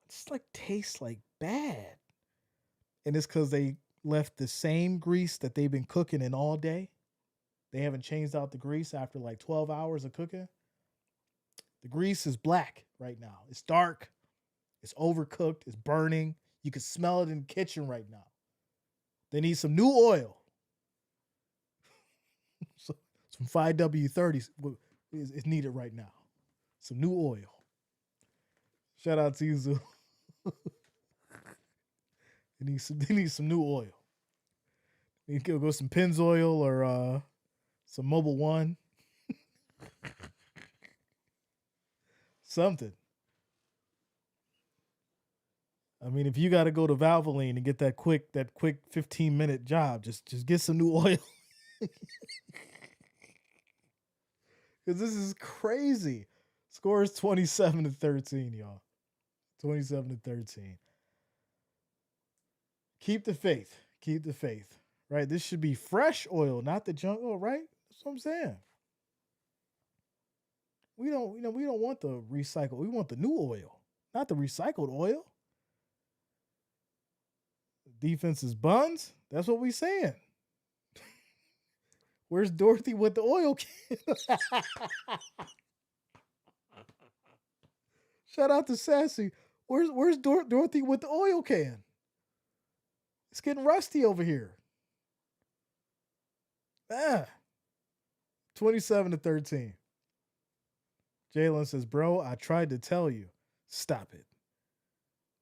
it's like tastes like bad. And it's because they left the same grease that they've been cooking in all day. They haven't changed out the grease after like 12 hours of cooking. The grease is black right now. It's dark. It's overcooked. It's burning. You can smell it in the kitchen right now. They need some new oil. Some 5W30s is needed right now. Some new oil. Shout out to you, Zoo. They need some new oil. You can go some Pennzoil or some Mobile One. Something. I mean, if you got to go to Valvoline and get that quick 15-minute job, just get some new oil. Because this is crazy. Score is 27-13, y'all. 27-13. Keep the faith. Keep the faith. Right? This should be fresh oil, not the junk oil, right? That's what I'm saying. We don't want the recycled. We want the new oil, not the recycled oil. Defense is buns. That's what we saying. Where's Dorothy with the oil can? Shout out to Sassy. Where's Dorothy with the oil can? It's getting rusty over here. 27-13. Jalen says, bro, I tried to tell you. Stop it.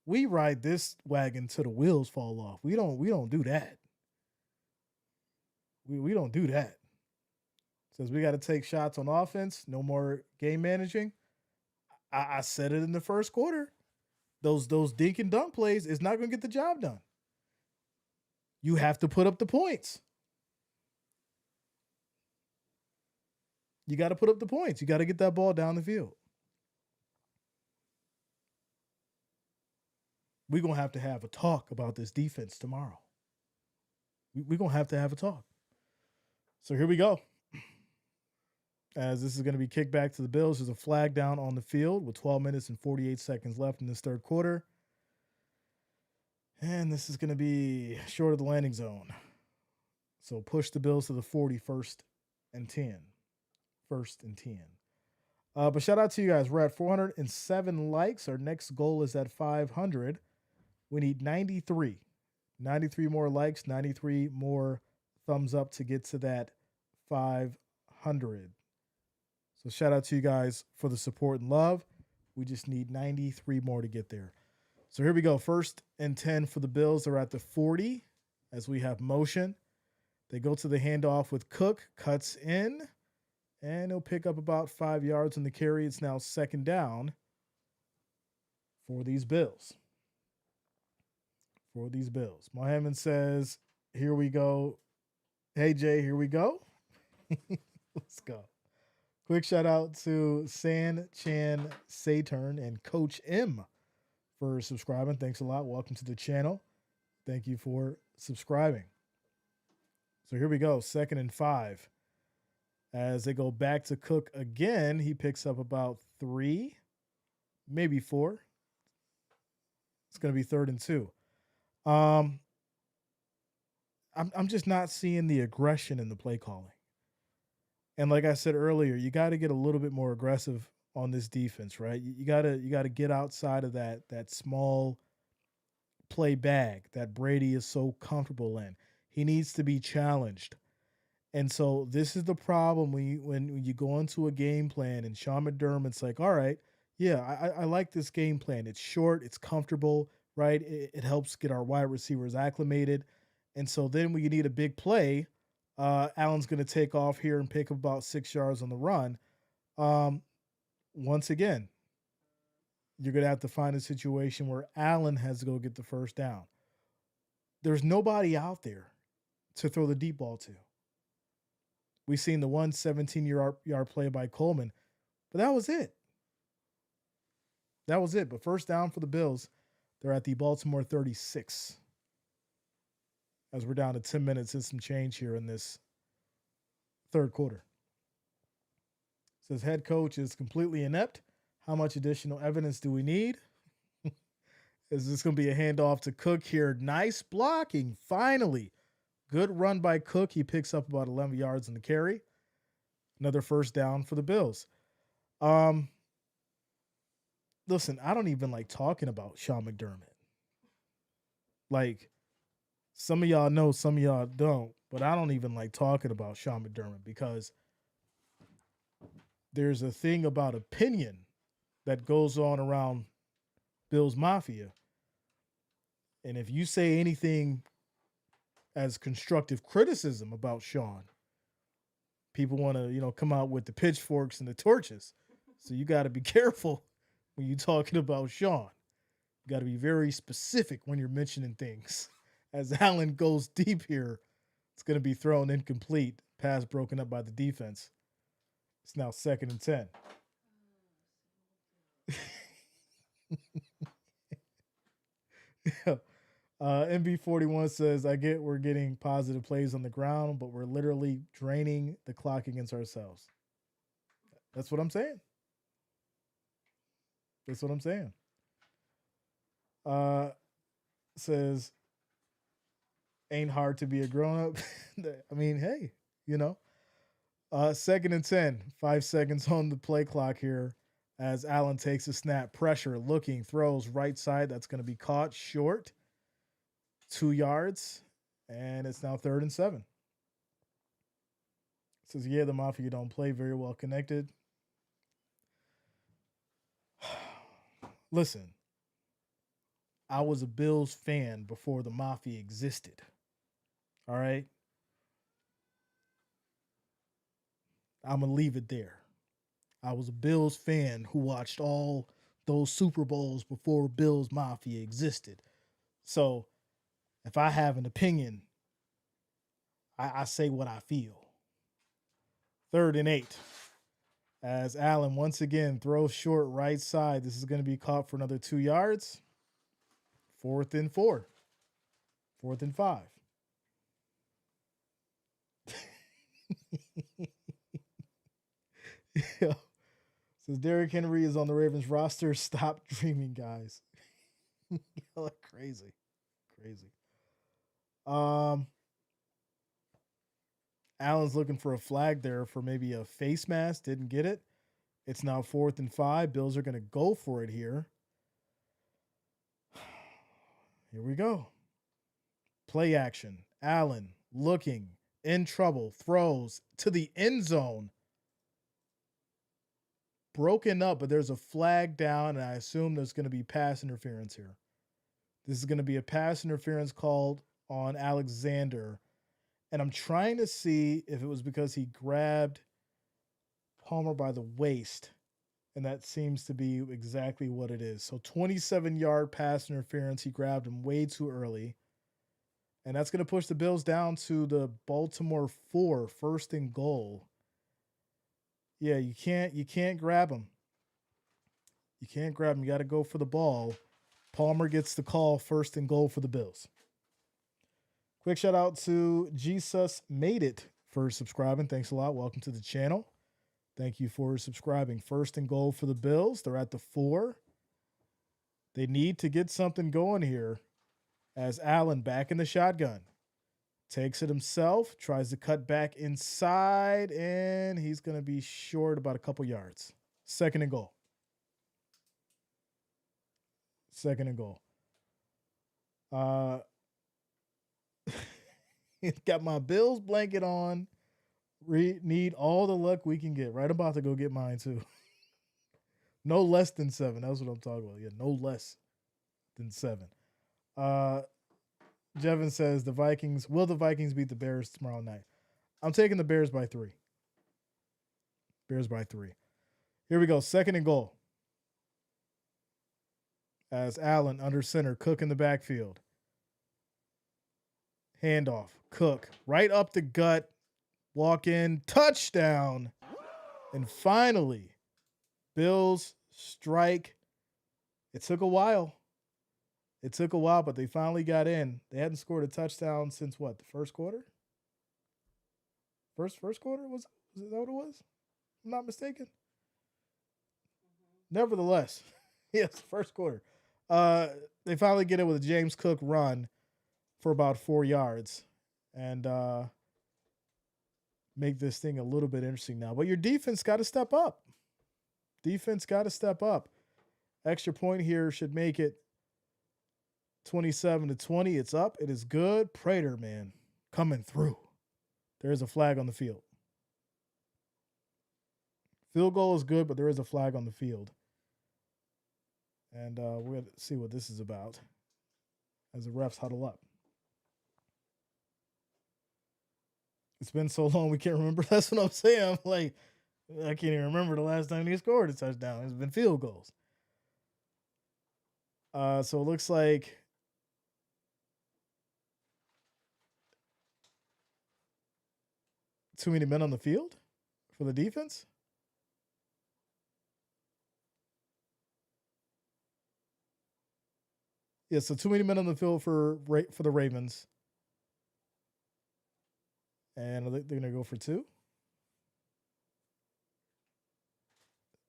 We ride this wagon till the wheels fall off. We don't do that. We don't do that. Says we got to take shots on offense. No more game managing. I said it in the first quarter. Those dink and dunk plays is not going to get the job done. You have to put up the points. You got to put up the points. You got to get that ball down the field. We're going to have a talk about this defense tomorrow. We're going to have a talk. So here we go. As this is going to be kicked back to the Bills. There's a flag down on the field with 12 minutes and 48 seconds left in this third quarter. And this is going to be short of the landing zone. So push the Bills to the 40, first and 10. First and 10. But shout out to you guys. We're at 407 likes. Our next goal is at 500. We need 93. 93 more likes, 93 more thumbs up to get to that 500. So shout out to you guys for the support and love. We just need 93 more to get there. So here we go. First and 10 for the Bills. They're at the 40 as we have motion. They go to the handoff with Cook, cuts in, and he'll pick up about 5 yards on the carry. It's now second down for these Bills. Mohammed says, here we go. Hey, Jay, here we go. Let's go. Quick shout out to San Chan Saturn and Coach M for subscribing. Thanks a lot. Welcome to the channel. Thank you for subscribing. So here we go. 2nd and 5. As they go back to Cook again, he picks up about 3, maybe 4. It's going to be 3rd and 2. Um, I'm just not seeing the aggression in the play calling. And like I said earlier, you got to get a little bit more aggressive on this defense, right? You got to get outside of that small play bag that Brady is so comfortable in. He needs to be challenged. And so this is the problem when you go into a game plan and Sean McDermott's like, all right, yeah, I like this game plan. It's short, it's comfortable, right? It helps get our wide receivers acclimated. And so then when you need a big play, Allen's going to take off here and pick up about 6 yards on the run. Um, Once again, you're going to have to find a situation where Allen has to go get the first down. There's nobody out there to throw the deep ball to. We've seen the 117-yard play by Coleman, but that was it. That was it. But first down for the Bills. They're at the Baltimore 36. As we're down to 10 minutes and some change here in this third quarter. Says head coach is completely inept. How much additional evidence do we need? Is this going to be a handoff to Cook here? Nice blocking, finally. Good run by Cook. He picks up about 11 yards in the carry. Another first down for the Bills. Listen, I don't even like talking about Sean McDermott. Like, some of y'all know, some of y'all don't, but I don't even like talking about Sean McDermott because there's a thing about opinion that goes on around Bills Mafia. And if you say anything as constructive criticism about Sean, people want to, come out with the pitchforks and the torches. So you got to be careful when you're talking about Sean. You got to be very specific when you're mentioning things. As Allen goes deep here, it's going to be thrown incomplete. Pass broken up by the defense. It's now 2nd and 10. Yeah. MB41 says, I get we're getting positive plays on the ground, but we're literally draining the clock against ourselves. That's what I'm saying. That's what I'm saying. Says, ain't hard to be a grown-up. I mean, hey, 2nd and 10. 5 seconds on the play clock here as Allen takes a snap. Pressure, looking, throws right side. That's going to be caught short. 2 yards, and it's now 3rd and 7. Says, yeah, the Mafia don't play very well connected. Listen, I was a Bills fan before the Mafia existed. All right? I'm going to leave it there. I was a Bills fan who watched all those Super Bowls before Bills Mafia existed. So, if I have an opinion, I say what I feel. 3rd and 8. As Allen once again throws short right side. This is going to be caught for another 2 yards. 4th and 4. 4th and 5. Yeah. Says Derrick Henry is on the Ravens roster. Stop dreaming, guys. Y'all are crazy. Crazy. Allen's looking for a flag there for maybe a face mask. Didn't get it. It's now 4th and 5. Bills are going to go for it here. Here we go. Play action. Allen looking, in trouble, throws to the end zone. Broken up, but there's a flag down, and I assume there's going to be pass interference here. This is going to be a pass interference called on Alexander. And I'm trying to see if it was because he grabbed Palmer by the waist. And that seems to be exactly what it is. So 27-yard pass interference. He grabbed him way too early. And that's going to push the Bills down to the Baltimore 4, 1st and goal. Yeah, you can't grab him. You can't grab him. You got to go for the ball. Palmer gets the call, 1st and goal for the Bills. Quick shout out to Jesus Made It for subscribing. Thanks a lot. Welcome to the channel. Thank you for subscribing. First and goal for the Bills. They're at the 4. They need to get something going here as Allen back in the shotgun. Takes it himself, tries to cut back inside, and he's going to be short about a couple yards. Second and goal. Second and goal. Got my Bills blanket on. Need all the luck we can get. Right about to go get mine, too. No less than 7. That's what I'm talking about. Yeah, no less than 7. Jevin says will the Vikings beat the Bears tomorrow night? I'm taking the Bears by 3. Bears by 3. Here we go. Second and goal. As Allen under center, Cook in the backfield. Handoff. Cook right up the gut. Walk in. Touchdown. And finally, Bills strike. It took a while. But they finally got in. They hadn't scored a touchdown since what? The first quarter? First quarter? Was that what it was? I'm not mistaken. Nevertheless, yes, first quarter. They finally get it with a James Cook run for about 4 yards and make this thing a little bit interesting now. But your defense got to step up. Extra point here should make it 27-20. It's up. It is good. Prater, man, coming through. There's a flag on the field. Field goal is good, but there is a flag on the field. And we're going to see what this is about as the refs huddle up. It's been so long we can't remember. That's what I'm saying. I'm like, I can't even remember the last time he scored a touchdown. It's been field goals. So it looks like too many men on the field for the defense. Yeah, so too many men on the field for the Ravens. And they're going to go for 2.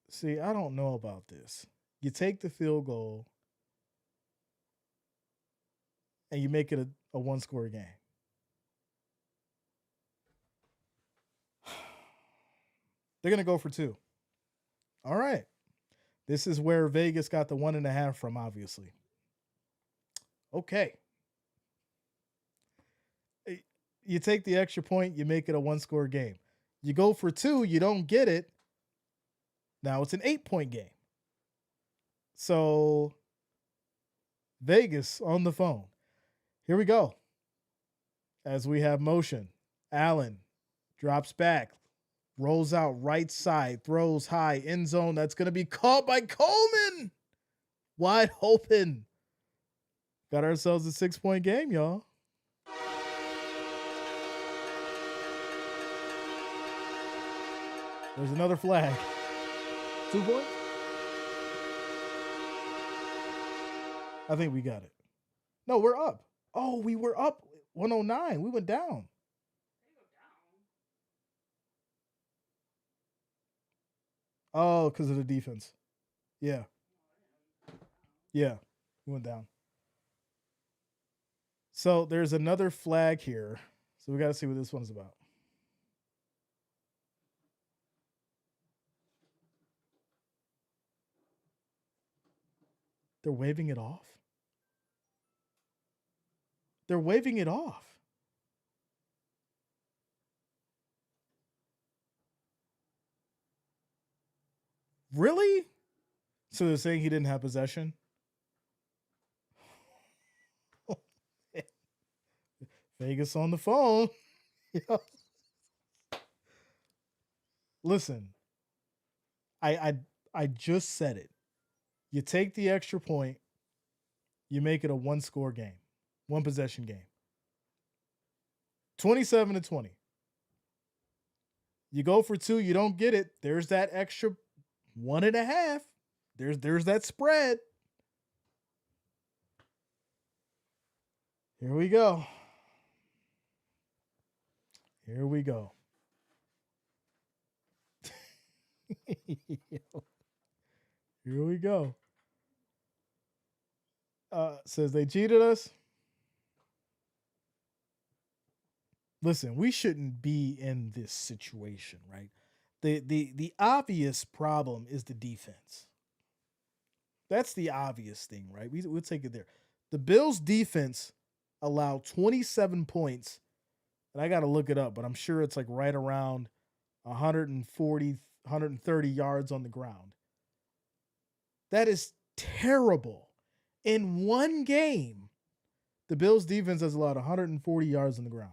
See, I don't know about this. You take the field goal and you make it a one-score game. They're going to go for 2. All right. This is where Vegas got the 1.5 from, obviously. Okay. You take the extra point, you make it a one-score game. You go for 2, you don't get it. Now it's an 8-point game. So Vegas on the phone. Here we go. As we have motion. Allen drops back, rolls out right side, throws high, end zone. That's going to be caught by Coleman. Wide open. Got ourselves a 6-point game, y'all. There's another flag. 2 points? I think we got it. No, we're up. Oh, we were up 109. We went down. Oh, because of the defense. Yeah. Yeah, we went down. So there's another flag here. So we got to see what this one's about. They're waving it off. They're waving it off. Really? So they're saying he didn't have possession? Vegas on the phone. Listen, I just said it. You take the extra point, you make it a one-score game, one-possession game. 27-20. You go for 2, you don't get it. There's that extra 1.5. There's that spread. Here we go. Here we go. Here we go. Says they cheated us. Listen, we shouldn't be in this situation, right? The obvious problem is the defense. That's the obvious thing, right? We'll take it there. The Bills defense allowed 27 points, and I got to look it up, but I'm sure it's like right around 140, 130 yards on the ground. That is terrible. In one game, the Bills defense has allowed 140 yards on the ground.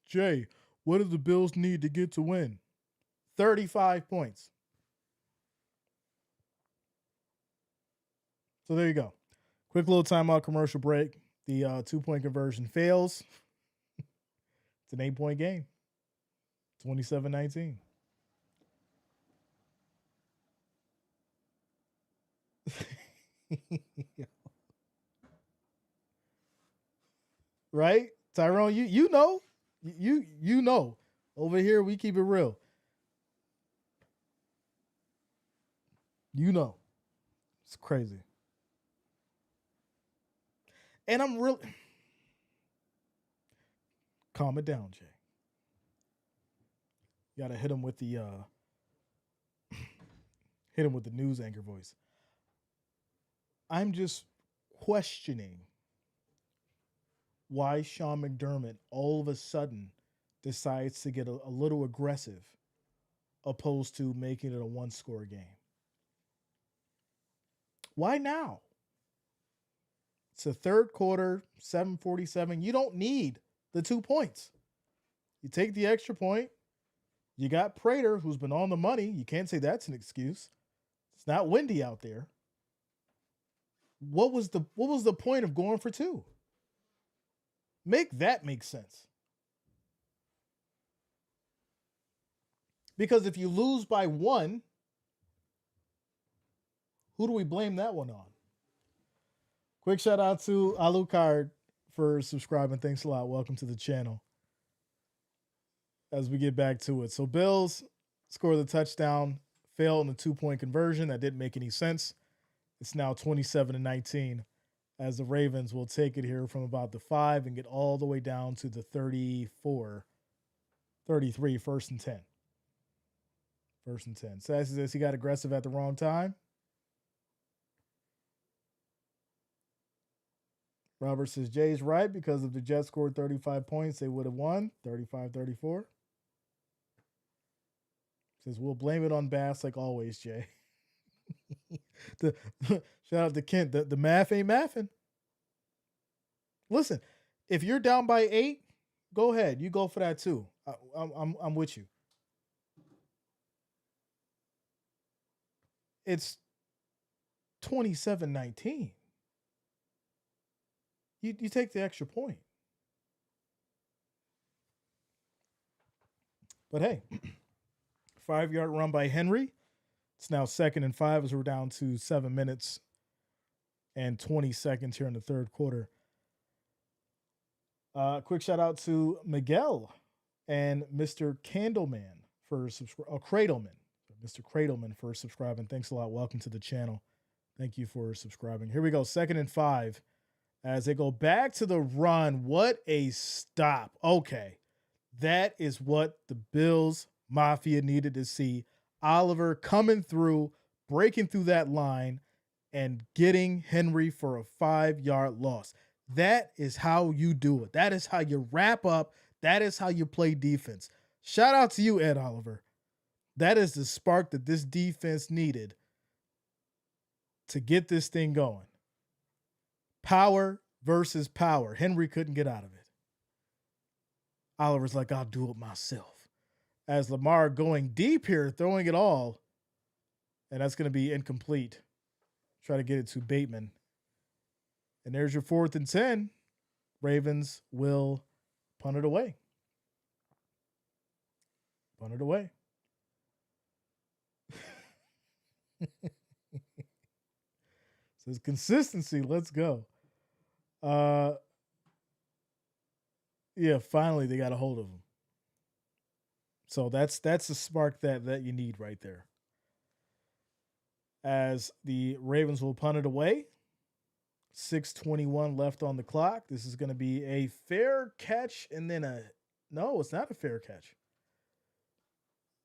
Jay, what do the Bills need to get to win? 35 points. So there you go. Quick little timeout commercial break. The 2-point conversion fails. It's an 8-point game. 27-19. Right? Tyrone, you know. You know. Over here, we keep it real. You know. It's crazy. And I'm really calm it down, Jay. You gotta hit him with the news anchor voice. I'm just questioning why Sean McDermott all of a sudden decides to get a little aggressive opposed to making it a one-score game. Why now? It's the third quarter, 7:47. You don't need the 2 points. You take the extra point. You got Prater, who's been on the money. You can't say that's an excuse. It's not windy out there. What was the point of going for 2? Make that make sense. Because if you lose by 1, who do we blame that one on? Quick shout out to Alucard for subscribing. Thanks a lot. Welcome to the channel. As we get back to it. So Bills score the touchdown, fail in the 2-point conversion. That didn't make any sense. It's now 27-19 as the Ravens will take it here from about the 5 and get all the way down to the 33, 1st and 10. 1st and 10. Sassy says he got aggressive at the wrong time. Robert says Jay's right because if the Jets scored 35 points, they would have won 35-34. Says we'll blame it on Bass like always, Jay. Shout out to Kent. The math ain't mathing. Listen, if you're down by 8, go ahead. You go for that too. I'm with you. It's 27-19. You take the extra point. But hey, 5-yard run by Henry. It's now 2nd and 5 as we're down to 7 minutes and 20 seconds here in the third quarter. Quick shout out to Miguel and Mr. Candleman for Cradleman. Mr. Cradleman for subscribing. Thanks a lot. Welcome to the channel. Thank you for subscribing. Here we go. 2nd and 5 as they go back to the run. What a stop. Okay. That is what the Bills Mafia needed to see. Oliver coming through, breaking through that line, and getting Henry for a 5-yard loss. That is how you do it. That is how you wrap up. That is how you play defense. Shout out to you, Ed Oliver. That is the spark that this defense needed to get this thing going. Power versus power. Henry couldn't get out of it. Oliver's like, I'll do it myself. As Lamar going deep here, throwing it all. And that's going to be incomplete. Try to get it to Bateman. And there's your 4th and 10. Ravens will punt it away. Punt it away. Says consistency. Let's go. Yeah, finally they got a hold of him. So that's the spark that you need right there. As the Ravens will punt it away. 6:21 left on the clock. This is going to be a fair catch and then a no, it's not a fair catch.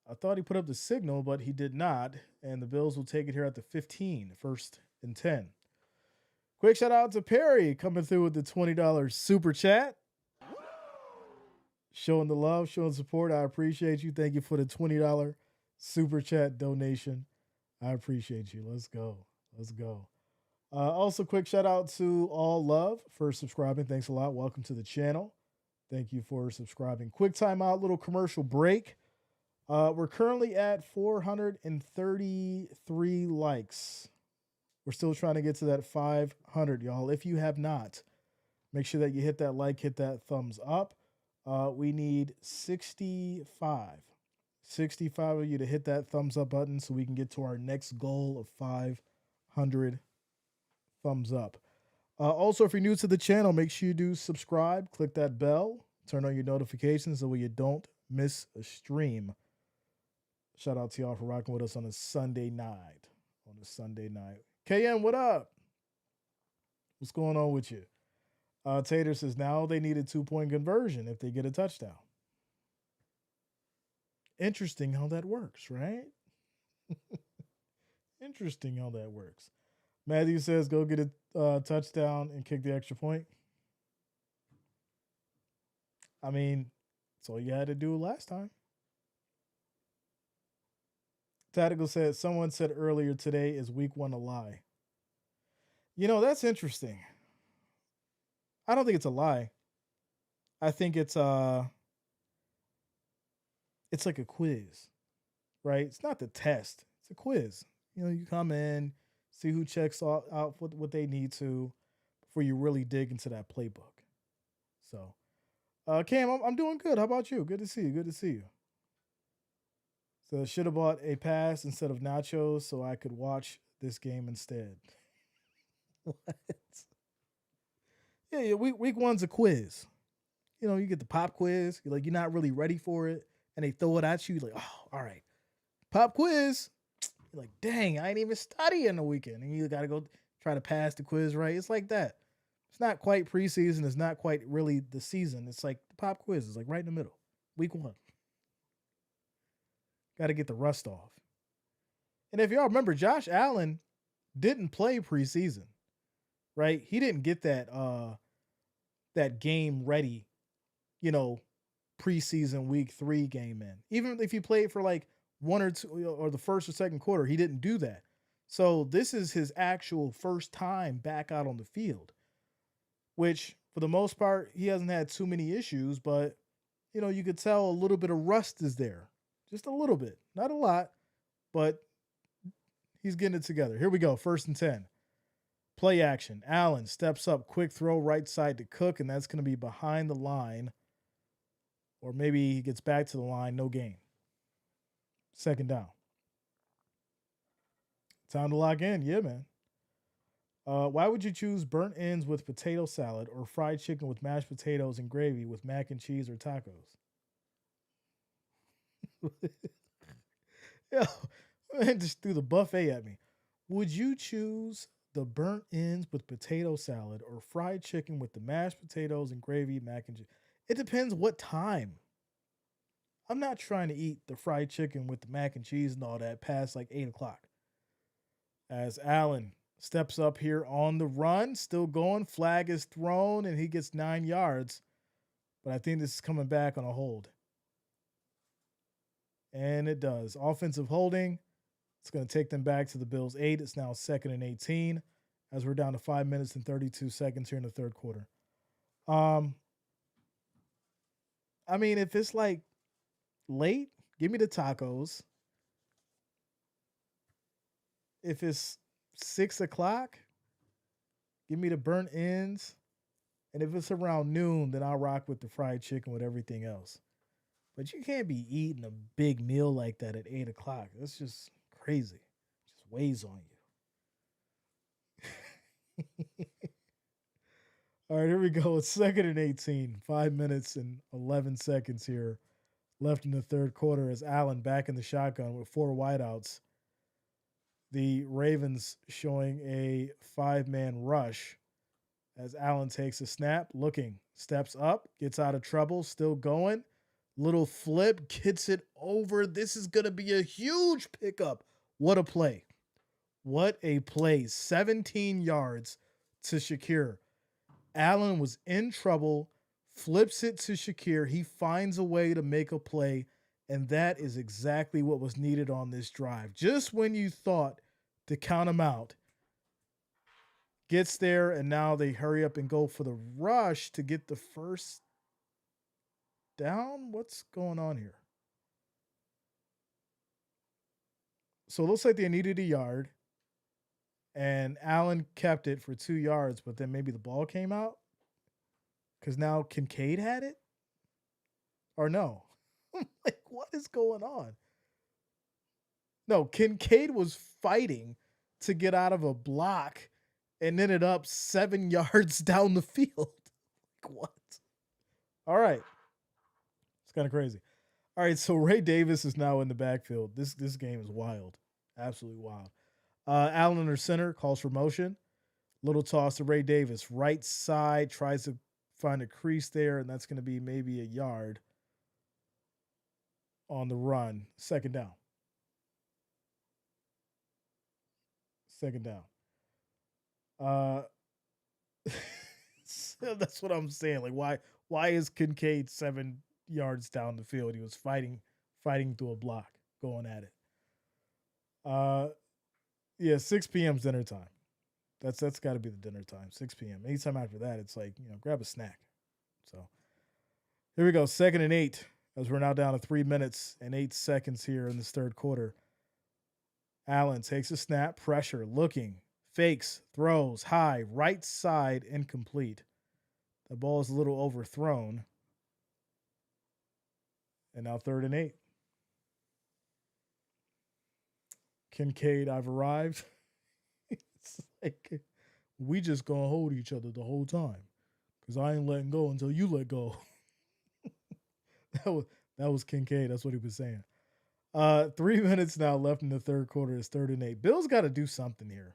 I thought he put up the signal, but he did not. And the Bills will take it here at the 15, 1st and 10. Quick shout out to Perry coming through with the $20 super chat. Showing the love, showing support. I appreciate you. Thank you for the $20 super chat donation. I appreciate you. Let's go. Let's go. Also, quick shout out to All Love for subscribing. Thanks a lot. Welcome to the channel. Thank you for subscribing. Quick timeout, little commercial break. We're currently at 433 likes. We're still trying to get to that 500, y'all. If you have not, make sure that you hit that like, hit that thumbs up. We need 65 of you to hit that thumbs up button so we can get to our next goal of 500 thumbs up. Also, if you're new to the channel, make sure you do subscribe, click that bell, turn on your notifications so you don't miss a stream. Shout out to y'all for rocking with us on a Sunday night. KM, what up? What's going on with you? Tater says now they need a 2-point conversion if they get a touchdown. Interesting how that works, right? Interesting how that works. Matthew says go get a touchdown and kick the extra point. I mean, that's all you had to do last time. Tactical said someone said earlier today is week 1 a lie. You know, that's interesting. I don't think it's a lie. I think it's like a quiz, right? It's not the test. It's a quiz. You know, you come in, see who checks out what they need to before you really dig into that playbook. So, Cam, I'm doing good. How about you? Good to see you. So, should have bought a pass instead of nachos so I could watch this game instead. What? Yeah, week 1's a quiz. You know, you get the pop quiz. You're not really ready for it, and they throw it at you. You're like, oh, all right, pop quiz. You're like, dang, I ain't even study in the weekend, and you got to go try to pass the quiz right. It's like that. It's not quite preseason. It's not quite really the season. It's like the pop quiz is like right in the middle, week 1. Got to get the rust off. And if y'all remember, Josh Allen didn't play preseason, right? He didn't get that game ready, preseason week 3 game in. Even if he played for like 1 or 2 or the first or second quarter, he didn't do that. So this is his actual first time back out on the field, which for the most part, he hasn't had too many issues, but you could tell a little bit of rust is there. Just a little bit, not a lot, but he's getting it together. Here we go. 1st and 10. Play action. Allen steps up, quick throw right side to Cook, and that's going to be behind the line. Or maybe he gets back to the line, no gain. 2nd down. Time to lock in. Yeah, man. Why would you choose burnt ends with potato salad or fried chicken with mashed potatoes and gravy with mac and cheese or tacos? Yo, man just threw the buffet at me. Would you choose the burnt ends with potato salad or fried chicken with the mashed potatoes and gravy, mac and cheese? It depends what time. I'm not trying to eat the fried chicken with the mac and cheese and all that past like 8 o'clock. As Allen steps up here on the run, still going, flag is thrown, and he gets 9 yards. But I think this is coming back on a hold. And it does. Offensive holding. It's going to take them back to the Bills' 8. It's now 2nd and 18 as we're down to 5 minutes and 32 seconds here in the 3rd quarter. I mean, if it's like late, give me the tacos. If it's 6 o'clock, give me the burnt ends. And if it's around noon, then I'll rock with the fried chicken with everything else. But you can't be eating a big meal like that at 8 o'clock. That's just crazy. It just weighs on you. All right, here we go. It's 2nd and 18. 5 minutes and 11 seconds here left in the third quarter as Allen back in the shotgun with 4 wideouts. The Ravens showing a 5-man rush as Allen takes a snap, looking, steps up, gets out of trouble, still going. Little flip, gets it over. This is going to be a huge pickup. What a play. What a play. 17 yards to Shakir. Allen was in trouble, flips it to Shakir. He finds a way to make a play, and that is exactly what was needed on this drive. Just when you thought to count him out, gets there, and now they hurry up and go for the rush to get the first down. What's going on here? So it looks like they needed a yard, and Allen kept it for 2 yards, but then maybe the ball came out because now Kincaid had it? Or no? Like, what is going on? No, Kincaid was fighting to get out of a block and ended up 7 yards down the field. Like, what? All right. It's kind of crazy. All right, so Ray Davis is now in the backfield. This game is wild. Absolutely wild. Allen under center, calls for motion. Little toss to Ray Davis. Right side, tries to find a crease there, and that's going to be maybe a yard on the run. 2nd down. 2nd down. So that's what I'm saying. Like, why is Kincaid 7 yards down the field? He was fighting through a block, going at it. Yeah, 6 p.m. is dinner time. That's got to be the dinner time. 6 p.m. Anytime after that, it's like, grab a snack. So here we go. 2nd and 8 as we're now down to 3 minutes and 8 seconds here in this third quarter. Allen takes a snap, pressure, looking, fakes, throws, high, right side, incomplete. The ball is a little overthrown. And now 3rd and 8. Kincaid, I've arrived. It's like, we just gonna hold each other the whole time because I ain't letting go until you let go. that was Kincaid. That's what he was saying. 3 minutes now left in the third quarter. It's 3rd and 8. Bill's got to do something here,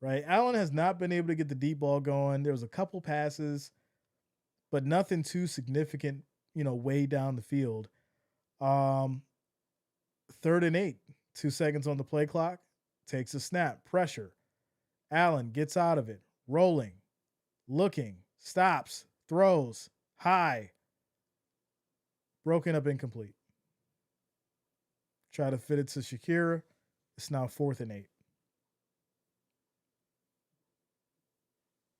right? Allen has not been able to get the deep ball going. There was a couple passes, but nothing too significant, way down the field. 3rd and 8. 2 seconds on the play clock. Takes a snap. Pressure. Allen gets out of it. Rolling. Looking. Stops. Throws. High. Broken up, incomplete. Try to fit it to Shakira. It's now 4th and 8.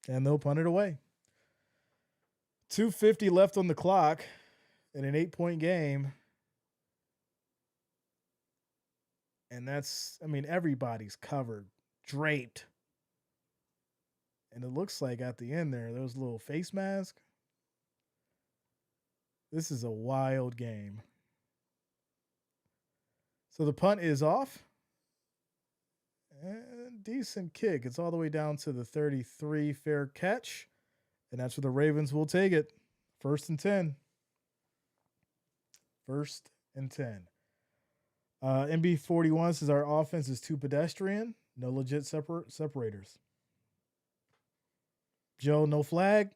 And they'll punt it away. 2:50 left on the clock in an 8-point game. And that's, everybody's covered, draped. And it looks like at the end there was a little face mask. This is a wild game. So the punt is off. And decent kick. It's all the way down to the 33, fair catch. And that's where the Ravens will take it. 1st and 10. 1st and 10. MB41 says our offense is too pedestrian. No legit separators. Joe, no flag.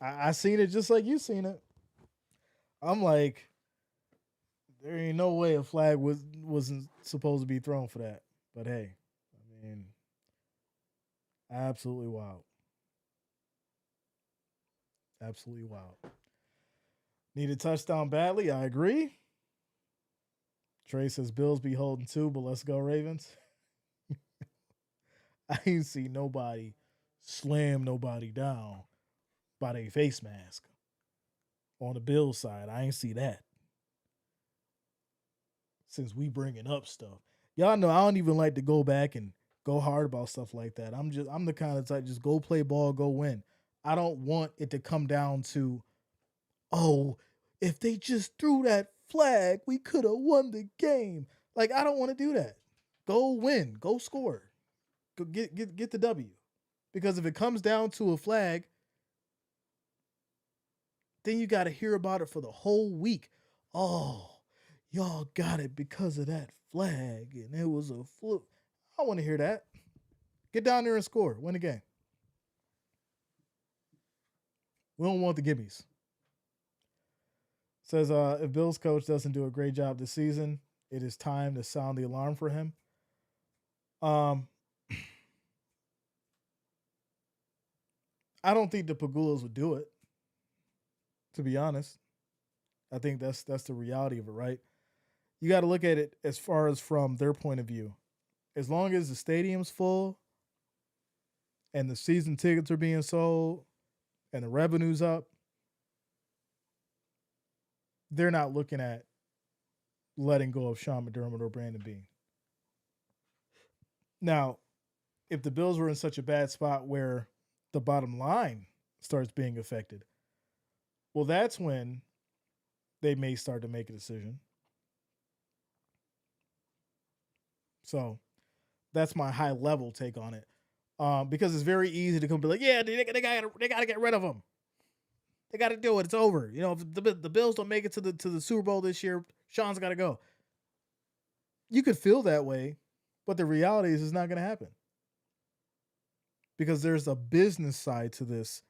I seen it just like you seen it. I'm like, there ain't no way a flag wasn't supposed to be thrown for that. But hey, absolutely wild. Absolutely wild. Need a touchdown badly. I agree. Trey says Bills be holding 2, but let's go Ravens. I ain't see nobody slam nobody down by their face mask on the Bills side. I ain't see that. Since we bringing up stuff, y'all know I don't even like to go back and go hard about stuff like that. I'm the kind of type just go play ball, go win. I don't want it to come down to, oh, if they just threw that flag, we could have won the game. Like, I don't want to do that. Go win. Go score. Go get the W. Because if it comes down to a flag, then you got to hear about it for the whole week. Oh, y'all got it because of that flag, and it was a fluke. I want to hear that. Get down there and score. Win the game. We don't want the gimmies. Says if Bills coach doesn't do a great job this season, it is time to sound the alarm for him. I don't think the Pagulas would do it. To be honest, I think that's the reality of it, right? You got to look at it as far as from their point of view. As long as the stadium's full and the season tickets are being sold and the revenue's up, they're not looking at letting go of Sean McDermott or Brandon Beane. Now, if the Bills were in such a bad spot where the bottom line starts being affected, well, that's when they may start to make a decision. So that's my high level take on it. Because it's very easy to come be like, yeah, they got to get rid of him. They got to do it. It's over. You know, if the Bills don't make it to the Super Bowl this year, Sean's got to go. You could feel that way, but the reality is it's not going to happen. Because there's a business side to this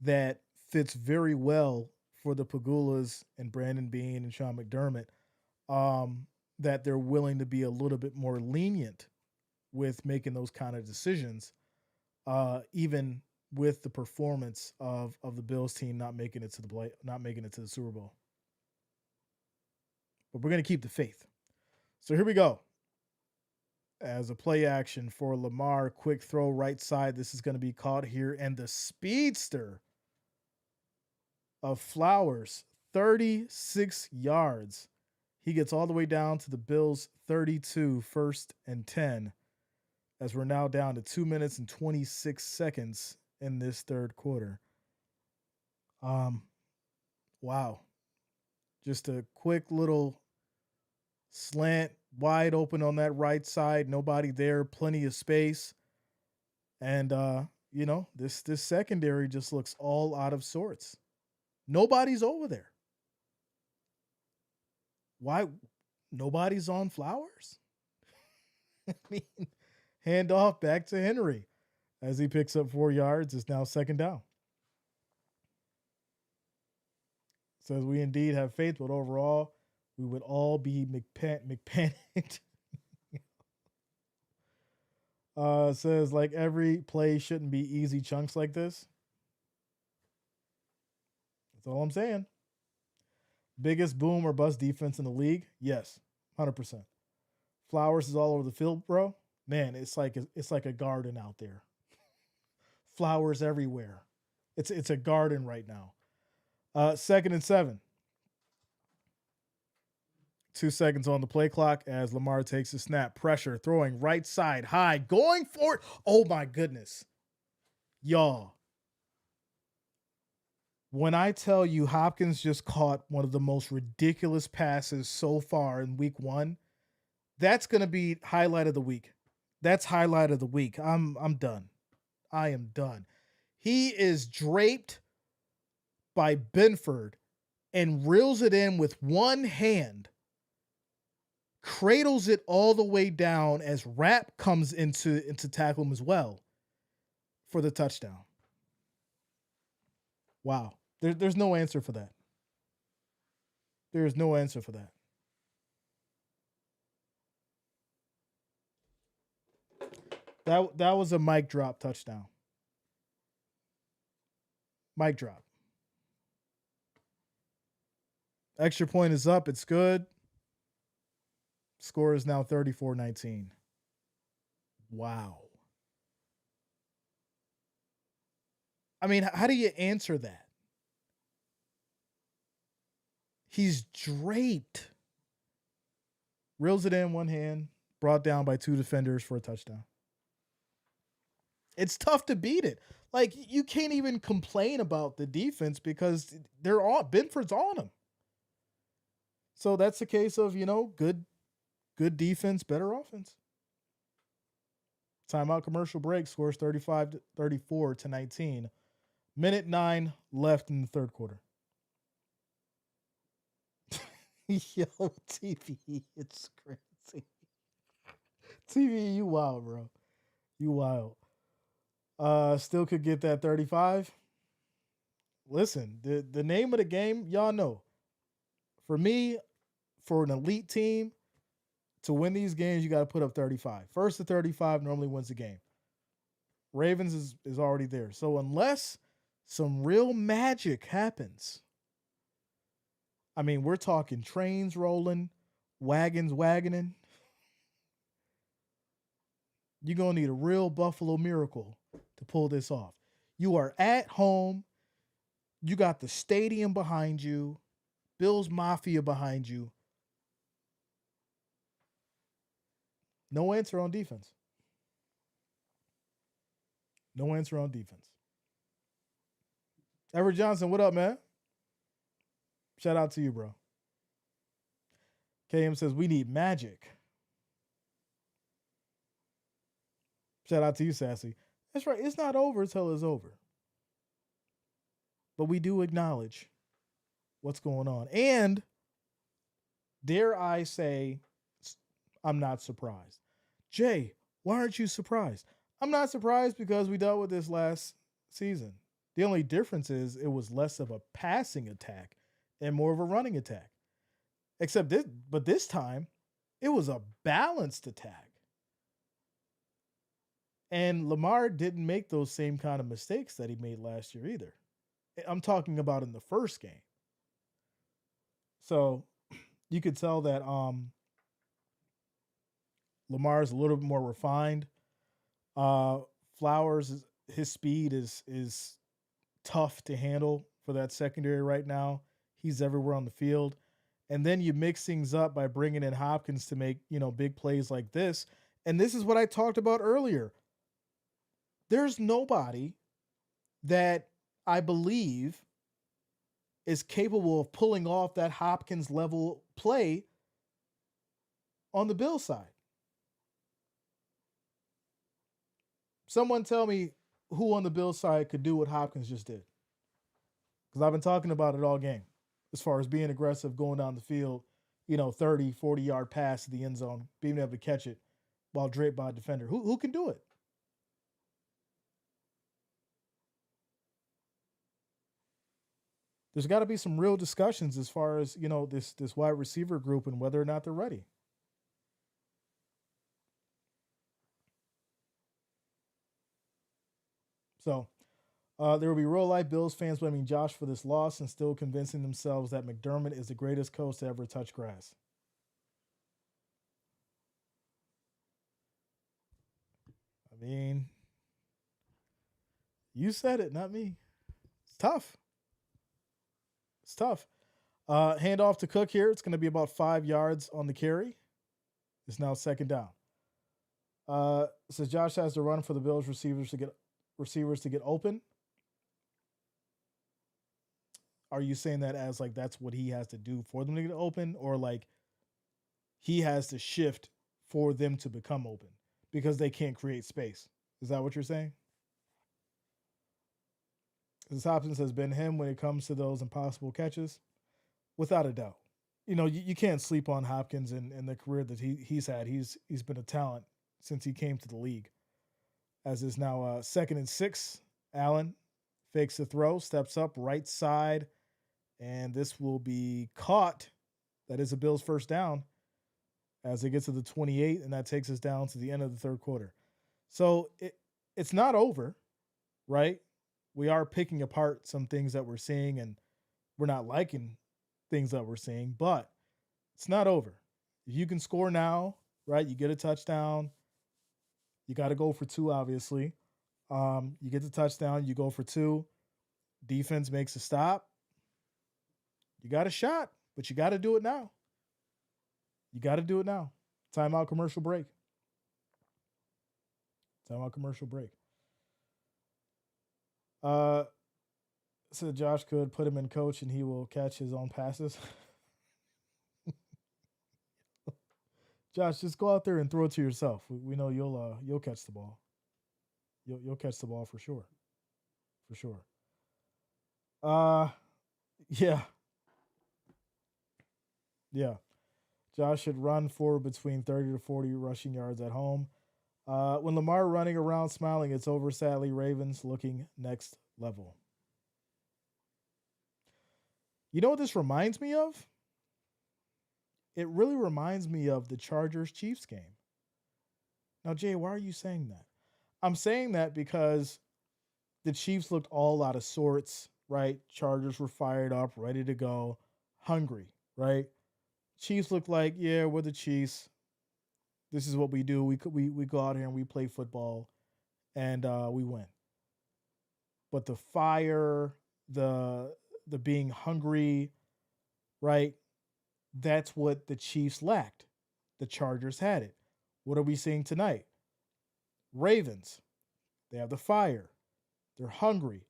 that fits very well for the Pagulas and Brandon Beane and Sean McDermott, that they're willing to be a little bit more lenient with making those kind of decisions, even with the performance of the Bills team not making it to the Super Bowl. But we're going to keep the faith. So here we go. As a play action for Lamar, quick throw right side. This is going to be caught here. And the speedster of Flowers, 36 yards. He gets all the way down to the Bills' 32, 1st and 10, as we're now down to 2 minutes and 26 seconds in this third quarter. Wow. Just a quick little slant, wide open on that right side. Nobody there, plenty of space. And, this secondary just looks all out of sorts. Nobody's over there. Why? Nobody's on Flowers? I mean, hand off back to Henry as he picks up 4 yards. It's now 2nd down. Says we indeed have faith, but overall, we would all be McPanicked. Says like every play shouldn't be easy chunks like this. That's all I'm saying. Biggest boom or bust defense in the league? Yes, 100%. Flowers is all over the field, bro. Man, it's like a garden out there. Flowers everywhere. It's a garden right now. 2nd and 7. 2 seconds on the play clock as Lamar takes a snap. Pressure, throwing right side high, going for it. Oh my goodness. Y'all. When I tell you Hopkins just caught one of the most ridiculous passes so far in week 1, that's going to be highlight of the week. That's highlight of the week. I'm done. I am done. He is draped by Benford and reels it in with one hand, cradles it all the way down as Rapp comes into tackle him as well for the touchdown. Wow. There's no answer for that. There is no answer for that. That was a mic drop touchdown. Mic drop. Extra point is up. It's good. Score is now 34-19. Wow. I mean, how do you answer that? He's draped. Reels it in one hand, brought down by 2 defenders for a touchdown. It's tough to beat it. Like, you can't even complain about the defense because Benford's on him. So that's a case of, good defense, better offense. Timeout commercial break. Scores 34 to 19. Minute 9 left in the third quarter. Yo, TV, it's crazy. TV, you wild, bro. You wild. Still could get that 35. Listen, the name of the game, y'all know. For me, for an elite team to win these games, you got to put up 35. First to 35 normally wins the game. Ravens is already there. So unless some real magic happens, I mean, we're talking trains rolling, wagons wagoning. You're going to need a real Buffalo miracle to pull this off. You are at home. You got the stadium behind you, Bills Mafia behind you. No answer on defense. No answer on defense. Everett Johnson, what up, man? Shout out to you, bro. KM says we need magic. Shout out to you, Sassy. That's right. It's not over until it's over. But we do acknowledge what's going on. And dare I say, I'm not surprised. Jay, why aren't you surprised? I'm not surprised because we dealt with this last season. The only difference is it was less of a passing attack and more of a running attack. But this time, it was a balanced attack. And Lamar didn't make those same kind of mistakes that he made last year either. I'm talking about in the first game. So you could tell that Lamar's a little bit more refined. Flowers, his speed is tough to handle for that secondary right now. He's everywhere on the field. And then you mix things up by bringing in Hopkins to make, big plays like this. And this is what I talked about earlier. There's nobody that I believe is capable of pulling off that Hopkins level play on the Bills side. Someone tell me who on the Bills side could do what Hopkins just did. Because I've been talking about it all game as far as being aggressive, going down the field, 30, 40-yard pass to the end zone, being able to catch it while draped by a defender. Who can do it? There's got to be some real discussions as far as, this wide receiver group and whether or not they're ready. So there will be real-life Bills fans blaming Josh for this loss and still convincing themselves that McDermott is the greatest coach to ever touch grass. I mean, you said it, not me. It's tough. It's tough. Hand off to Cook here. It's going to be about 5 yards on the carry. It's now second down. Says Josh has to run for the Bills receivers to get open. Are you saying that as like that's what he has to do for them to get open, or like he has to shift for them to become open because they can't create space? Is that what you're saying? Because Hopkins has been him when it comes to those impossible catches, without a doubt. You can't sleep on Hopkins in the career that he's had. He's been a talent since he came to the league. As is now 2nd and 6. Allen fakes the throw, steps up right side, and this will be caught. That is a Bills first down as it gets to the 28, and that takes us down to the end of the third quarter. So it's not over, right? We are picking apart some things that we're seeing, and we're not liking things that we're seeing, but it's not over. If you can score now, right, you get a touchdown. You got to go for 2, obviously. You get the touchdown, you go for 2. Defense makes a stop. You got a shot, but you got to do it now. You got to do it now. Timeout commercial break. Timeout commercial break. So Josh could put him in coach and he will catch his own passes. Josh, just go out there and throw it to yourself. We know you'll catch the ball. You'll catch the ball for sure. For sure. Uh yeah. Yeah. Josh should run for between 30 to 40 rushing yards at home. When Lamar running around smiling, it's over. Sadly, Ravens looking next level. You know what this reminds me of? It really reminds me of the Chargers Chiefs game. Now, Jay, why are you saying that? I'm saying that because the Chiefs looked all out of sorts, right? Chargers were fired up, ready to go, hungry, right? Chiefs looked like, yeah, we're the Chiefs. This is what we do. We go out here and we play football, and we win. But the fire, the being hungry, right? That's what the Chiefs lacked. The Chargers had it. What are we seeing tonight? Ravens, they have the fire. They're hungry.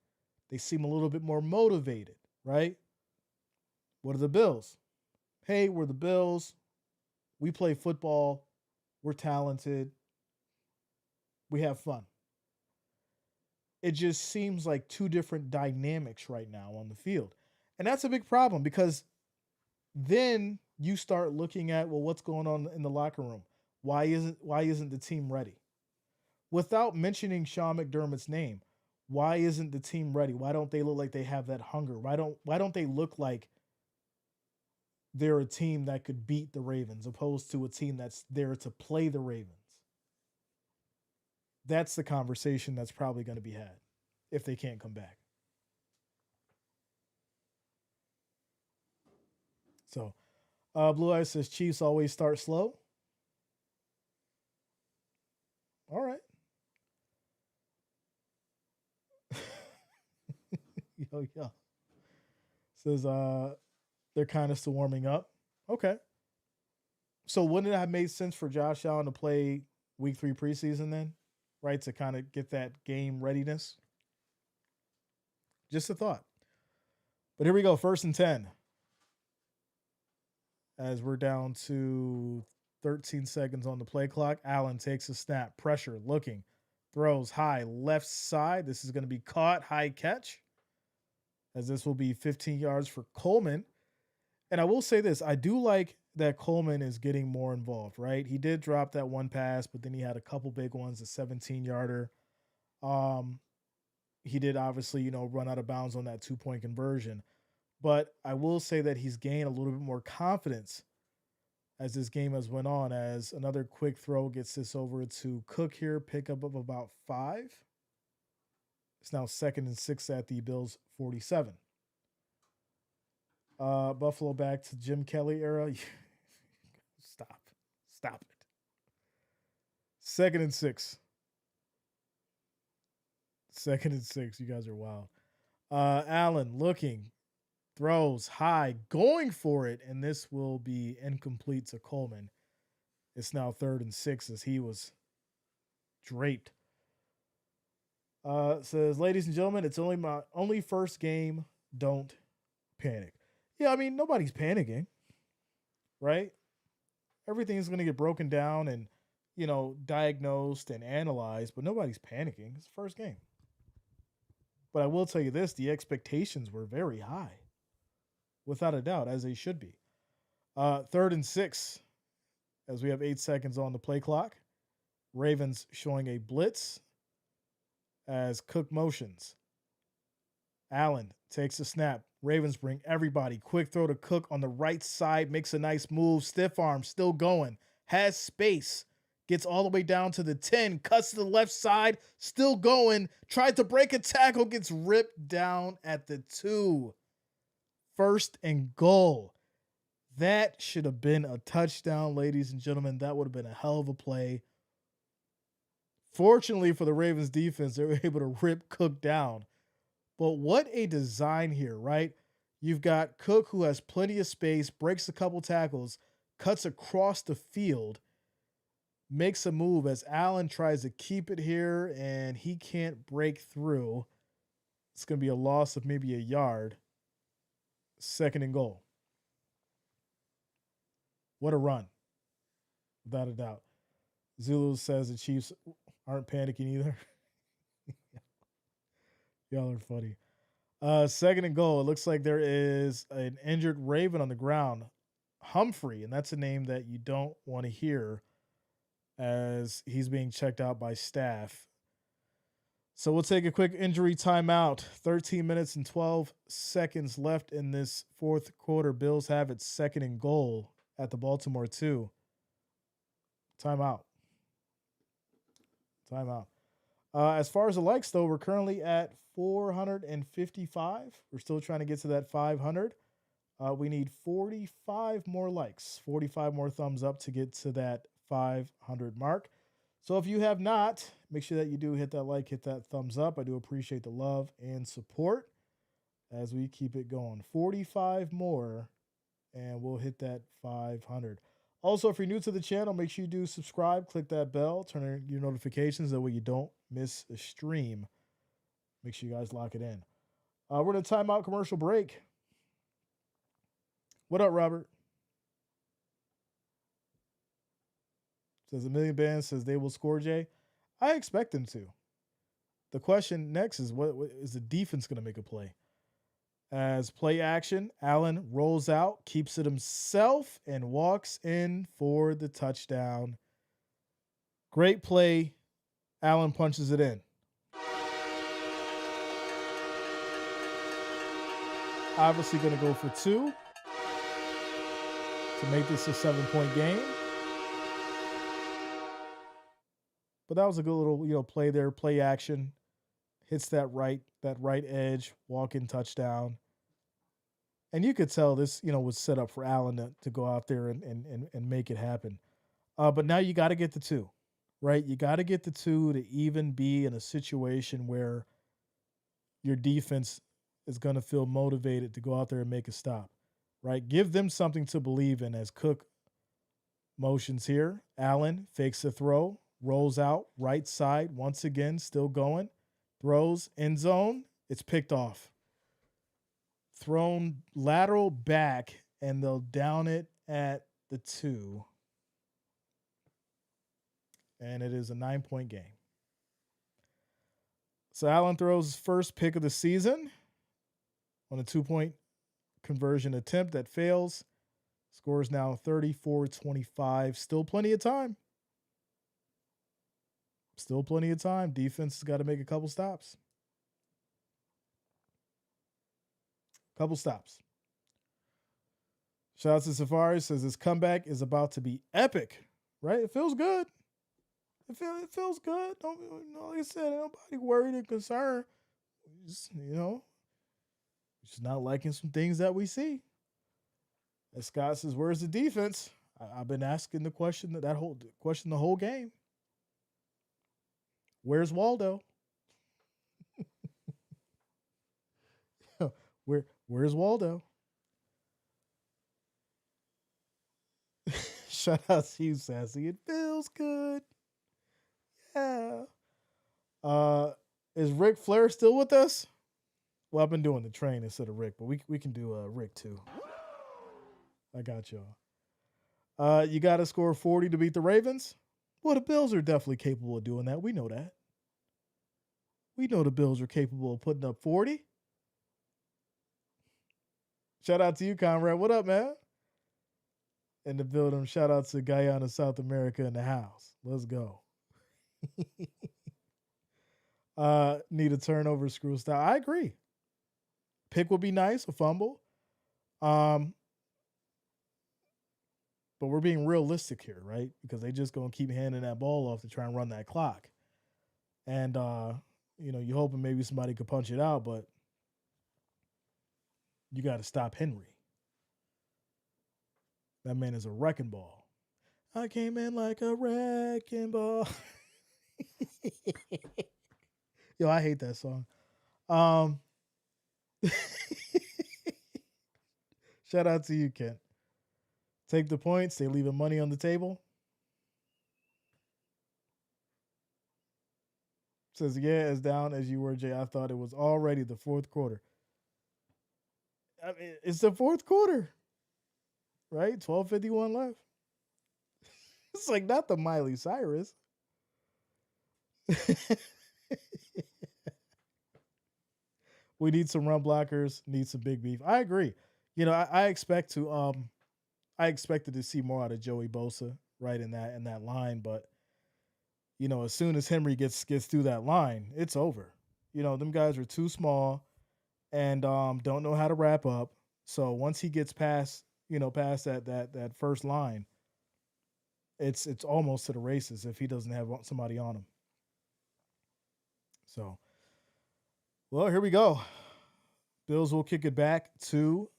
They seem a little bit more motivated, right? What are the Bills? Hey, we're the Bills. We play football. We're talented. We have fun. It just seems like two different dynamics right now on the field. And that's a big problem because then you start looking at, well, what's going on in the locker room? Why isn't the team ready? Without mentioning Sean McDermott's name, why isn't the team ready? Why don't they look like they have that hunger? Why don't they look like they're a team that could beat the Ravens opposed to a team that's there to play the Ravens? That's the conversation that's probably going to be had if they can't come back. So, Blue Eyes says Chiefs always start slow. All right. Yo. Says they're kind of still warming up. Okay. So wouldn't it have made sense for Josh Allen to play week 3 preseason then? Right? To kind of get that game readiness? Just a thought. But here we go, 1st and 10. As we're down to 13 seconds on the play clock. Allen takes a snap, pressure, looking, throws high left side. This is going to be caught, high catch, as this will be 15 yards for Coleman. And I will say this, I do like that Coleman is getting more involved, right? He did drop that one pass, but then he had a couple big ones, a 17-yarder. He did obviously, run out of bounds on that 2-point conversion. But I will say that he's gained a little bit more confidence as this game has went on, as another quick throw gets this over to Cook here, pickup of about 5. It's now 2nd and 6 at the Bills 47. Buffalo back to Jim Kelly era. Stop it. 2nd and 6. 2nd and 6. You guys are wild. Allen looking, throws high, going for it, and this will be incomplete to Coleman. It's now 3rd and 6 as he was draped. Says, ladies and gentlemen, it's only my only first game. Don't panic. Yeah, I mean, nobody's panicking, right? Everything's going to get broken down and, diagnosed and analyzed, but nobody's panicking. It's the first game. But I will tell you this, the expectations were very high, without a doubt, as they should be. 3rd and 6, as we have 8 seconds on the play clock. Ravens showing a blitz as Cook motions. Allen takes a snap. Ravens bring everybody. Quick throw to Cook on the right side. Makes a nice move. Stiff arm, still going. Has space. Gets all the way down to the 10. Cuts to the left side. Still going. Tried to break a tackle. Gets ripped down at the 2. 1st and goal. That should have been a touchdown, ladies and gentlemen. That would have been a hell of a play. Fortunately for the Ravens defense, they were able to rip Cook down. But what a design here, right? You've got Cook, who has plenty of space, breaks a couple tackles, cuts across the field, makes a move as Allen tries to keep it here, and he can't break through. It's going to be a loss of maybe a yard. 2nd and goal. What a run. without a doubt. Zulu says the Chiefs aren't panicking either. Y'all are funny. Second and goal. It looks like there is an injured Raven on the ground. Humphrey, and that's a name that you don't want to hear as he's being checked out by staff. So we'll take a quick injury timeout. 13 minutes and 12 seconds left in this fourth quarter. Bills have it second and goal at the Baltimore 2. Timeout. Timeout. As far as the likes, though, we're currently at 455. We're still trying to get to that 500. We need 45 more likes, 45 more thumbs up to get to that 500 mark. So if you have not, make sure that you do hit that like, hit that thumbs up. I do appreciate the love and support as we keep it going. 45 more, and we'll hit that 500. Also, if you're new to the channel, make sure you do subscribe, click that bell, turn on your notifications. That way you don't miss a stream. Make sure you guys lock it in. We're going to timeout commercial break. What up, Robert? Says a million bands says they will score, Jay. I expect them to. The question next is what is the defense going to make a play? As play action, Allen rolls out, keeps it himself, and walks in for the touchdown. Great play. Allen punches it in. Obviously going to go for 2 to make this a 7-point game. But that was a good little, play there, play action. Hits that right edge, walk-in touchdown. And you could tell this, was set up for Allen to go out there and make it happen. But now you got to get the 2, right? You got to get the 2 to even be in a situation where your defense is going to feel motivated to go out there and make a stop, right? Give them something to believe in as Cook motions here. Allen fakes a throw, rolls out, right side, once again, still going. Throws, end zone, it's picked off. Thrown lateral back, and they'll down it at the 2. And it is a 9-point game. So Allen throws his first pick of the season on a 2-point conversion attempt that fails. Scores now 34-25. Still plenty of time. Still plenty of time. Defense has got to make a couple stops. Couple stops. Shout out to Safari. Says this comeback is about to be epic. Right? It feels good. It feels good. Don't, like I said, nobody worried or concerned. Just, just not liking some things that we see. As Scott says, where's the defense? I've been asking the question the whole game. Where's Waldo? Where's Waldo? Shout out to you, Sassy. It feels good. Yeah. Is Ric Flair still with us? Well, I've been doing the train instead of Rick, but we can do Rick too. I got y'all. You got to score 40 to beat the Ravens? Well, the Bills are definitely capable of doing that. We know that. We know the Bills are capable of putting up 40. Shout out to you, Conrad. What up, man? In the building. Shout out to Guyana, South America in the house. Let's go. Need a turnover, screw style. I agree. Pick would be nice, a fumble. But we're being realistic here, right? Because they just going to keep handing that ball off to try and run that clock. And, you're hoping maybe somebody could punch it out, but you got to stop Henry. That man is a wrecking ball. I came in like a wrecking ball. Yo, I hate that song. Shout out to you, Kent. Take the points. They leaving money on the table. Says, yeah, as down as you were, Jay. I thought it was already the fourth quarter. I mean, it's the fourth quarter, right? 12:51 left. It's like not the Miley Cyrus. We need some run blockers, need some big beef. I agree. You know, I I expected to see more out of Joey Bosa right in that line, but you know, as soon as Henry gets through that line, it's over. You know, them guys are too small and don't know how to wrap up. So once he gets past, you know, past that first line, it's almost to the races if he doesn't have somebody on him. So, well, here we go. Bills will kick it back to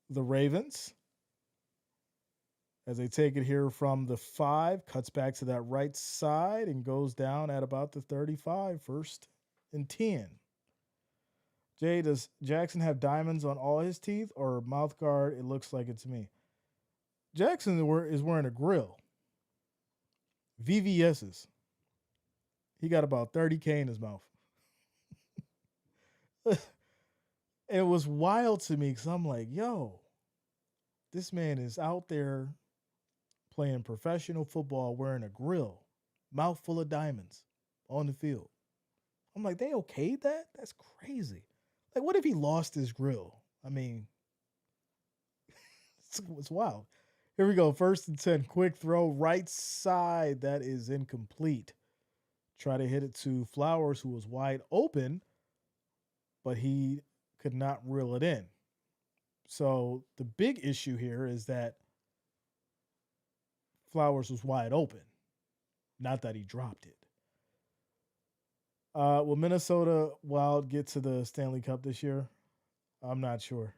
the Ravens as they take it here from the 5, cuts back to that right side and goes down at about the 35, first and 10. Jay, does Jackson have diamonds on all his teeth or mouth guard? It looks like it to me. Jackson is wearing a grill. VVS's. He got about 30K in his mouth. It was wild to me because I'm like, yo, this man is out there playing professional football wearing a grill, mouth full of diamonds on the field. I'm like, they okayed that? That's crazy. Like, what if he lost his grill? I mean, it's wild. Here we go. First and 10. Quick throw. Right side. That is incomplete. Try to hit it to Flowers, who was wide open, but he could not reel it in. So the big issue here is that Flowers was wide open, not that he dropped it. Will Minnesota Wild get to the Stanley Cup this year? I'm not sure.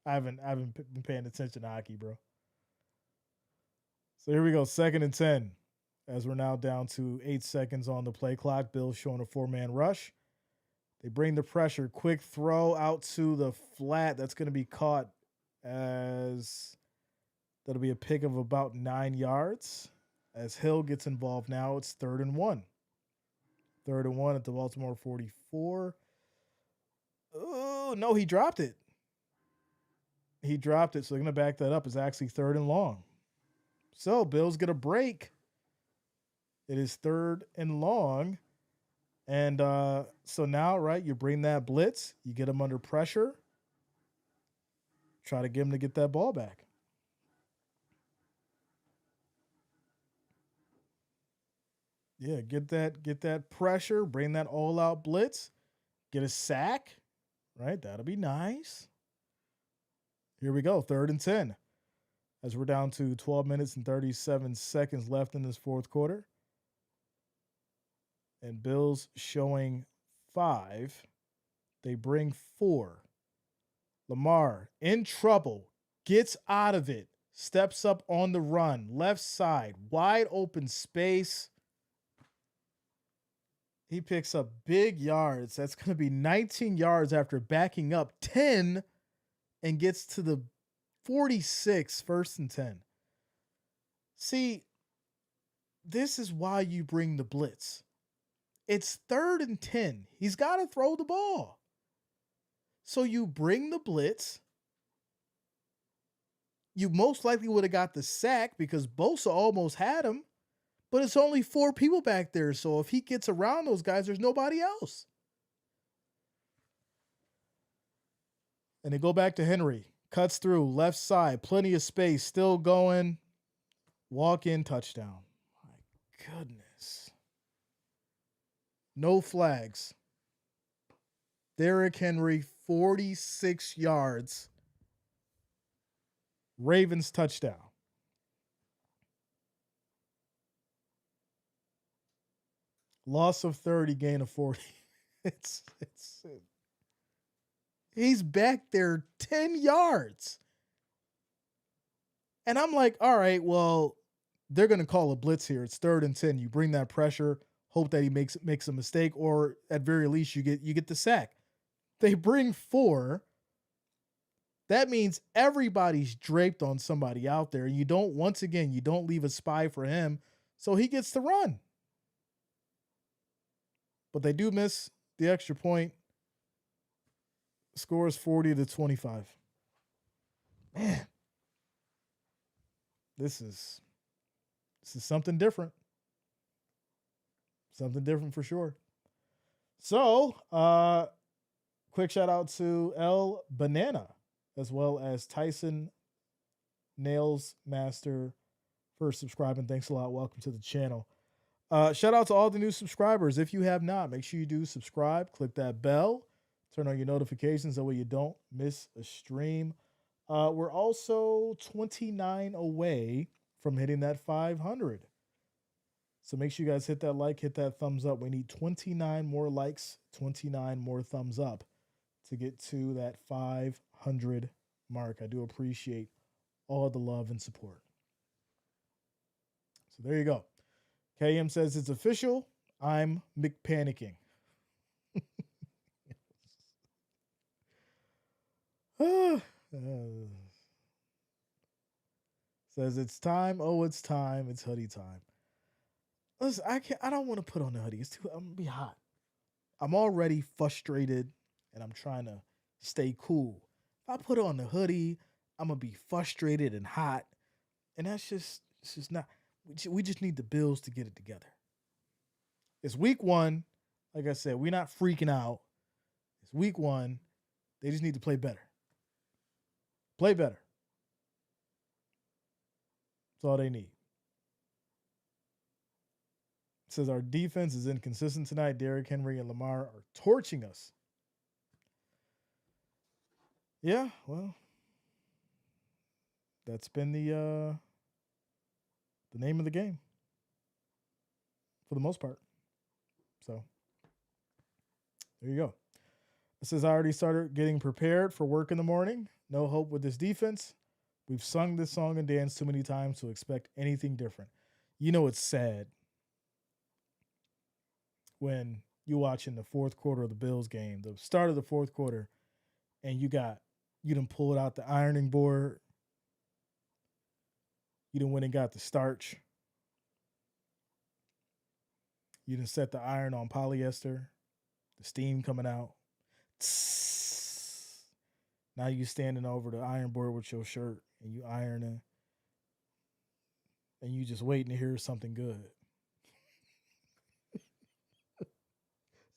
I haven't been paying attention to hockey, bro. So here we go, second and 10. As we're now down to 8 seconds on the play clock. Bills showing a 4-man rush. They bring the pressure. Quick throw out to the flat. That's going to be caught as that'll be a pick of about 9 yards. As Hill gets involved now, it's 3rd and 1. 3rd and 1 at the Baltimore 44. Oh, no, he dropped it. He dropped it, so they're going to back that up. It's actually 3rd and long. So Bills get a break. It is 3rd and long. And so now, right, you bring that blitz. You get them under pressure. Try to get him to get that ball back. Yeah, get that pressure. Bring that all-out blitz. Get a sack. Right, that'll be nice. Here we go, 3rd and 10. As we're down to 12 minutes and 37 seconds left in this fourth quarter. And Bills showing 5. They bring 4. Lamar in trouble. Gets out of it. Steps up on the run. Left side. Wide open space. He picks up big yards. That's going to be 19 yards after backing up 10 and gets to the 46, 1st and 10. See, this is why you bring the blitz. It's 3rd and 10. He's got to throw the ball. So you bring the blitz. You most likely would have got the sack because Bosa almost had him. But it's only 4 people back there. So if he gets around those guys, there's nobody else. And they go back to Henry. Cuts through, left side, plenty of space, still going. Walk-in touchdown. My goodness. No flags. Derrick Henry, 46 yards. Ravens touchdown. Loss of 30, gain of 40. He's back there 10 yards. And I'm like, all right, well, they're going to call a blitz here. It's 3rd and 10. You bring that pressure, hope that he makes a mistake, or at very least you get the sack. They bring 4. That means everybody's draped on somebody out there. You don't leave a spy for him, so he gets the run. But they do miss the extra point. Scores 40-25. Man. This is something different. Something different for sure. So, quick shout out to El Banana as well as Tyson Nails Master for subscribing. Thanks a lot. Welcome to the channel. Shout out to all the new subscribers. If you have not, make sure you do subscribe. Click that bell. Turn on your notifications. That way you don't miss a stream. We're also 29 away from hitting that 500. So make sure you guys hit that like, hit that thumbs up. We need 29 more likes, 29 more thumbs up to get to that 500 mark. I do appreciate all the love and support. So there you go. KM says it's official. I'm McPanicking. Says it's time. Oh, it's time. It's hoodie time. Listen, I don't want to put on the hoodie. I'm gonna be hot. I'm already frustrated and I'm trying to stay cool. If I put on the hoodie, I'm gonna be frustrated and hot. And it's just not. We just need the Bills to get it together. It's week 1. Like I said, we're not freaking out. It's week 1. They just need to play better. Play better. That's all they need. It says our defense is inconsistent tonight. Derrick Henry and Lamar are torching us. Yeah, well, that's been the name of the game for the most part. So there you go. It says I already started getting prepared for work in the morning. No hope with this defense. We've sung this song and danced too many times to expect anything different. You know it's sad when you watch in the fourth quarter of the Bills game, the start of the fourth quarter, and you done pulled out the ironing board. You done went and got the starch. You done set the iron on polyester. The steam coming out. Tss. Now you standing over the iron board with your shirt and you ironing. And you just waiting to hear something good.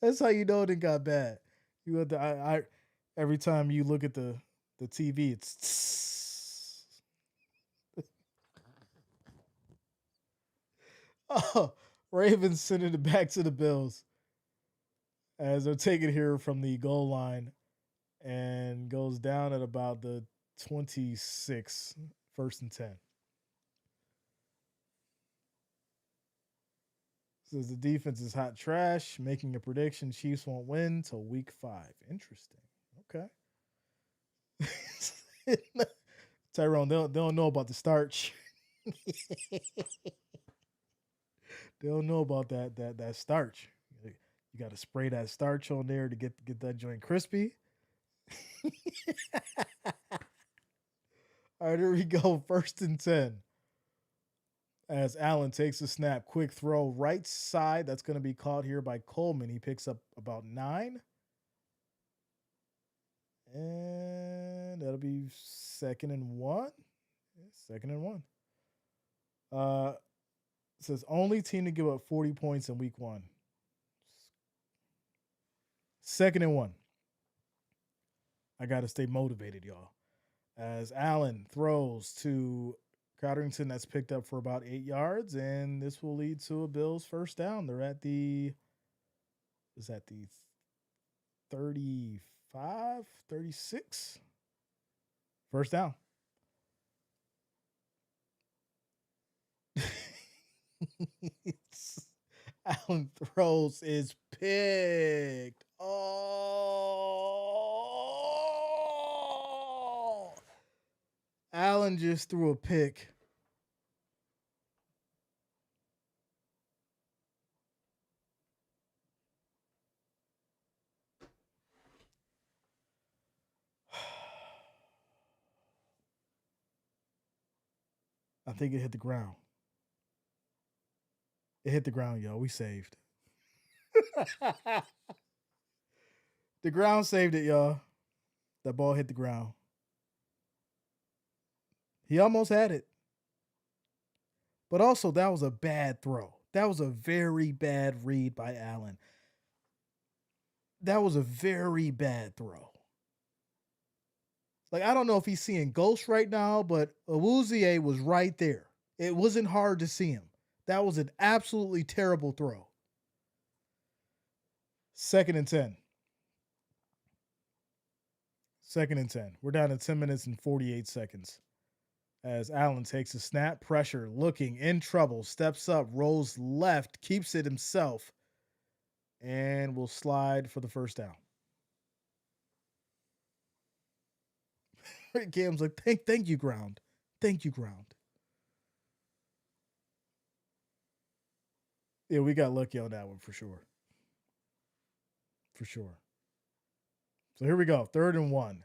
That's how you know it got bad. You have to every time you look at the TV, it's tss. Oh, Ravens sending it back to the Bills as they're taking here from the goal line and goes down at about the 26, 1st and 10. Says the defense is hot trash, making a prediction Chiefs won't win till week 5. Interesting. Okay. Tyrone, they don't know about the starch. They don't know about that starch. You got to spray that starch on there to get that joint crispy. All right, here we go. 1st and 10. As Allen takes a snap, quick throw right side. That's going to be caught here by Coleman. He picks up about 9. And that'll be 2nd and 1. 2nd and 1. It says only team to give up 40 points in week 1. 2nd and 1. I got to stay motivated, y'all. As Allen throws to Cotterington, that's picked up for about 8 yards, and this will lead to a Bills first down. They're at the 35, 36? First down. Allen throws is picked. Oh! Allen just threw a pick. I think it hit the ground. It hit the ground, y'all. We saved. The ground saved it, y'all. That ball hit the ground. He almost had it. But also, that was a bad throw. That was a very bad read by Allen. That was a very bad throw. Like, I don't know if he's seeing ghosts right now, but Awuzie was right there. It wasn't hard to see him. That was an absolutely terrible throw. 2nd and 10. 2nd and 10. We're down to 10 minutes and 48 seconds. As Allen takes a snap, pressure, looking in trouble, steps up, rolls left, keeps it himself, and will slide for the first down. Cam's like, thank you, ground. Thank you, ground. Yeah, we got lucky on that one for sure. For sure. So here we go. 3rd and 1.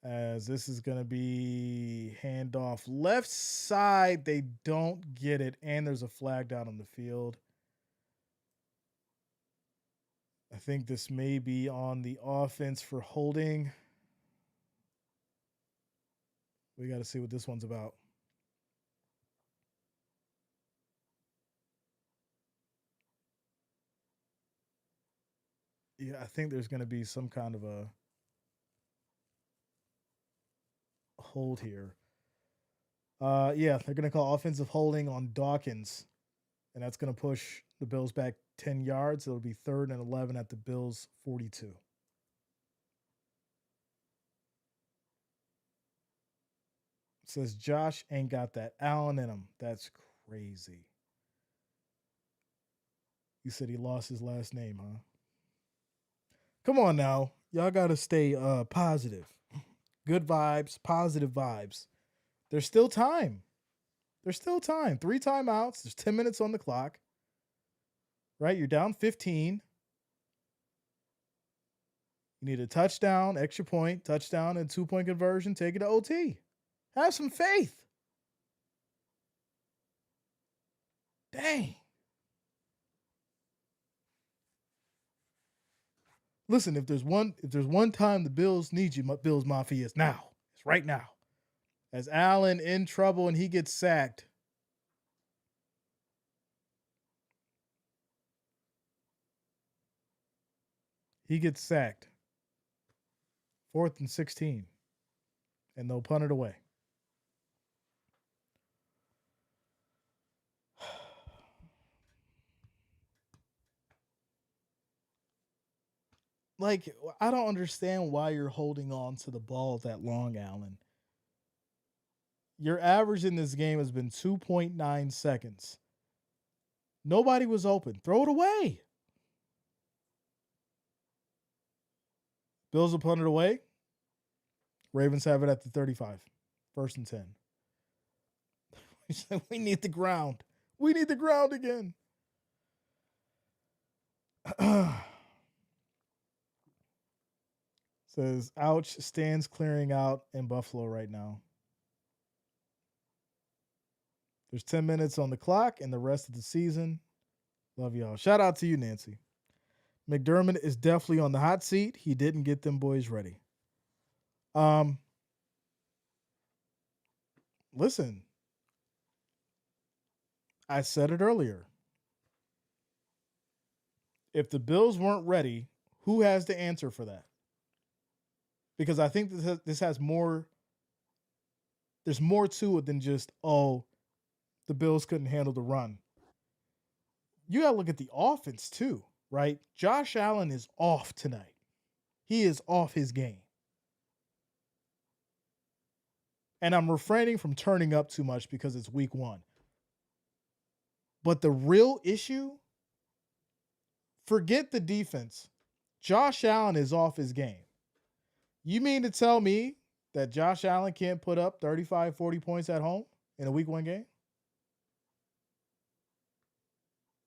As this is going to be handoff left side. They don't get it. And there's a flag down on the field. I think this may be on the offense for holding. We got to see what this one's about. Yeah, I think there's going to be some kind of a hold here. Yeah, they're going to call offensive holding on Dawkins, and that's going to push the Bills back 10 yards. It'll be 3rd and 11 at the Bills' 42. It says Josh ain't got that Allen in him. That's crazy. You said he lost his last name, huh? Come on now. Y'all got to stay positive. Good vibes, positive vibes. There's still time. There's still time. 3 timeouts. There's 10 minutes on the clock. Right? You're down 15. You need a touchdown, extra point, touchdown, and 2-point conversion. Take it to OT. Have some faith. Dang. Listen, if there's one time the Bills need you, Bills Mafia, is now. It's right now. As Allen in trouble and he gets sacked. He gets sacked. 4th and 16. And they'll punt it away. Like, I don't understand why you're holding on to the ball that long, Allen. Your average in this game has been 2.9 seconds. Nobody was open. Throw it away. Bills will punt it away. Ravens have it at the 35. 1st and 10. We need the ground. We need the ground again. Says, ouch, stands clearing out in Buffalo right now. There's 10 minutes on the clock and the rest of the season. Love y'all. Shout out to you, Nancy. McDermott is definitely on the hot seat. He didn't get them boys ready. Listen, I said it earlier. If the Bills weren't ready, who has to answer for that? Because I think this has more. There's more to it than just, oh, the Bills couldn't handle the run. You got to look at the offense too, right? Josh Allen is off tonight. He is off his game. And I'm refraining from turning up too much because it's week 1. But the real issue, forget the defense. Josh Allen is off his game. You mean to tell me that Josh Allen can't put up 35, 40 points at home in a week 1 game?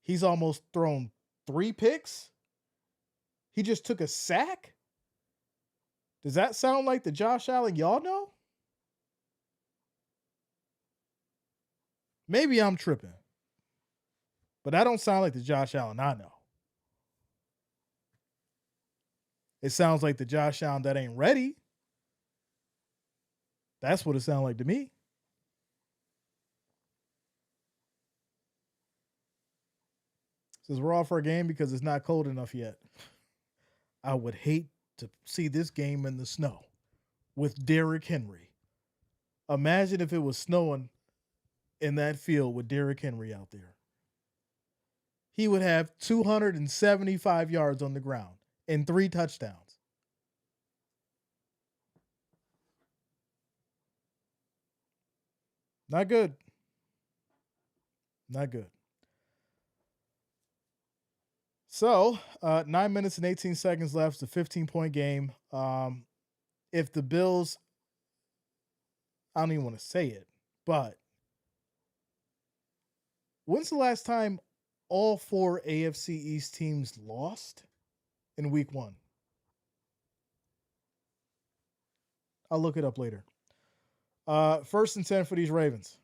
He's almost thrown 3 picks. He just took a sack. Does that sound like the Josh Allen y'all know? Maybe I'm tripping. But that don't sound like the Josh Allen I know. It sounds like the Josh Allen that ain't ready. That's what it sounds like to me. Says we're off our game because it's not cold enough yet. I would hate to see this game in the snow with Derrick Henry. Imagine if it was snowing in that field with Derrick Henry out there. He would have 275 yards on the ground and 3 touchdowns. Not good. Not good. So, 9 minutes and 18 seconds left. It's a 15-point game. If the Bills, I don't even want to say it, but when's the last time all 4 AFC East teams lost in week 1? I'll look it up later. First and 10 for these Ravens.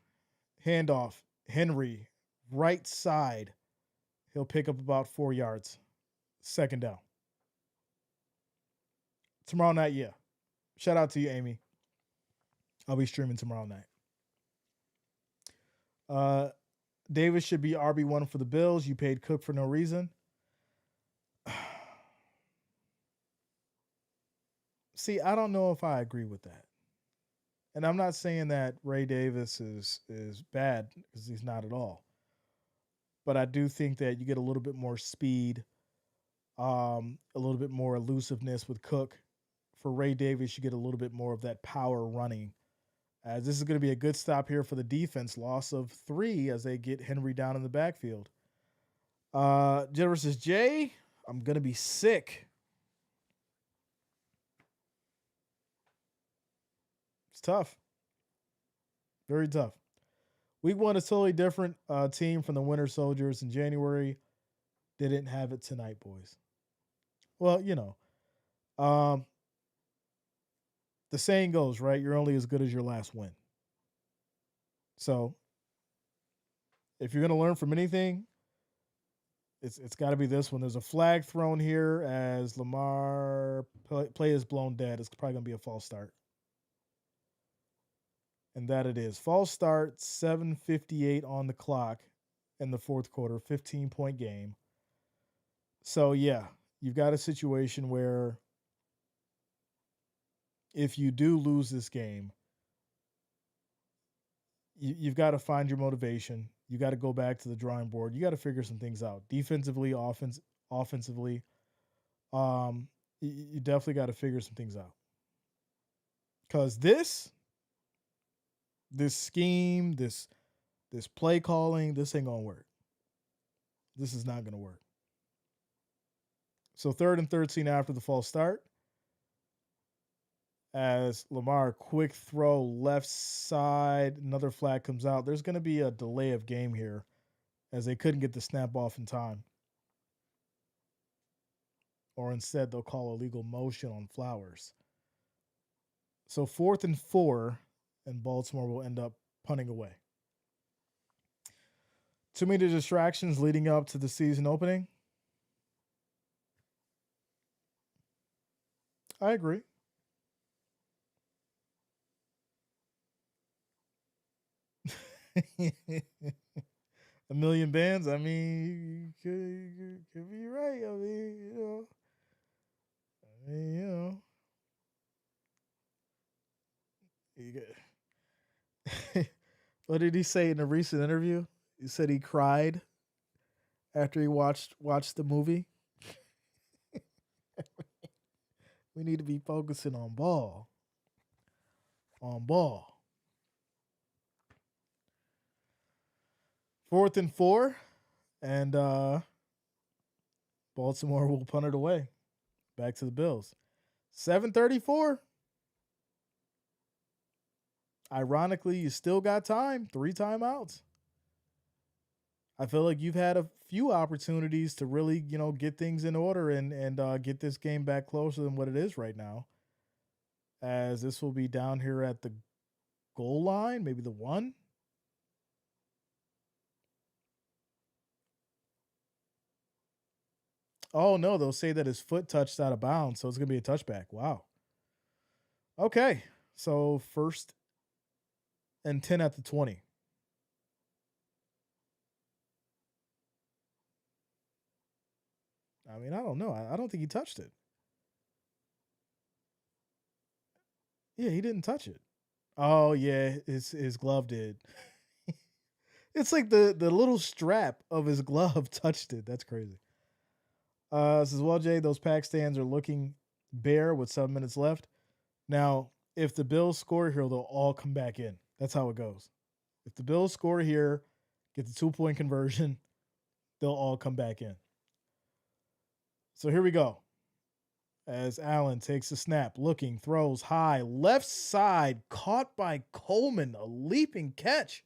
Handoff. Henry, right side. He'll pick up about 4 yards. Second down. Tomorrow night, yeah. Shout out to you, Amy. I'll be streaming tomorrow night. Davis should be RB1 for the Bills. You paid Cook for no reason. See, I don't know if I agree with that. And I'm not saying that Ray Davis is bad, because he's not at all. But I do think that you get a little bit more speed, a little bit more elusiveness with Cook. For Ray Davis, you get a little bit more of that power running. As this is going to be a good stop here for the defense. Loss of 3 as they get Henry down in the backfield. Jennifer says, Jay, I'm going to be sick. It's tough. Very tough. Week 1 is totally different team from the Winter Soldiers in January. They didn't have it tonight, boys. Well, the saying goes, right? You're only as good as your last win. So if you're going to learn from anything, it's got to be this one. There's a flag thrown here as Lamar play is blown dead. It's probably going to be a false start. And that it is. False start, 7:58 on the clock in the fourth quarter, 15-point game. So, yeah, you've got a situation where if you do lose this game, you've got to find your motivation. You got to go back to the drawing board. You got to figure some things out. Defensively, offensively, you definitely got to figure some things out. Because this scheme, this play calling, this ain't going to work. This is not going to work. So 3rd and 13 after the false start. As Lamar, quick throw, left side, another flag comes out. There's going to be a delay of game here as they couldn't get the snap off in time. Or instead, they'll call illegal motion on Flowers. So 4th and 4, and Baltimore will end up punting away. Too many distractions leading up to the season opening. I agree. A million bands. I mean, could be right. I mean, What did he say in a recent interview? He said he cried after he watched the movie. We need to be focusing on ball. On ball. 4th and 4, and Baltimore will punt it away. Back to the Bills. 7:34. Ironically, you still got time. 3 timeouts. I feel like you've had a few opportunities to really, get things in order and get this game back closer than what it is right now. As this will be down here at the goal line, maybe the 1. Oh, no, they'll say that his foot touched out of bounds, so it's going to be a touchback. Wow. Okay, so 1st and 10 at the 20. I mean, I don't know. I don't think he touched it. Yeah, he didn't touch it. Oh yeah, his glove did. It's like the little strap of his glove touched it. That's crazy. Says, well, Jay, those pack stands are looking bare with 7 minutes left. Now, if the Bills score here, they'll all come back in. That's how it goes. If the Bills score here, get the 2-point conversion, they'll all come back in. So here we go. As Allen takes a snap, looking, throws high, left side, caught by Coleman, a leaping catch.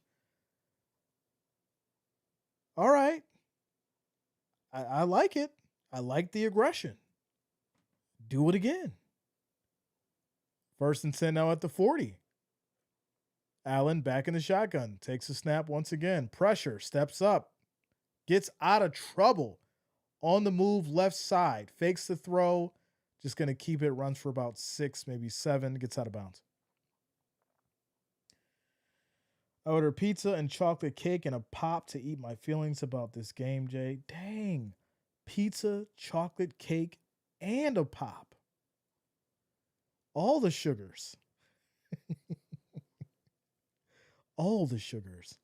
All right. I like it. I like the aggression. Do it again. 1st and 10 now at the 40. Allen back in the shotgun, takes a snap once again. Pressure, steps up, gets out of trouble. On the move, left side, fakes the throw. Just going to keep it, runs for about 6, maybe 7, gets out of bounds. I order pizza and chocolate cake and a pop to eat my feelings about this game, Jay. Dang. Pizza, chocolate cake, and a pop. All the sugars. All the sugars.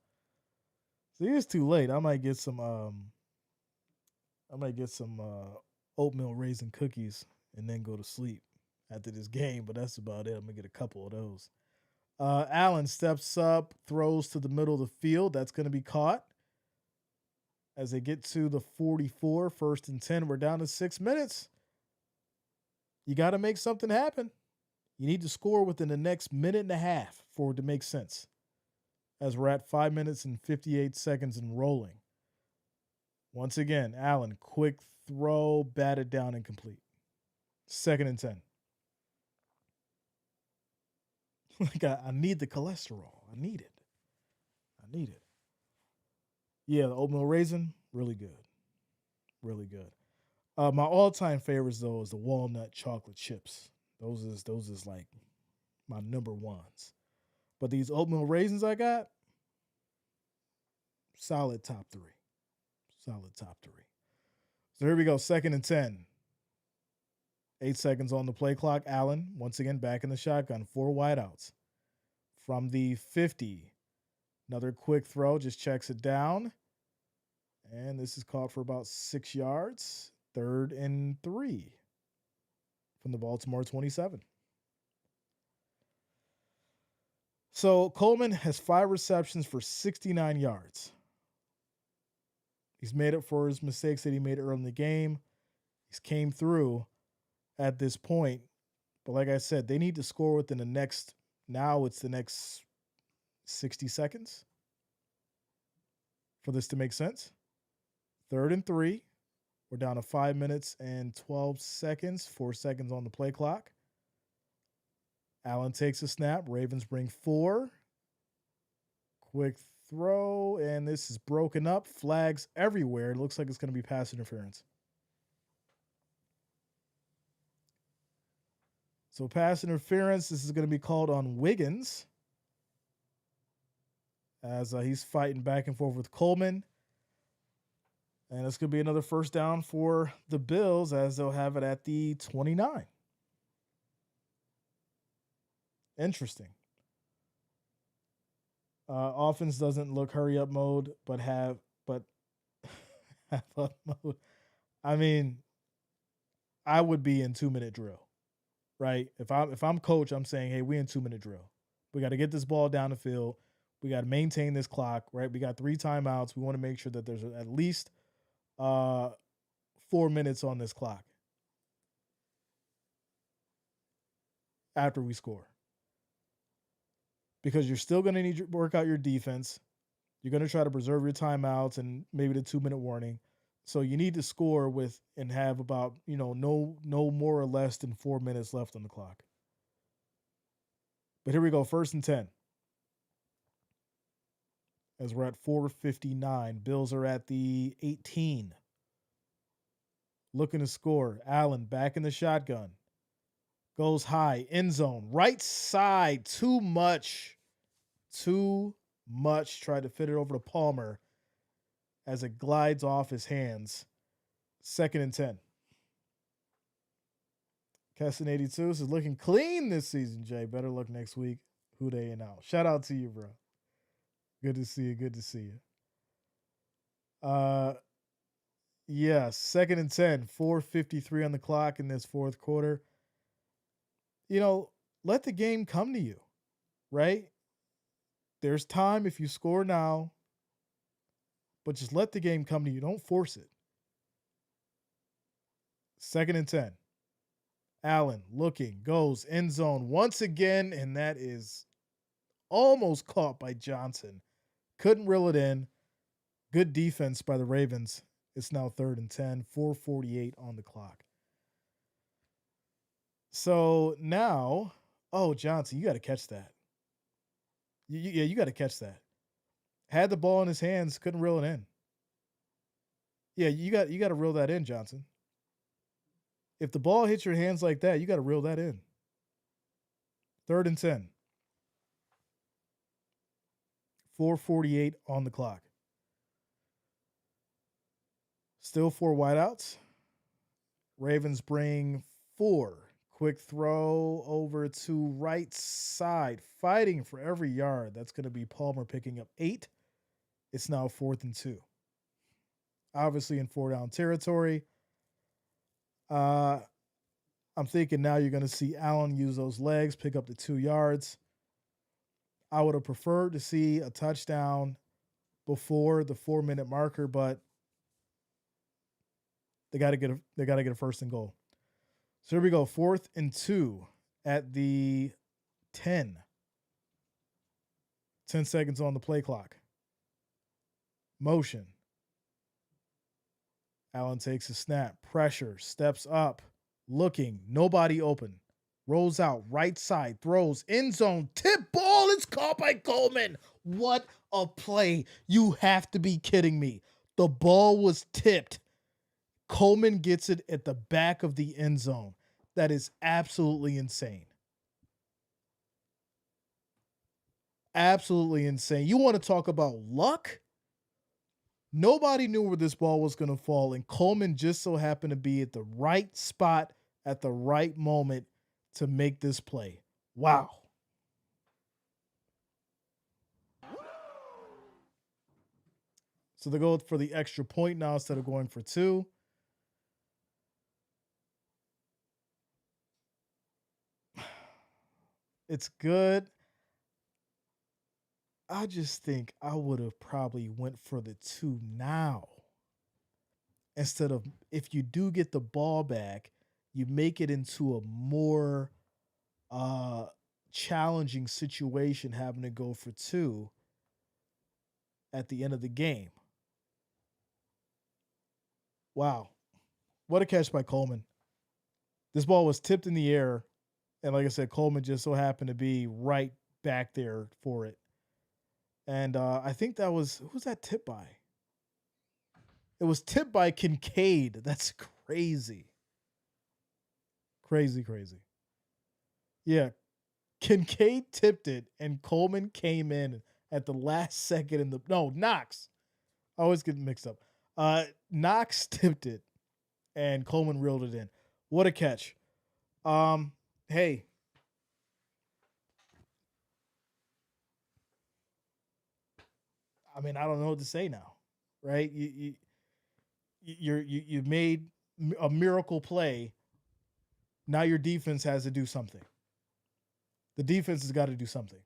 See, it's too late. I might get some oatmeal raisin cookies and then go to sleep after this game, but that's about it. I'm gonna get a couple of those. Allen steps up, throws to the middle of the field. That's gonna be caught. As they get to the 44, 1st and 10, we're down to 6 minutes. You got to make something happen. You need to score within the next minute and a half for it to make sense. As we're at 5 minutes and 58 seconds and rolling. Once again, Allen, quick throw, batted down, incomplete. 2nd and 10. Like I need the cholesterol. I need it. Yeah, the oatmeal raisin, really good. Really good. My all-time favorites though is the walnut chocolate chips. Those is like my number ones. But these oatmeal raisins I got, solid top 3. Solid top 3. So here we go, 2nd and 10. 8 seconds on the play clock. Allen, once again, back in the shotgun. 4 wideouts. From the 50. Another quick throw, just checks it down. And this is caught for about 6 yards. 3rd and 3 from the Baltimore 27. So Coleman has 5 receptions for 69 yards. He's made up for his mistakes that he made early in the game. He's came through at this point. But like I said, they need to score within the next, now it's the next 60 seconds for this to make sense. 3rd and 3. We're down to 5 minutes and 12 seconds, 4 seconds on the play clock. Allen takes a snap. Ravens bring 4. Quick throw, and this is broken up. Flags everywhere. It looks like it's going to be pass interference. So pass interference, this is going to be called on Wiggins as he's fighting back and forth with Coleman. And it's going to be another 1st down for the Bills as they'll have it at the 29. Interesting. Offense doesn't look hurry up mode, but have up mode. I mean, I would be in 2-minute drill, right? If I'm coach, I'm saying, hey, we in 2-minute drill. We got to get this ball down the field. We got to maintain this clock, right? We got 3 timeouts. We want to make sure that there's at least 4 minutes on this clock after we score. Because you're still going to need to work out your defense. You're going to try to preserve your timeouts and maybe the 2-minute warning. So you need to score with and have about, no more or less than 4 minutes left on the clock. But here we go, 1st and 10. As we're at 4:59, Bills are at the 18. Looking to score. Allen back in the shotgun. Goes high, end zone, right side, too much. Tried to fit it over to Palmer as it glides off his hands. 2nd and 10. Kesson 82 is looking clean this season, Jay. Better luck next week. Who they and out. Shout out to you, bro. Good to see you. Good to see you. Yeah, 2nd and 10, 4:53 on the clock in this fourth quarter. Let the game come to you, right? There's time if you score now, but just let the game come to you. Don't force it. 2nd and 10. Allen looking, goes end zone once again, and that is almost caught by Johnson. Couldn't reel it in. Good defense by the Ravens. It's now 3rd and 10, 4:48 on the clock. So now, Johnson, you got to catch that. You got to catch that. Had the ball in his hands, couldn't reel it in. Yeah, you got to reel that in, Johnson. If the ball hits your hands like that, you got to reel that in. 3rd and 10. 4:48 on the clock. Still 4 wideouts. Ravens bring 4. Quick throw over to right side. Fighting for every yard. That's going to be Palmer picking up 8. It's now 4th and 2. Obviously in 4-down territory. I'm thinking now you're going to see Allen use those legs, pick up the 2 yards. I would have preferred to see a touchdown before the 4-minute marker, but they got to get a 1st and goal. So here we go, 4th and 2 at the 10. 10 seconds on the play clock. Motion. Allen takes a snap. Pressure. Steps up. Looking. Nobody open. Rolls out. Right side. Throws. End zone. Tip ball. It's caught by Coleman. What a play. You have to be kidding me. The ball was tipped. Coleman gets it at the back of the end zone. That is absolutely insane. Absolutely insane. You want to talk about luck? Nobody knew where this ball was going to fall, and Coleman just so happened to be at the right spot at the right moment to make this play. Wow. So they go for the extra point now instead of going for 2. It's good. I just think I would have probably went for the 2 now. Instead of, if you do get the ball back, you make it into a more challenging situation having to go for 2 at the end of the game. Wow. What a catch by Coleman. This ball was tipped in the air, and like I said, Coleman just so happened to be right back there for it. And I think that was, who's that tipped by? It was tipped by Kincaid. That's crazy. Crazy. Yeah. Kincaid tipped it, and Coleman came in at the last second Knox. I always get mixed up. Knox tipped it, and Coleman reeled it in. What a catch. Hey. I mean, I don't know what to say now, right? You made a miracle play. Now your defense has to do something. The defense has got to do something.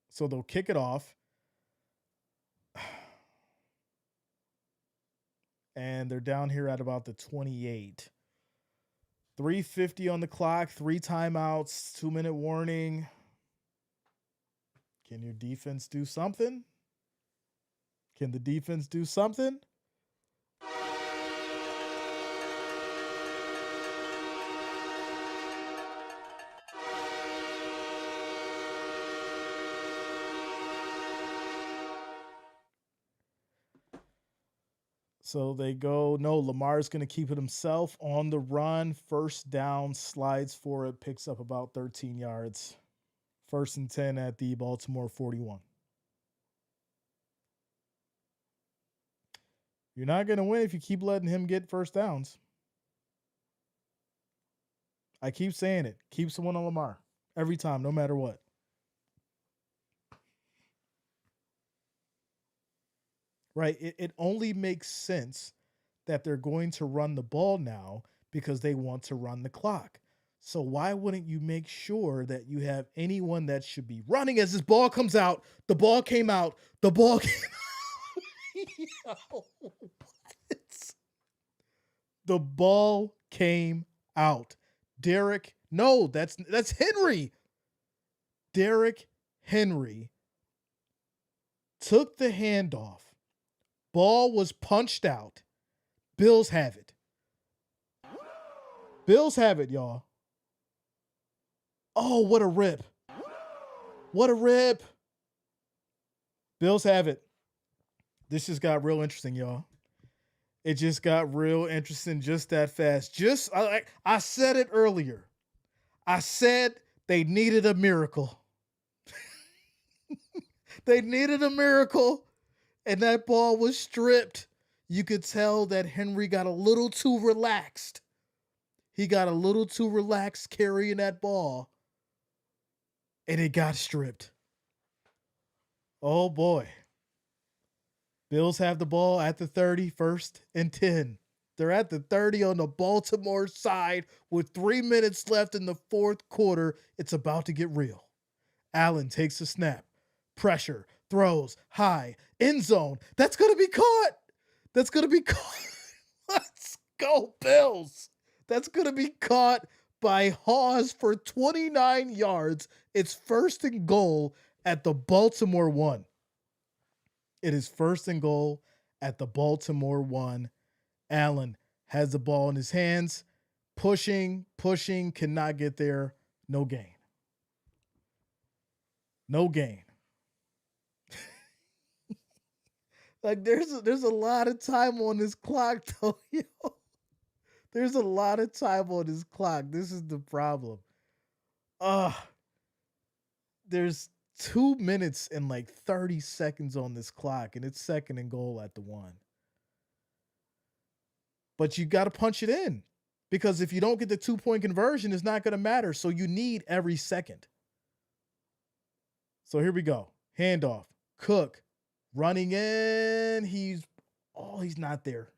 So they'll kick it off. And they're down here at about the 28. 3:50 on the clock, 3 timeouts, 2-minute warning. Can your defense do something? Can the defense do something? So they go, no, Lamar's going to keep it himself on the run. 1st down, slides for it, picks up about 13 yards. 1st and 10 at the Baltimore 41. You're not going to win if you keep letting him get 1st downs. I keep saying it. Keep someone on Lamar every time, no matter what. Right? It only makes sense that they're going to run the ball now because they want to run the clock. So why wouldn't you make sure that you have anyone that should be running as this ball comes out? The ball came out. The ball came out. Yo, what? The ball came out. Derrick, no, that's Henry. Derrick Henry took the handoff. Ball was punched out. Bills have it. Bills have it, y'all. Oh, what a rip. What a rip. Bills have it. This just got real interesting, y'all. It just got real interesting just that fast. I said it earlier. I said they needed a miracle. They needed a miracle, and that ball was stripped. You could tell that Henry got a little too relaxed. He got a little too relaxed carrying that ball, and it got stripped. Oh, boy. Bills have the ball at the 30, 1st and 10. They're at the 30 on the Baltimore side with 3 minutes left in the fourth quarter. It's about to get real. Allen takes a snap. Pressure. Throws. High. End zone. That's going to be caught. That's going to be caught. Let's go, Bills. That's going to be caught by Hawes for 29 yards. It's 1st and goal at the Baltimore 1. It is 1st and goal at the Baltimore 1. Allen has the ball in his hands. Pushing, cannot get there. No gain. No gain. Like there's a lot of time on this clock, though, yo. There's a lot of time on this clock. This is the problem. There's 2 minutes and like 30 seconds on this clock, and it's 2nd and goal at the 1. But you got to punch it in, because if you don't get the 2-point conversion, it's not going to matter. So you need every second. So here we go. Handoff. Cook running in. He's not there.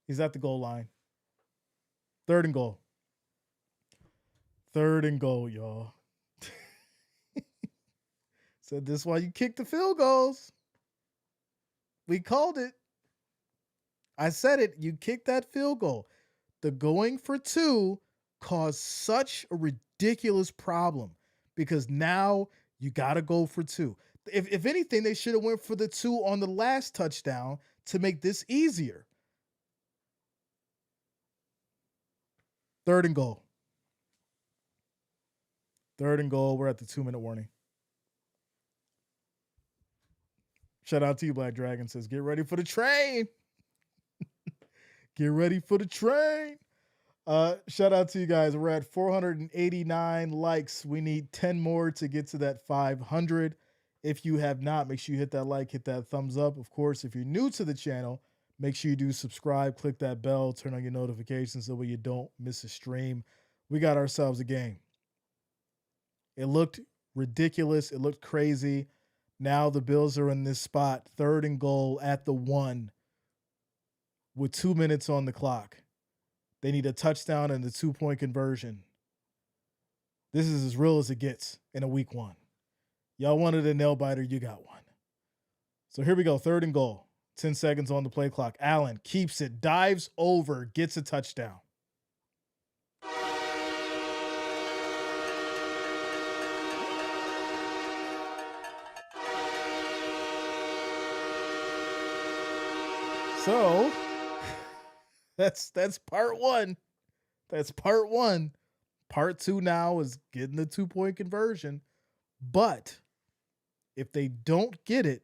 He's at the goal line. 3rd and goal. 3rd and goal, y'all. Said this is why you kick the field goals. We called it. I said it. You kick that field goal. The going for 2 caused such a ridiculous problem, because now you got to go for 2. If anything, they should have went for the 2 on the last touchdown to make this easier. 3rd and goal. 3rd and goal. We're at the 2-minute warning. Shout out to you, Black Dragon. Says, get ready for the train. Get ready for the train. Shout out to you guys. We're at 489 likes. We need 10 more to get to that 500. If you have not, make sure you hit that like, hit that thumbs up. Of course, if you're new to the channel, make sure you do subscribe, click that bell, turn on your notifications so that way you don't miss a stream. We got ourselves a game. It looked ridiculous. It looked crazy. Now the Bills are in this spot, 3rd and goal at the 1 with 2 minutes on the clock. They need a touchdown and a 2-point conversion. This is as real as it gets in a week 1. Y'all wanted a nail biter, you got one. So here we go, 3rd and goal. 10 seconds on the play clock. Allen keeps it, dives over, gets a touchdown. So that's part 1. That's part 1. Part 2 now is getting the 2-point conversion. But if they don't get it,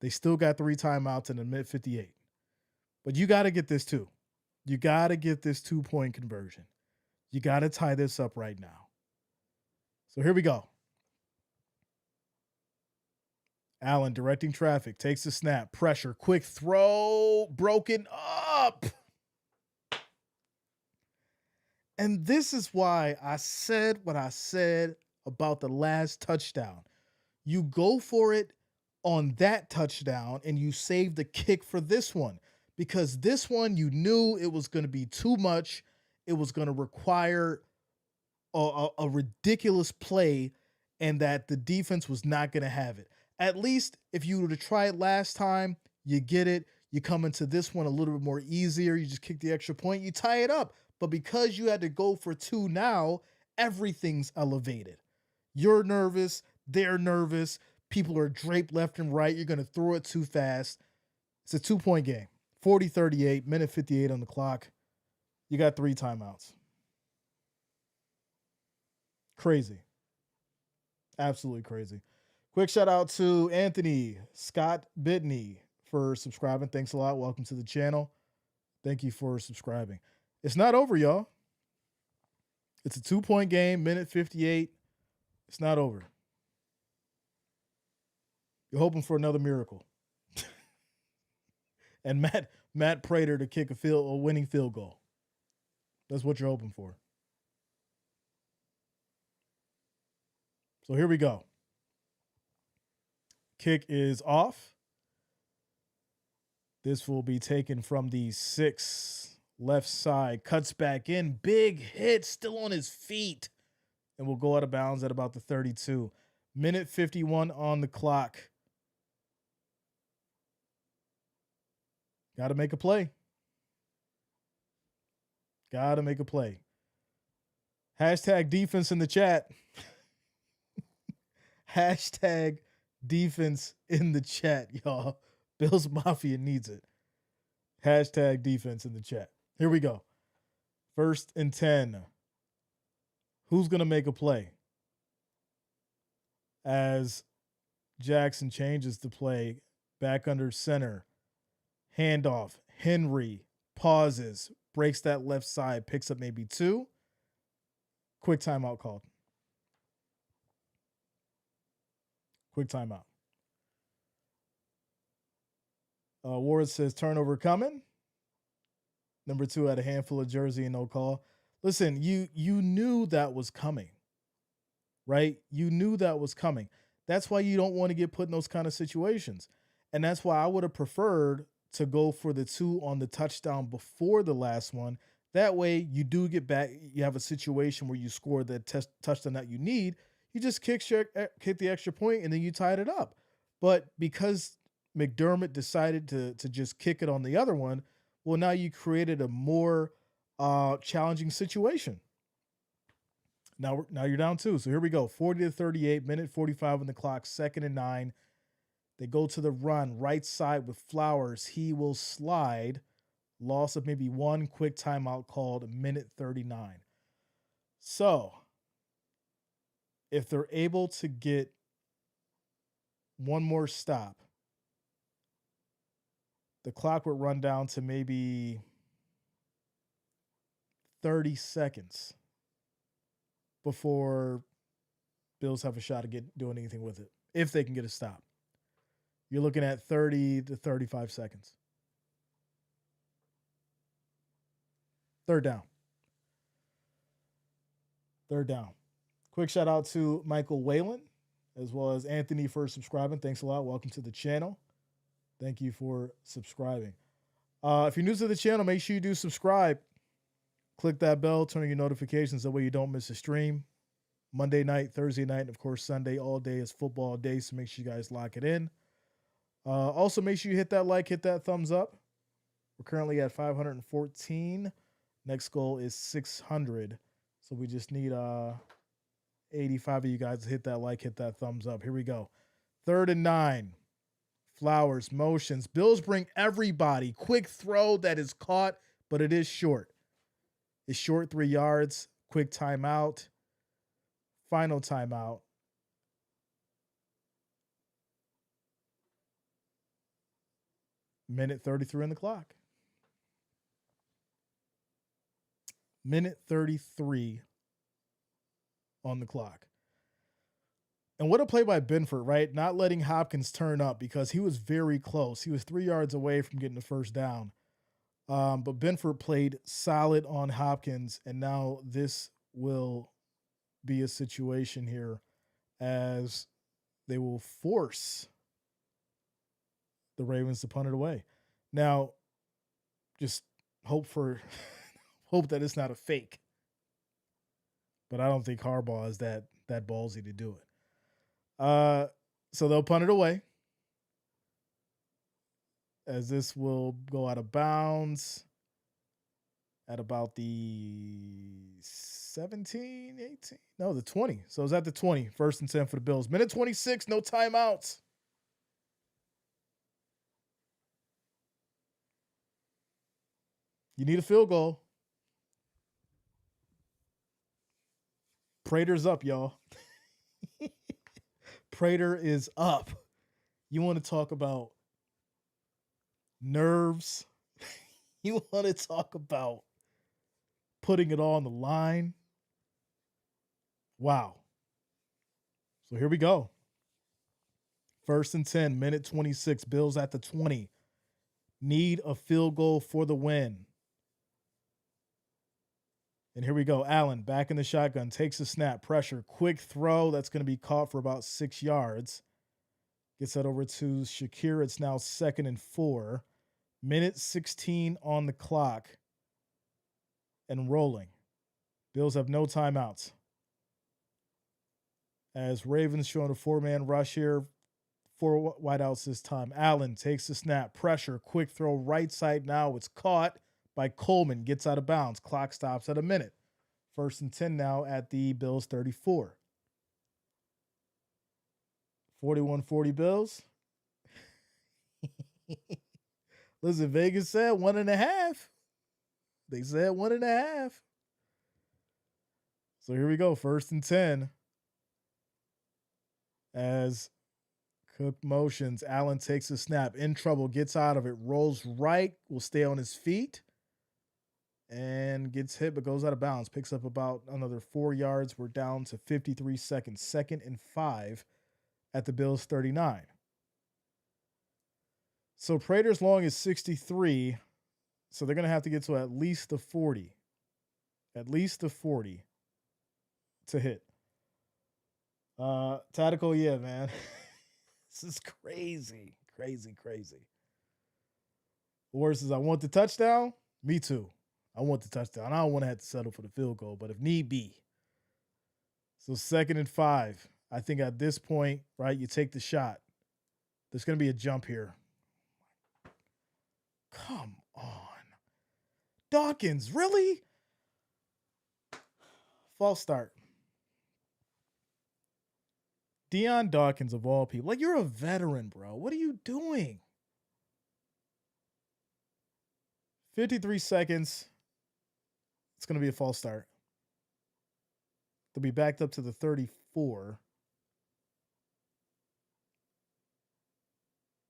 they still got 3 timeouts in the mid-58. But you got to get this too. You got to get this 2-point conversion. You got to tie this up right now. So here we go. Allen directing traffic, takes the snap, pressure, quick throw, broken up. And this is why I said what I said about the last touchdown. You go for it on that touchdown and you save the kick for this one, because this one you knew it was going to be too much. It was going to require a ridiculous play, and that the defense was not going to have it. At least if you were to try it last time, you get it. You come into this one a little bit more easier. You just kick the extra point, you tie it up. But because you had to go for two now, everything's elevated. You're nervous. They're nervous. People are draped left and right. You're going to throw it too fast. It's a 2-point game. 40-38, minute 58 on the clock. You got 3 timeouts. Crazy. Absolutely crazy. Quick shout out to Anthony Scott Bitney for subscribing. Thanks a lot. Welcome to the channel. Thank you for subscribing. It's not over, y'all. It's a 2-point game, minute 58. It's not over. You're hoping for another miracle. And Matt Prater to kick a winning field goal. That's what you're hoping for. So here we go. Kick is off. This will be taken from the 6 left side. Cuts back in. Big hit. Still on his feet. And will go out of bounds at about the 32. Minute 51 on the clock. Got to make a play. Got to make a play. Hashtag defense in the chat. Hashtag defense in the chat, y'all. Bills Mafia needs it. Hashtag defense in the chat. Here we go. 1st and 10. Who's going to make a play? As Jackson changes the play, back under center. Handoff. Henry pauses, breaks that left side, picks up maybe 2. Quick timeout called. Quick timeout. Ward says turnover coming. Number 2 had a handful of jersey and no call. Listen, you knew that was coming, right? You knew that was coming. That's why you don't want to get put in those kind of situations. And that's why I would have preferred to go for the 2 on the touchdown before the last one. That way you do get back. You have a situation where you score the touchdown that you need. You just kick the extra point and then you tied it up. But because McDermott decided to just kick it on the other one, well, now you created a more challenging situation. Now you're down 2. So here we go. 40-38, minute 45 on the clock, 2nd and 9. They go to the run, right side with Flowers. He will slide. Loss of maybe 1. Quick timeout called, minute 39. So if they're able to get one more stop, the clock would run down to maybe 30 seconds before Bills have a shot at doing anything with it, if they can get a stop. You're looking at 30 to 35 seconds. 3rd down. 3rd down. Quick shout out to Michael Whalen, as well as Anthony for subscribing. Thanks a lot. Welcome to the channel. Thank you for subscribing. If you're new to the channel, make sure you do subscribe. Click that bell, turn on your notifications. That way you don't miss a stream. Monday night, Thursday night, and of course Sunday. All day is football day, so make sure you guys lock it in. Also, make sure you hit that like, hit that thumbs up. We're currently at 514. Next goal is 600. So we just need 85 of you guys to hit that like, hit that thumbs up. Here we go. 3rd and 9. Flowers, motions. Bills bring everybody. Quick throw that is caught, but it is short. It's short, 3 yards. Quick timeout. Final timeout. Minute 33 on the clock. Minute 33 on the clock. And what a play by Benford, right? Not letting Hopkins turn up because he was very close. He was 3 yards away from getting the 1st down. But Benford played solid on Hopkins, and now this will be a situation here as they will force the Ravens to punt it away. Now, just hope that it's not a fake. But I don't think Harbaugh is that ballsy to do it. So they'll punt it away, as this will go out of bounds at about the 17, 18, no, the 20. So it's at the 20, 1st and 10 for the Bills. Minute 26, no timeouts. You need a field goal. Prater's up, y'all. Prater is up. You want to talk about nerves? You want to talk about putting it all on the line? Wow. So here we go. 1st and 10, minute 26. Bills at the 20. Need a field goal for the win. And here we go. Allen back in the shotgun, takes a snap, pressure, quick throw. That's going to be caught for about 6 yards. Gets that over to Shakir. It's now 2nd and 4. Minute 16 on the clock and rolling. Bills have no timeouts. As Ravens showing a 4-man rush here. 4 wideouts this time. Allen takes the snap, pressure, quick throw, right side now. It's caught by Coleman, gets out of bounds. Clock stops at a minute. 1st and 10 now at the Bills 34. 41-40 Bills. Listen, Vegas said 1.5. They said 1.5. So here we go. 1st and 10. As Cook motions, Allen takes a snap, in trouble, gets out of it, rolls right, will stay on his feet, and gets hit but goes out of bounds. Picks up about another 4 yards. We're down to 53 seconds. 2nd and 5 at the Bills 39. So Prater's long is 63, so they're going to have to get to at least the 40. At least the 40 to hit. Tactical, yeah, man. This is crazy. Worse is I want the touchdown. Me too. I want the touchdown. I don't want to have to settle for the field goal, but if need be. So 2nd and 5. I think at this point, right, you take the shot. There's going to be a jump here. Come on. Dawkins, really? False start. Deion Dawkins, of all people. Like, you're a veteran, bro. What are you doing? 53 seconds. It's going to be a false start. They'll be backed up to the 34.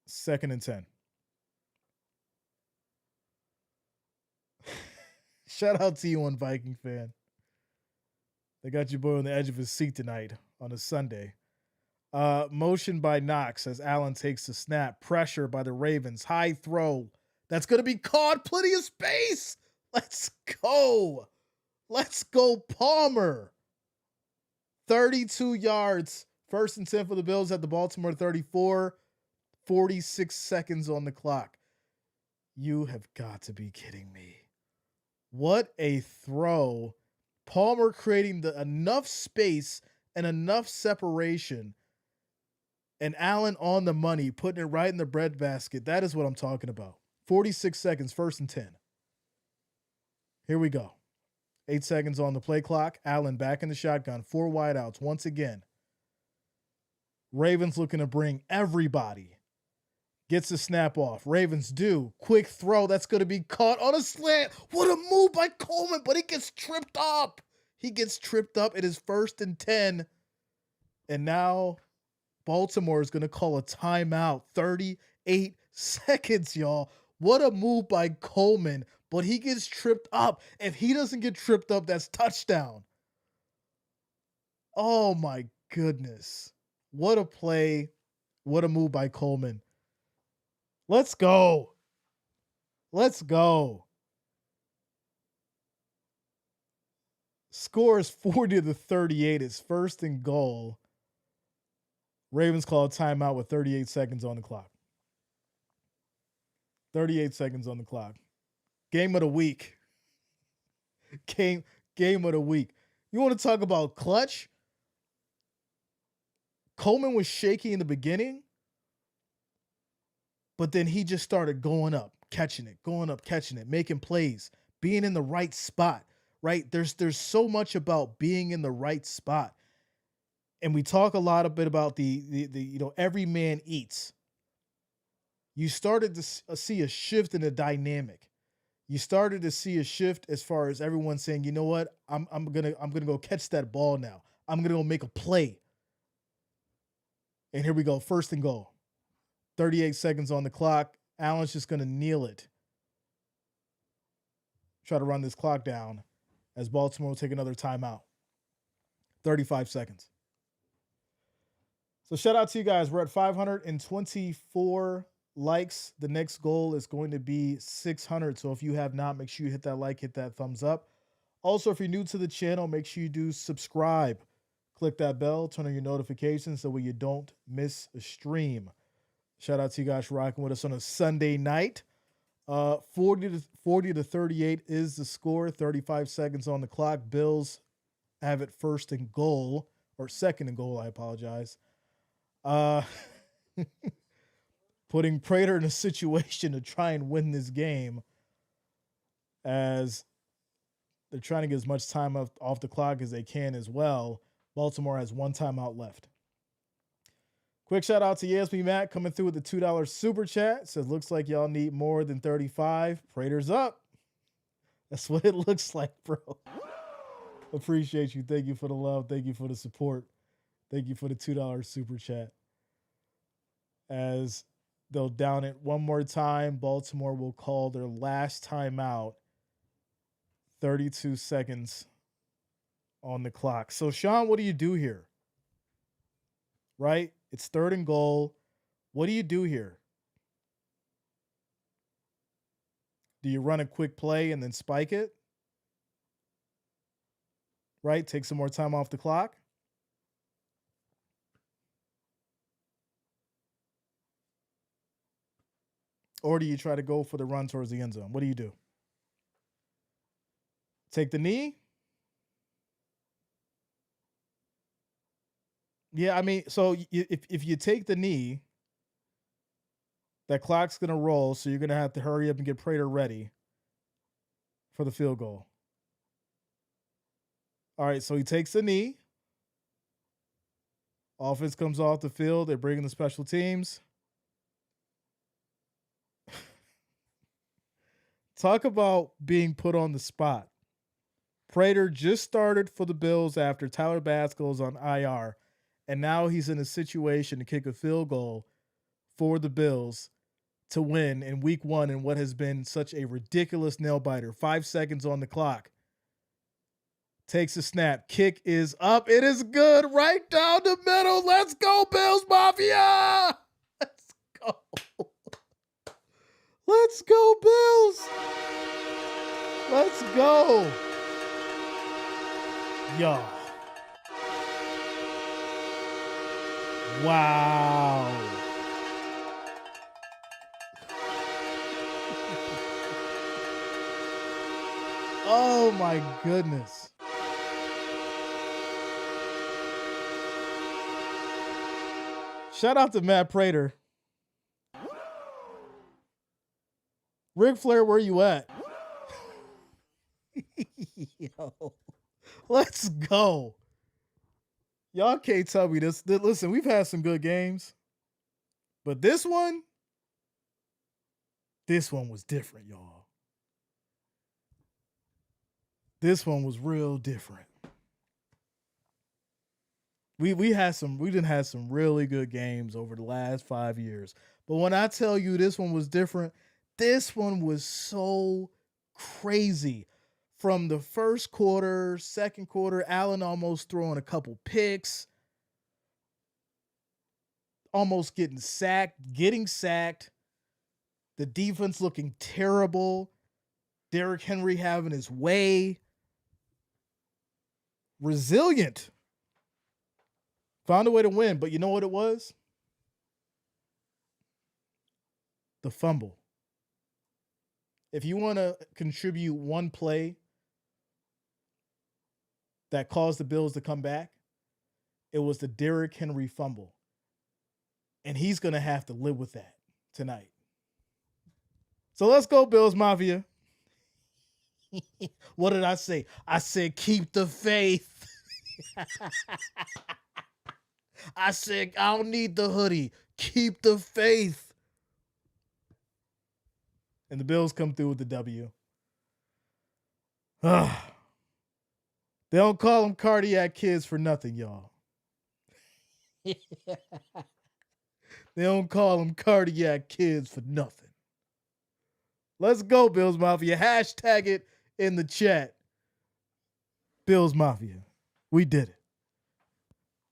2nd and 10. Shout out to you, one Viking fan. They got your boy on the edge of his seat tonight on a Sunday. Motion by Knox as Allen takes the snap. Pressure by the Ravens. High throw. That's going to be caught. Plenty of space. Let's go. Let's go, Palmer. 32 yards. 1st and 10 for the Bills at the Baltimore 34. 46 seconds on the clock. You have got to be kidding me. What a throw. Palmer creating enough space and enough separation. And Allen on the money, putting it right in the breadbasket. That is what I'm talking about. 46 seconds, 1st and 10. Here we go. 8 seconds on the play clock. Allen back in the shotgun. 4 wideouts once again. Ravens looking to bring everybody. Gets the snap off. Ravens do. Quick throw. That's going to be caught on a slant. What a move by Coleman, but he gets tripped up. It is 1st and 10. And now Baltimore is going to call a timeout. 38 seconds, y'all. What a move by Coleman, but he gets tripped up. If he doesn't get tripped up, that's touchdown. Oh, my goodness. What a play. What a move by Coleman. Let's go. Let's go. Score is 40-38. It's 1st and goal. Ravens call a timeout with 38 seconds on the clock. 38 seconds on the clock. Game of the week. Game of the week. You want to talk about clutch? Coleman was shaky in the beginning, but then he just started going up, catching it, making plays, being in the right spot, right? There's so much about being in the right spot. And we talk a lot about the every man eats. You started to see a shift in the dynamic. You started to see a shift as far as everyone saying, you know what, I'm gonna go catch that ball now. I'm gonna go make a play. And here we go, 1st and goal. 38 seconds on the clock. Allen's just gonna kneel it. Try to run this clock down as Baltimore will take another timeout. 35 seconds. So shout out to you guys. We're at 524 likes. The next goal is going to be 600. So if you have not, make sure you hit that like, hit that thumbs up. Also, if you're new to the channel, make sure you do subscribe. Click that bell, turn on your notifications so you don't miss a stream. Shout out to you guys for rocking with us on a Sunday night. 40-38 is the score. 35 seconds on the clock. Bills have it 1st and goal, or 2nd and goal. I apologize. Putting Prater in a situation to try and win this game, as they're trying to get as much time off the clock as they can as well. Baltimore has 1 timeout left. Quick shout out to ESP Matt coming through with the $2 super chat. Says, looks like y'all need more than 35. Prater's up. That's what it looks like, bro. Appreciate you. Thank you for the love. Thank you for the support. Thank you for the $2 super chat. As they'll down it one more time, Baltimore will call their last timeout. 32 seconds on the clock. So, Sean, what do you do here? Right? It's 3rd and goal. What do you do here? Do you run a quick play and then spike it? Right? Take some more time off the clock? Or do you try to go for the run towards the end zone? What do you do? Take the knee? Yeah, I mean, so if you take the knee, that clock's going to roll, so you're going to have to hurry up and get Prater ready for the field goal. All right, so he takes the knee. Offense comes off the field. They're bringing the special teams. Talk about being put on the spot. Prater just started for the Bills after Tyler Bass on IR, and now he's in a situation to kick a field goal for the Bills to win in week 1 in what has been such a ridiculous nail-biter. 5 seconds on the clock. Takes a snap. Kick is up. It is good. Right down the middle. Let's go, Bills Mafia! Let's go. Let's go, Bills! Let's go. Yo. Wow. Oh my goodness. Shout out to Matt Prater. Ric Flair, where you at? Yo, let's go. Y'all can't tell me this. Listen, we've had some good games, but this one was different, y'all. This one was real different. We didn't have some really good games over the last 5 years. But when I tell you this one was different, this one was so crazy. From the first quarter, second quarter, Allen almost throwing a couple picks, almost getting sacked, the defense looking terrible, Derrick Henry having his way. resilient. Found a way to win, but you know what it was? The fumble. If you want to contribute one play that caused the Bills to come back, it was the Derrick Henry fumble. And he's going to have to live with that tonight. So let's go, Bills Mafia. What did I say? I said, keep the faith. I said, I don't need the hoodie. Keep the faith. And the Bills come through with the W. They don't call them cardiac kids for nothing, y'all. They don't call them cardiac kids for nothing. Let's go, Bills Mafia. Hashtag it in the chat. Bills Mafia. We did it.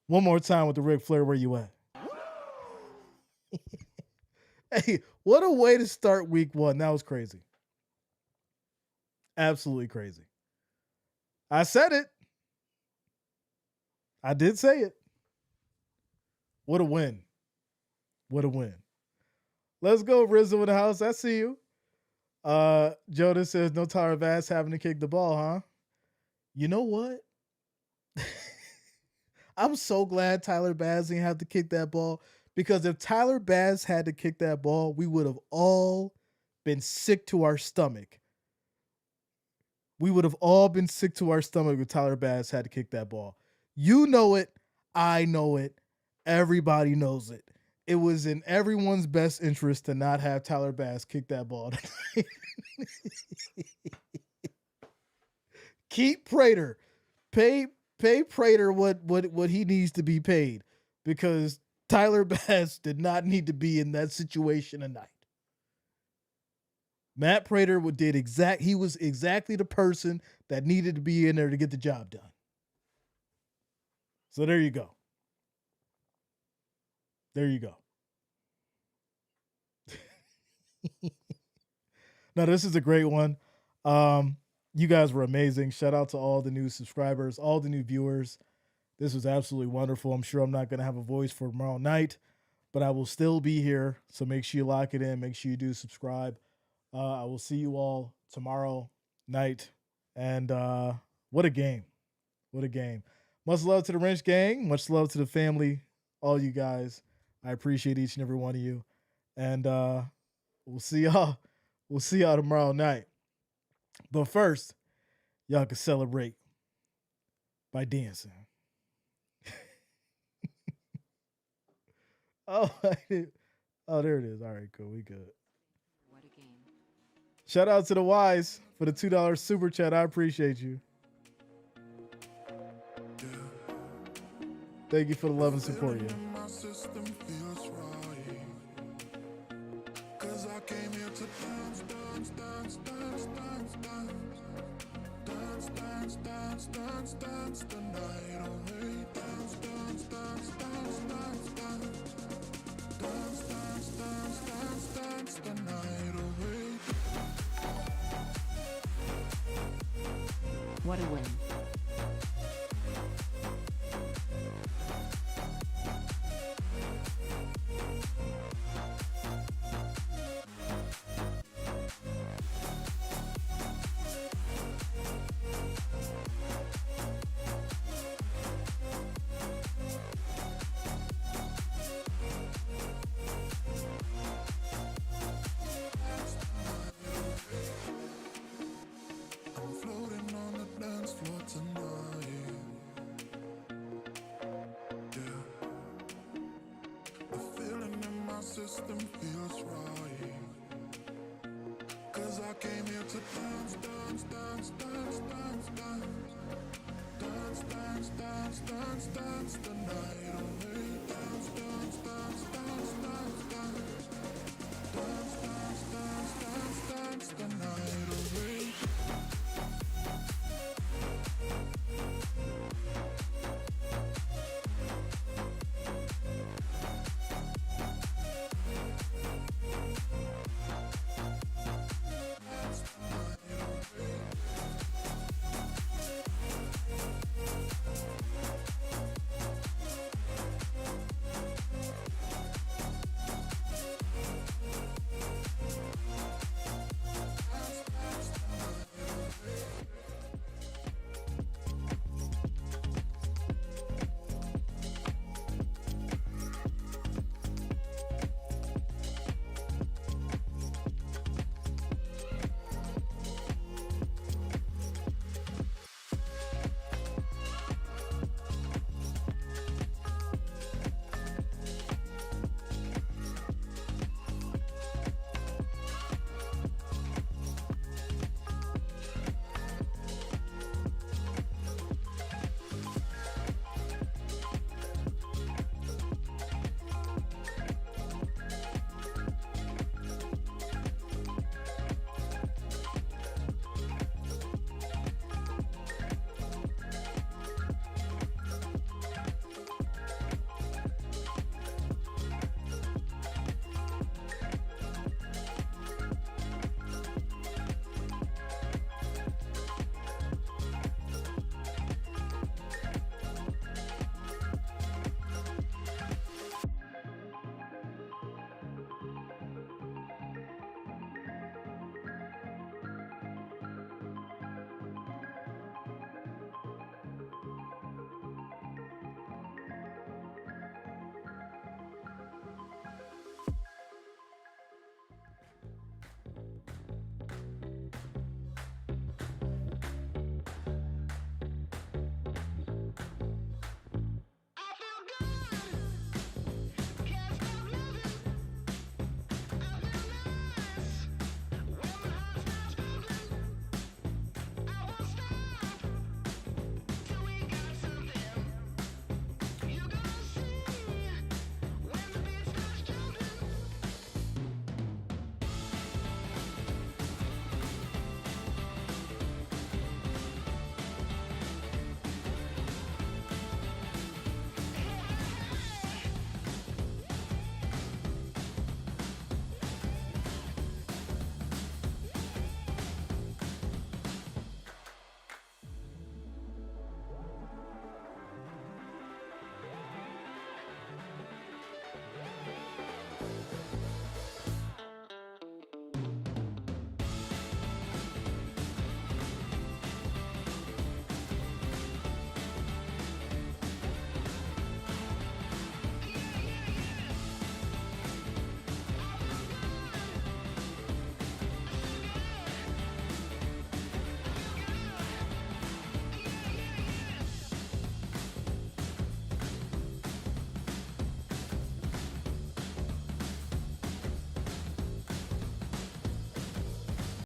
One more time with the Ric Flair, where you at? Hey, what a way to start week one. That was crazy. Absolutely crazy. I said it. I did say it. What a win. What a win. Let's go, Rizzo in the house. I see you. Jonas says, no Tyler Bass having to kick the ball, huh? You know what? I'm so glad Tyler Bass didn't have to kick that ball, because if Tyler Bass had to kick that ball, we would have all been sick to our stomach. We would have all been sick to our stomach if Tyler Bass had to kick that ball. You know it. I know it. Everybody knows it. It was in everyone's best interest to not have Tyler Bass kick that ball tonight. Keep Prater. Pay Prater what he needs to be paid, because Tyler Bass did not need to be in that situation tonight. Matt Prater he was exactly the person that needed to be in there to get the job done. So there you go. There you go. Now, this is a great one. You guys were amazing. Shout out to all the new subscribers, all the new viewers. This was absolutely wonderful. I'm sure I'm not going to have a voice for tomorrow night, but I will still be here. So make sure you lock it in. Make sure you do subscribe. I will see you all tomorrow night. And what a game. What a game. Much love to the Wrench Gang. Much love to the family, all you guys. I appreciate each and every one of you. And we'll see y'all. We'll see y'all tomorrow night. But first, y'all can celebrate by dancing. Oh, there it is. All right, cool. We good. What a game. Shout out to the Wise for the $2 super chat. I appreciate you. Thank you for the love and support, yeah. What a win. System feels right, 'cause I came here to dance, dance, dance, dance, dance, dance, dance, dance, dance, dance, dance the night away.